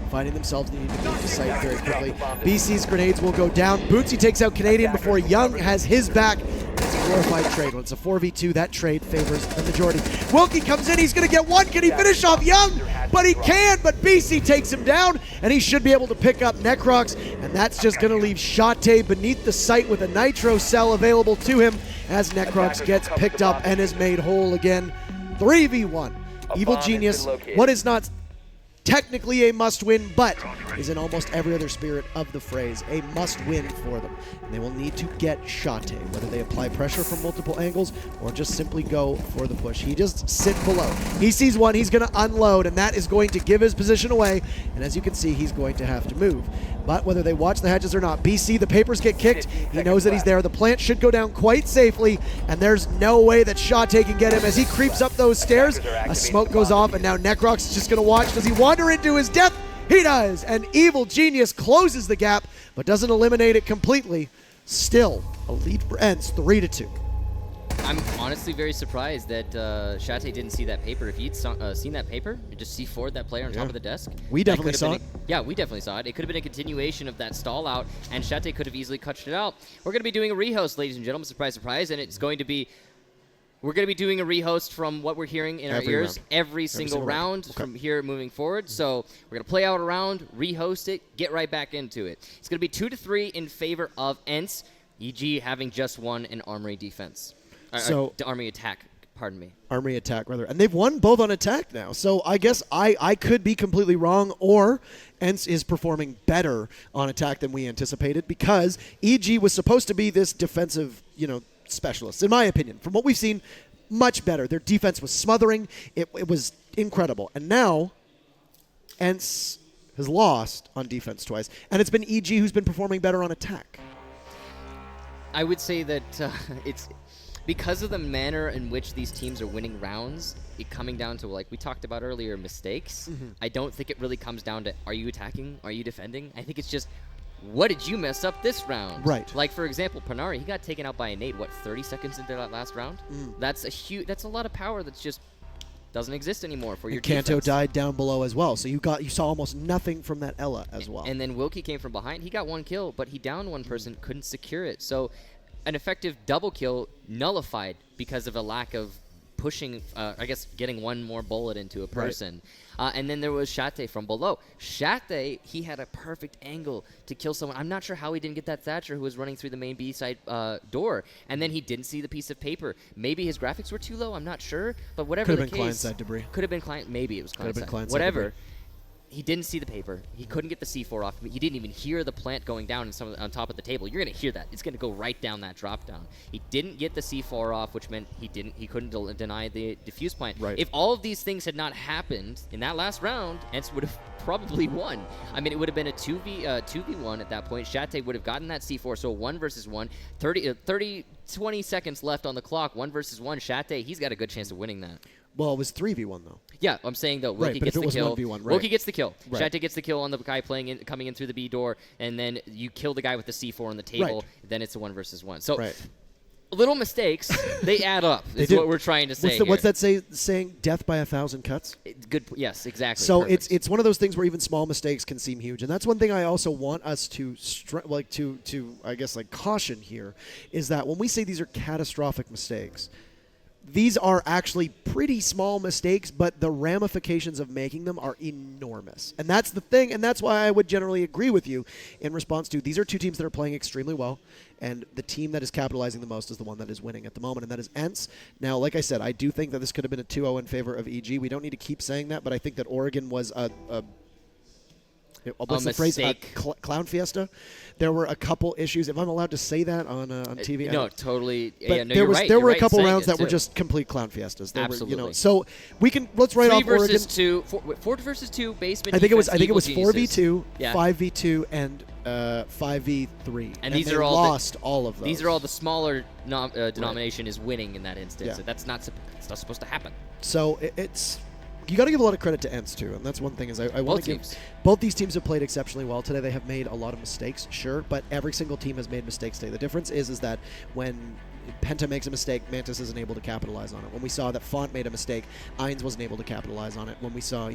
finding themselves needing to move the site very quickly. BC's grenades will go down. Bootsy takes out Canadian before Young has his back. It's a glorified trade. When it's a 4v2, that trade favors the majority. Wilkie comes in. He's going to get one. Can he finish off Young? But he can, but BC takes him down, and he should be able to pick up Necrox, and that's just going to leave Shate beneath the site with a Nitro cell available to him as Necrox gets picked up and is made whole again. 3v1. Evil Genius, what is not technically a must-win, but is in almost every other spirit of the phrase a must-win for them. And they will need to get Shate, whether they apply pressure from multiple angles or just simply go for the push. He just sit below. He sees one, he's going to unload, and that is going to give his position away. And as you can see, he's going to have to move. But whether they watch the hatches or not, BC, the papers get kicked. He knows that he's there. The plant should go down quite safely, and there's no way that Shate can get him. As he creeps up those stairs, a smoke goes off, and now Necrox is just going to watch. Does he wander into his death? He does, and Evil Genius closes the gap, but doesn't eliminate it completely. Still, a lead for ENCE, 3-2. I'm honestly very surprised that Shate didn't see that paper. If he'd seen that paper, and just C4'd that player on top of the desk. We definitely saw it. Yeah, we definitely saw it. It could have been a continuation of that stall out, and Shate could have easily clutched it out. We're going to be doing a rehost, ladies and gentlemen. Surprise, surprise, and it's going to be... We're going to be doing a rehost from what we're hearing in our ears every single round from here moving forward. So we're going to play out a round, rehost it, get right back into it. It's going to be 2-3 in favor of ENCE, EG having just won an Armory defense. Armory attack, pardon me. Armory attack, rather. And they've won both on attack now. So I guess I could be completely wrong, or ENCE is performing better on attack than we anticipated, because EG was supposed to be this defensive, specialists, in my opinion. From what we've seen, much better. Their defense was smothering. It was incredible. And now, ENCE has lost on defense twice, and it's been EG who's been performing better on attack. I would say that it's because of the manner in which these teams are winning rounds, it coming down to, like we talked about earlier, mistakes. I don't think it really comes down to, are you attacking? Are you defending? I think it's just, what did you mess up this round? Right. Like, for example, Pinari, he got taken out by a nade, 30 seconds into that last round? That's a lot of power that's just doesn't exist anymore for your defense. Kanto died down below as well, so you saw almost nothing from that Ella as well. And then Wilkie came from behind. He got one kill, but he downed one person, couldn't secure it. So an effective double kill nullified because of a lack of pushing, I guess, getting one more bullet into a person. And then there was Shate from below. Shate, he had a perfect angle to kill someone. I'm not sure how he didn't get that Thatcher who was running through the main B side door, and then he didn't see the piece of paper. Maybe his graphics were too low. I'm not sure, but whatever the case, could have been client-side debris. Could have been client. Maybe it was client-side. Whatever. Debris. He didn't see the paper. He couldn't get the C4 off. He didn't even hear the plant going down on top of the table. You're going to hear that. It's going to go right down that drop down. He didn't get the C4 off, which meant he couldn't deny the diffuse plant. Right. If all of these things had not happened in that last round, ENCE would have probably won. I mean, it would have been a 2v1 at that point. Shate would have gotten that C4, so 1 versus 1. 20 seconds left on the clock, 1 versus 1. Shate, he's got a good chance of winning that. Well, it was 3v1 though. Yeah, I'm saying though, Wilkie but gets if it the was kill. 1v1, right. Wilkie gets the kill. Right. Shate gets the kill on the guy coming in through the B door, and then you kill the guy with the C4 on the table. Right. Then it's a 1 versus 1. So Right. little mistakes, they add up. Is do. what we're trying to say. What's that saying? Death by 1,000 cuts. Good. Yes, exactly. So Perfect. it's one of those things where even small mistakes can seem huge, and that's one thing I also want us to I guess caution here, is that when we say these are catastrophic mistakes, these are actually pretty small mistakes, but the ramifications of making them are enormous. And that's the thing, and that's why I would generally agree with you in response to these are two teams that are playing extremely well, and the team that is capitalizing the most is the one that is winning at the moment, and that is ENCE. Now, like I said, I do think that this could have been a 2-0 in favor of EG. We don't need to keep saying that, but I think that Oregon was what's the phrase? Clown fiesta. There were a couple issues. If I'm allowed to say that on TV, no, totally. But Yeah, no, you're right. There were You're a couple right rounds that were too. just complete clown fiestas. They Absolutely. were, so let's write 3 off Oregon. versus 2. 4 versus 2. Basement. I think it was defense, 4v2, Yeah. 5v2, and 5v3. And these they are all lost all of those. These are all the smaller denomination is winning in that instance. Yeah. So that's not supposed to happen. So it's you got to give a lot of credit to ENCE too, and that's one thing is I want to give. Both these teams have played exceptionally well today. They have made a lot of mistakes, sure, but every single team has made mistakes today. The difference is that when Penta makes a mistake, Mantis isn't able to capitalize on it. When we saw that Font made a mistake, ENCE wasn't able to capitalize on it. When we saw,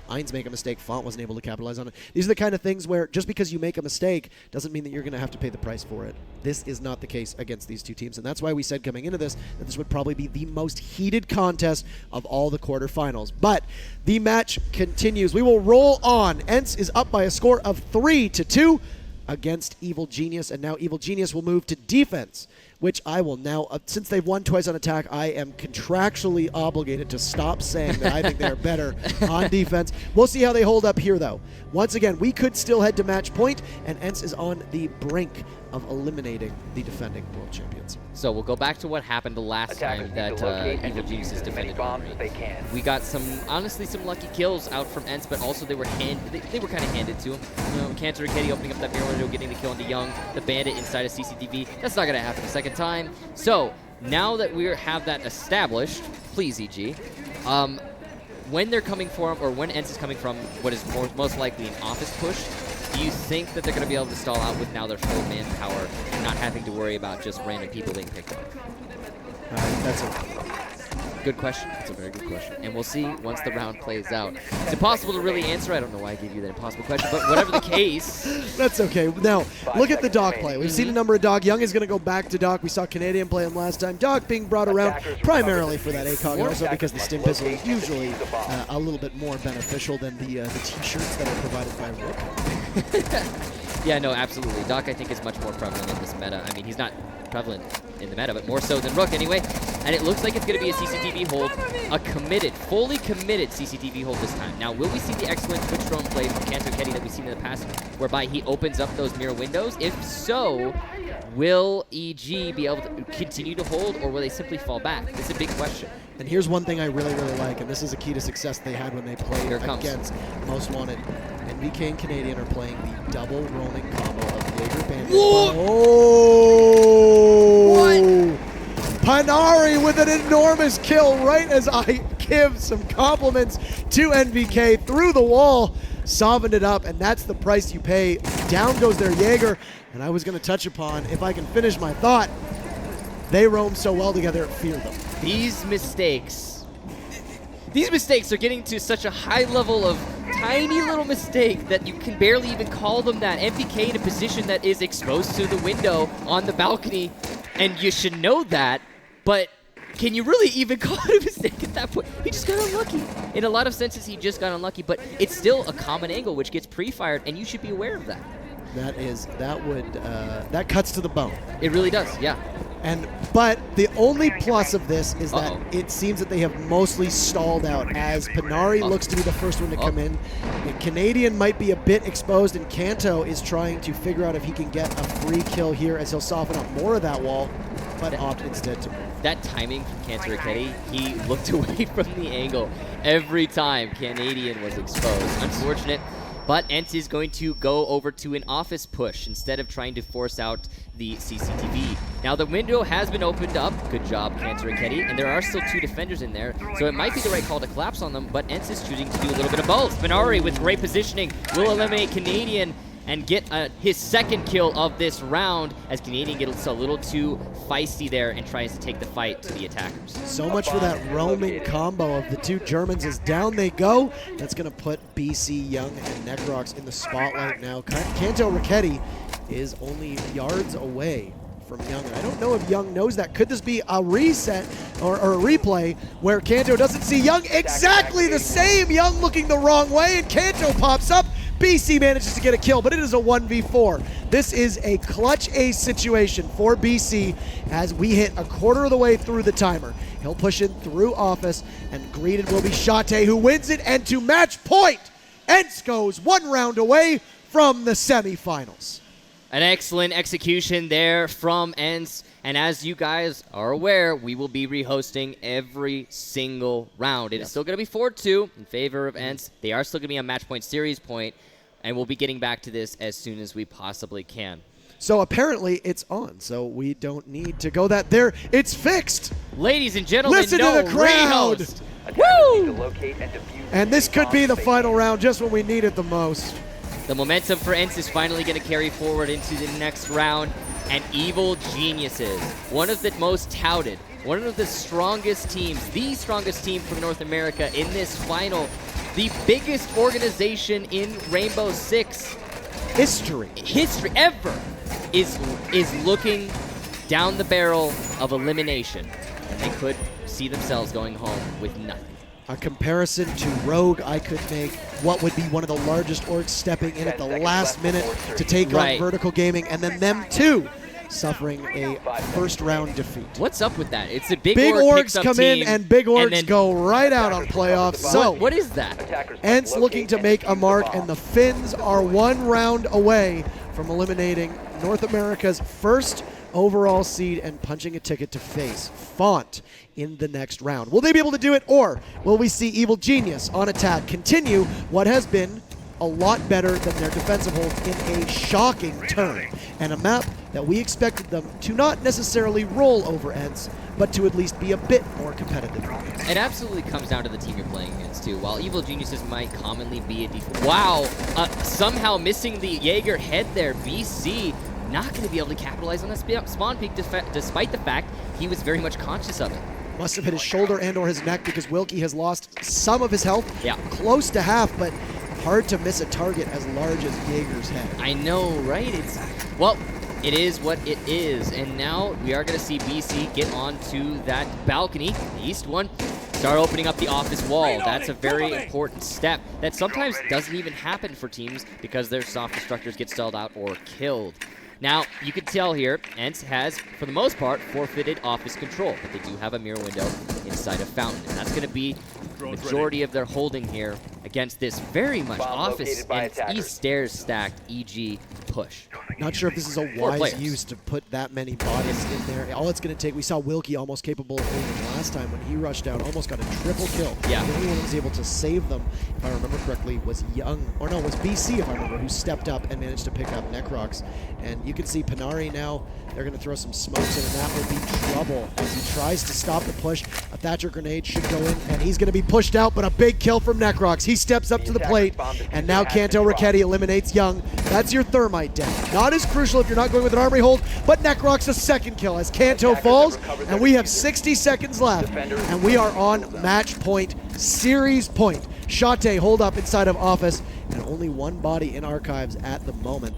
ENCE make a mistake, Font wasn't able to capitalize on it. These are the kind of things where just because you make a mistake doesn't mean that you're going to have to pay the price for it. This is not the case against these two teams, and that's why we said coming into this that this would probably be the most heated contest of all the quarterfinals. But the match continues. We will roll on. ENCE is up by a score of 3-2 against Evil Genius, and now Evil Genius will move to defense, which I will now, since they've won twice on attack, I am contractually obligated to stop saying that I think they are better on defense. We'll see how they hold up here, though. Once again, we could still head to match point, and ENCE is on the brink of eliminating the defending world champions. So we'll go back to what happened the last time that Evil Geniuses defended bombs as they can. We got honestly some lucky kills out from ENCE, but also they were kind of handed to them. Cantor and Katie opening up that mirror window, getting the kill into Young, the bandit inside of CCTV. That's not going to happen a second time. So now that we have that established, please EG, when they're coming from, or when ENCE is coming from what is most likely an office push, do you think that they're going to be able to stall out with now their full manpower and not having to worry about just random people being picked up? That's a good question. That's a very good question. And we'll see once the round plays out. It's impossible to really answer. I don't know why I gave you that impossible question, but whatever the case. That's okay. Now, look at the Doc play. We've seen a number of Doc. Young is going to go back to Doc. We saw Canadian play him last time. Doc being brought around primarily for that ACOG, and also because the stim pistol is usually a little bit more beneficial than the T-shirts that are provided by Rook. Yeah, no, absolutely. Doc, I think, is much more prevalent in this meta. I mean, he's not prevalent in the meta, but more so than Rook anyway. And it looks like it's going to be a CCTV hold, a fully committed CCTV hold this time. Now, will we see the excellent Twitch drone play from Canto Ketty that we've seen in the past, whereby he opens up those mirror windows? If so, will EG be able to continue to hold, or will they simply fall back? It's a big question. And here's one thing I really, really like, and this is a key to success they had when they played against Most Wanted. NVK and Canadian are playing the double roaming combo of Jaeger Bandit. Oh! What? Panari with an enormous kill right as I give some compliments to NVK through the wall. Sovned it up, and that's the price you pay. Down goes their Jaeger, and I was going to touch upon, if I can finish my thought, they roam so well together, fear them. These mistakes are getting to such a high level of tiny little mistake that you can barely even call them that. MVK in a position that is exposed to the window on the balcony, and you should know that, but can you really even call it a mistake at that point? He just got unlucky. In a lot of senses, he just got unlucky, but it's still a common angle which gets pre-fired, and you should be aware of that. That cuts to the bone. It really does, yeah. But the only plus of this is that it seems that they have mostly stalled out as Panari looks to be the first one to come in. The Canadian might be a bit exposed, and Kanto is trying to figure out if he can get a free kill here as he'll soften up more of that wall, but opt instead to move. That timing from Cantor Raketti, he looked away from the angle every time Canadian was exposed. Unfortunate. But ENCE is going to go over to an office push instead of trying to force out the CCTV. Now the window has been opened up. Good job, Cantor Raketti. And there are still 2 defenders in there, so it might be the right call to collapse on them, but ENCE is choosing to do a little bit of both. Benari with great positioning will eliminate Canadian and get his second kill of this round as Canadian gets a little too feisty there and tries to take the fight to the attackers. So much for that roaming combo of the 2 Germans as down they go. That's going to put BC, Young, and Necrox in the spotlight now. Canto Raketti is only yards away from Young, and I don't know if Young knows that. Could this be a reset or a replay where Kanto doesn't see Young? Exactly the same! Young looking the wrong way, and Kanto pops up. BC manages to get a kill, but it is a 1v4. This is a clutch ace situation for BC as we hit a quarter of the way through the timer. He'll push in through office, and greeted will be Shate, who wins it, and to match point, ENCE goes 1 round away from the semifinals. An excellent execution there from ENCE, and as you guys are aware, we will be rehosting every single round. It is still going to be 4-2 in favor of ENCE. They are still going to be on match point, series point, and we'll be getting back to this as soon as we possibly can. So apparently it's on, so we don't need to go that there. It's fixed. Ladies and gentlemen, listen to the crowd. Woo! And this could be the final round just when we need it the most. The momentum for ENCE is finally going to carry forward into the next round. And Evil Geniuses, one of the most touted, one of the strongest teams, the strongest team from North America in this final, the biggest organization in Rainbow Six history ever, is looking down the barrel of elimination, and they could see themselves going home with nothing. A comparison to Rogue, I could make what would be one of the largest orgs stepping in at the last minute to take on Vertical Gaming, and then them too suffering a first round defeat. What's up with that? It's a big orgs come in and big orgs go right out on playoffs. So what is that? ENCE looking to make a mark, and the Finns are 1 round away from eliminating North America's first overall seed and punching a ticket to face Font in the next round. Will they be able to do it, or will we see Evil Genius on attack continue what has been a lot better than their defensive hold in a shocking turn, and a map that we expected them to not necessarily roll over ENCE, but to at least be a bit more competitive. It absolutely comes down to the team you're playing against too. While Evil Geniuses might commonly be a defense, wow, somehow missing the Jaeger head there. BC not going to be able to capitalize on that spawn peak despite the fact he was very much conscious of it. Must have hit his shoulder and or his neck because Wilkie has lost some of his health, close to half, but hard to miss a target as large as Jaeger's head. I know, right? Well, it is what it is, and now we are going to see BC get onto that balcony, the east one, start opening up the office wall. That's a very important step that sometimes doesn't even happen for teams because their soft destructors get stalled out or killed. Now, you can tell here, ENCE has, for the most part, forfeited office control, but they do have a mirror window inside of Fountain, and that's going to be the majority of their holding here against this very much office and east stairs stacked EG push. Not sure if this is a wise use to put that many bodies in there. All it's going to take, we saw Wilkie almost capable of doing it last time when he rushed out, almost got a triple kill. Yeah. The only one that was able to save them, if I remember correctly, was Young, or no, it was BC, if I remember, who stepped up and managed to pick up Necrox. And you can see Panari now, they're going to throw some smokes in, and that will be trouble as he tries to stop the push. A Thatcher grenade should go in, and he's going to be pushed out, but a big kill from Necrox. He steps up to the plate, and now Kanto Raketti eliminates Young. That's your thermite down. Not as crucial if you're not going with an armory hold, but Necrox a second kill as Kanto falls, and we have 60 seconds left, and we are on match point, series point. Shate hold up inside of office, and only one body in archives at the moment.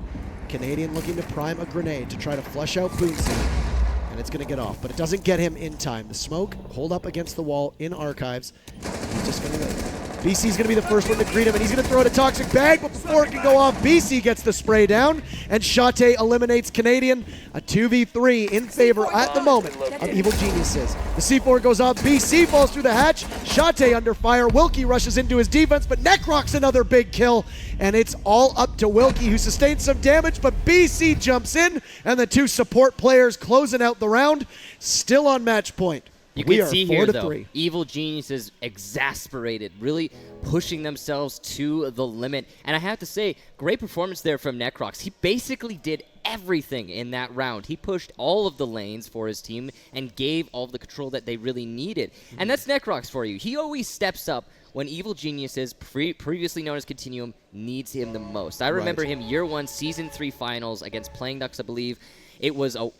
Canadian looking to prime a grenade to try to flush out Boonsy. and it's going to get off, but it doesn't get him in time. The smoke, hold up against the wall in Archives. He's just going to... BC's going to be the first one to greet him, and he's going to throw out a toxic bag, but before it can go off, BC gets the spray down, and Shate eliminates Canadian. A 2v3 in favor at the moment of Evil Geniuses. The C4 goes off, BC falls through the hatch, Shate under fire, Wilkie rushes into his defense, but Necroc's another big kill, and it's all up to Wilkie, who sustains some damage, but BC jumps in, and the two support players closing out the round, still on match point. You We can are see 4 here, to though, 3. Evil Geniuses exasperated, really pushing themselves to the limit. And I have to say, great performance there from Necrox. He basically did everything in that round. He pushed all of the lanes for his team and gave all of the control that they really needed. And that's Necrox for you. He always steps up when Evil Geniuses, previously known as Continuum, needs him the most. I remember him year 1, Season 3 finals against Playing Ducks, I believe. It was a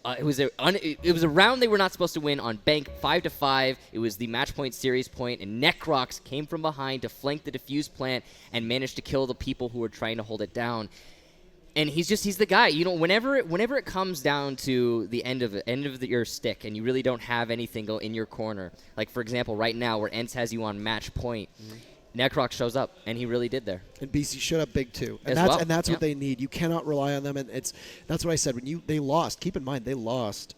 round they were not supposed to win on bank, 5-5. It was the match point, series point, and Necrox came from behind to flank the defuse plant and managed to kill the people who were trying to hold it down. And he's the guy. You know, whenever it comes down to the end of your stick, and you really don't have anything go in your corner, like for example right now where ENCE has you on match point. Necrox shows up, and he really did there. And BC showed up big too, and that's what they need. You cannot rely on them, and that's what I said when they lost. Keep in mind they lost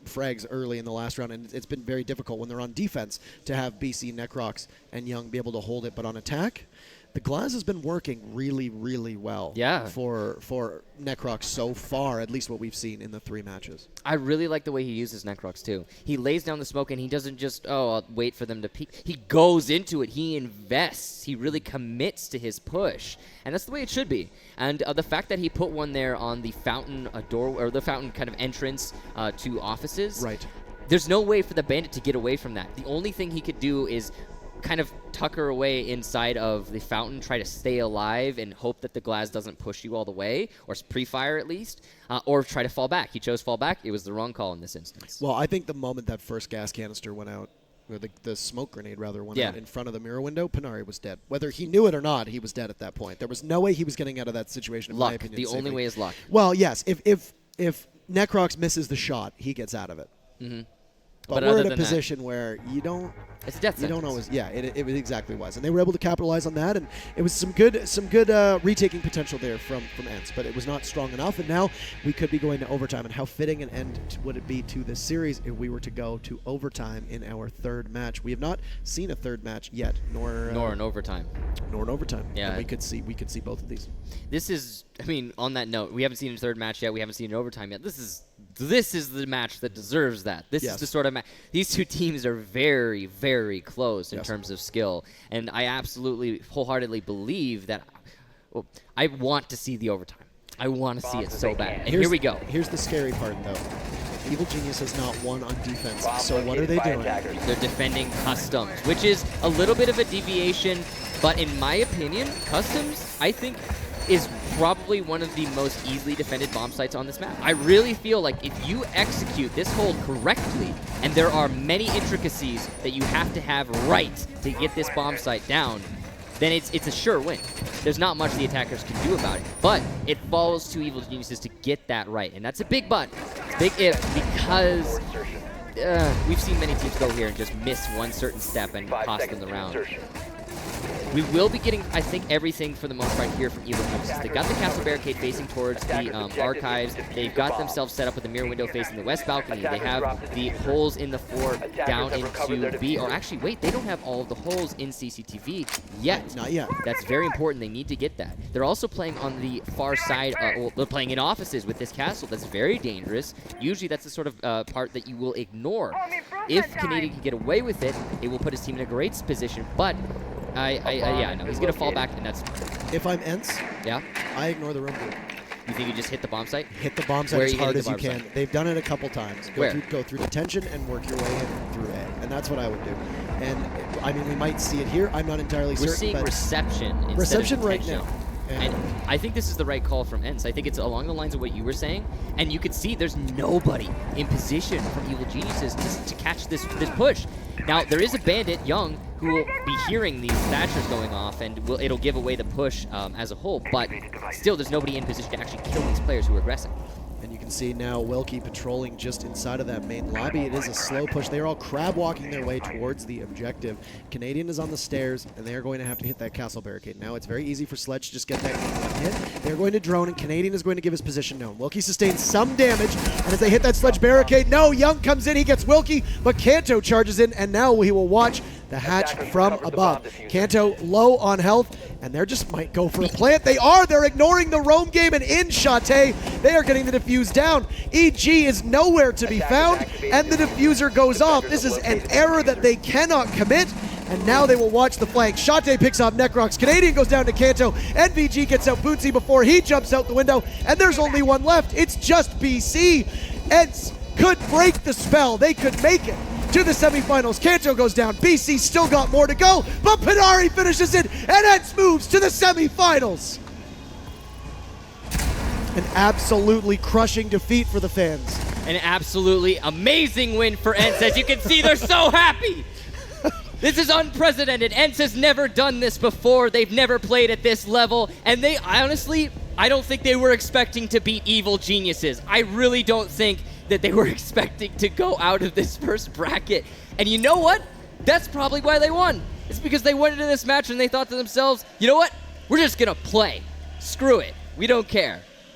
frags early in the last round, and it's been very difficult when they're on defense to have BC, Necrox, and Young be able to hold it. But on attack, the Glass has been working really, really well. Yeah. For Necrox so far, at least what we've seen in the 3 matches. I really like the way he uses Necrox too. He lays down the smoke and he doesn't just, I'll wait for them to peek. He goes into it. He invests. He really commits to his push. And that's the way it should be. And the fact that he put one there on the fountain door, or the fountain kind of entrance to offices. Right. There's no way for the Bandit to get away from that. The only thing he could do is kind of tucker away inside of the fountain, try to stay alive and hope that the Glass doesn't push you all the way, or pre-fire at least, or try to fall back. He chose fall back. It was the wrong call in this instance. Well, I think the moment that first gas canister went out, or the smoke grenade rather went out in front of the mirror window, Panari was dead. Whether he knew it or not, he was dead at that point. There was no way he was getting out of that situation, in my opinion. The only way is luck. Well, yes. If Necrox misses the shot, he gets out of it. Mm-hmm. But we're in a position where you don't... It's a death sentence. You don't always... Yeah, it exactly was. And they were able to capitalize on that, and it was some good retaking potential there from ENCE, but it was not strong enough, and now we could be going to overtime. And how fitting an end would it be to this series if we were to go to overtime in our 3rd match? We have not seen a 3rd match yet, nor an overtime. Nor an overtime. Yeah. And we could see both of these. This is... I mean, on that note, we haven't seen a 3rd match yet. We haven't seen an overtime yet. This is the match that deserves that. This is the sort of match. These two teams are very, very close in terms of skill, and I absolutely, wholeheartedly believe that. Well, I want to see the overtime. I want to see it so bad. And here we go. Here's the scary part, though. Evil Genius has not won on defense, so what are they doing? They're defending Customs, which is a little bit of a deviation, but in my opinion, Customs, I think, is probably one of the most easily defended bomb sites on this map. I really feel like if you execute this hold correctly, and there are many intricacies that you have to have right to get this bomb site down, then it's a sure win. There's not much the attackers can do about it, but it falls to Evil Geniuses to get that right, and that's a big but. It's a big if, because we've seen many teams go here and just miss one certain step and cost them the round. We will be getting, I think, everything for the most part here from Evil Geniuses. They got the castle barricade facing towards the archives. They've got themselves set up with the mirror window facing the west balcony. They have the holes in the fort down into B. Or actually, wait, they don't have all of the holes in CCTV yet. Not yet. That's very important. They need to get that. They're also playing on the far side. Well, they're playing in offices with this castle. That's very dangerous. Usually, that's the sort of part that you will ignore. If Canadian can get away with it, it will put his team in a great position. But I know. He's going to fall back, and that's fine. If I'm ENCE, I ignore the room blue. You think you just hit the bomb site? Hit the bomb site as hard as you can. They've done it a couple times. Go through detention and work your way in through A. And that's what I would do. And, I mean, we might see it here. I'm not entirely certain. We're seeing reception instead reception of right now. And I think this is the right call from ENCE. I think it's along the lines of what you were saying. And you could see there's nobody in position from Evil Geniuses to catch this push. Now, there is a Bandit, Young, who will be hearing these Thatchers going off, and it'll give away the push as a whole. But still, there's nobody in position to actually kill these players who are aggressive. And you can see now Wilkie patrolling just inside of that main lobby. It is a slow push. They are all crab walking their way towards the objective. Canadian is on the stairs, and they are going to have to hit that castle barricade. Now it's very easy for Sledge to just get that one hit. They're going to drone, and Canadian is going to give his position known. Wilkie sustains some damage, and as they hit that Sledge barricade, no, Young comes in, he gets Wilkie, but Kanto charges in, and now he will watch the hatch from above. Kanto low on health, and they just might go for a plant. They are. They're ignoring the roam game, and in Shate, they are getting the defuse down. EG is nowhere to be found, and the diffuser goes off. This is an error that they cannot commit, and now they will watch the flank. Shate picks off Necrox. Canadian goes down to Kanto. NVG gets out Bootsy before he jumps out the window, and there's only one left. It's just BC. ENCE could break the spell. They could make it to the semifinals. Kanto goes down. BC still got more to go, but Pinari finishes it, and ENCE moves to the semifinals. An absolutely crushing defeat for the fans. An absolutely amazing win for ENCE. As you can see, they're so happy. This is unprecedented. ENCE has never done this before. They've never played at this level, and they honestly, I don't think they were expecting to beat Evil Geniuses. I really don't think that they were expecting to go out of this first bracket. And you know what? That's probably why they won. It's because they went into this match and they thought to themselves, you know what? We're just gonna play. Screw it. We don't care.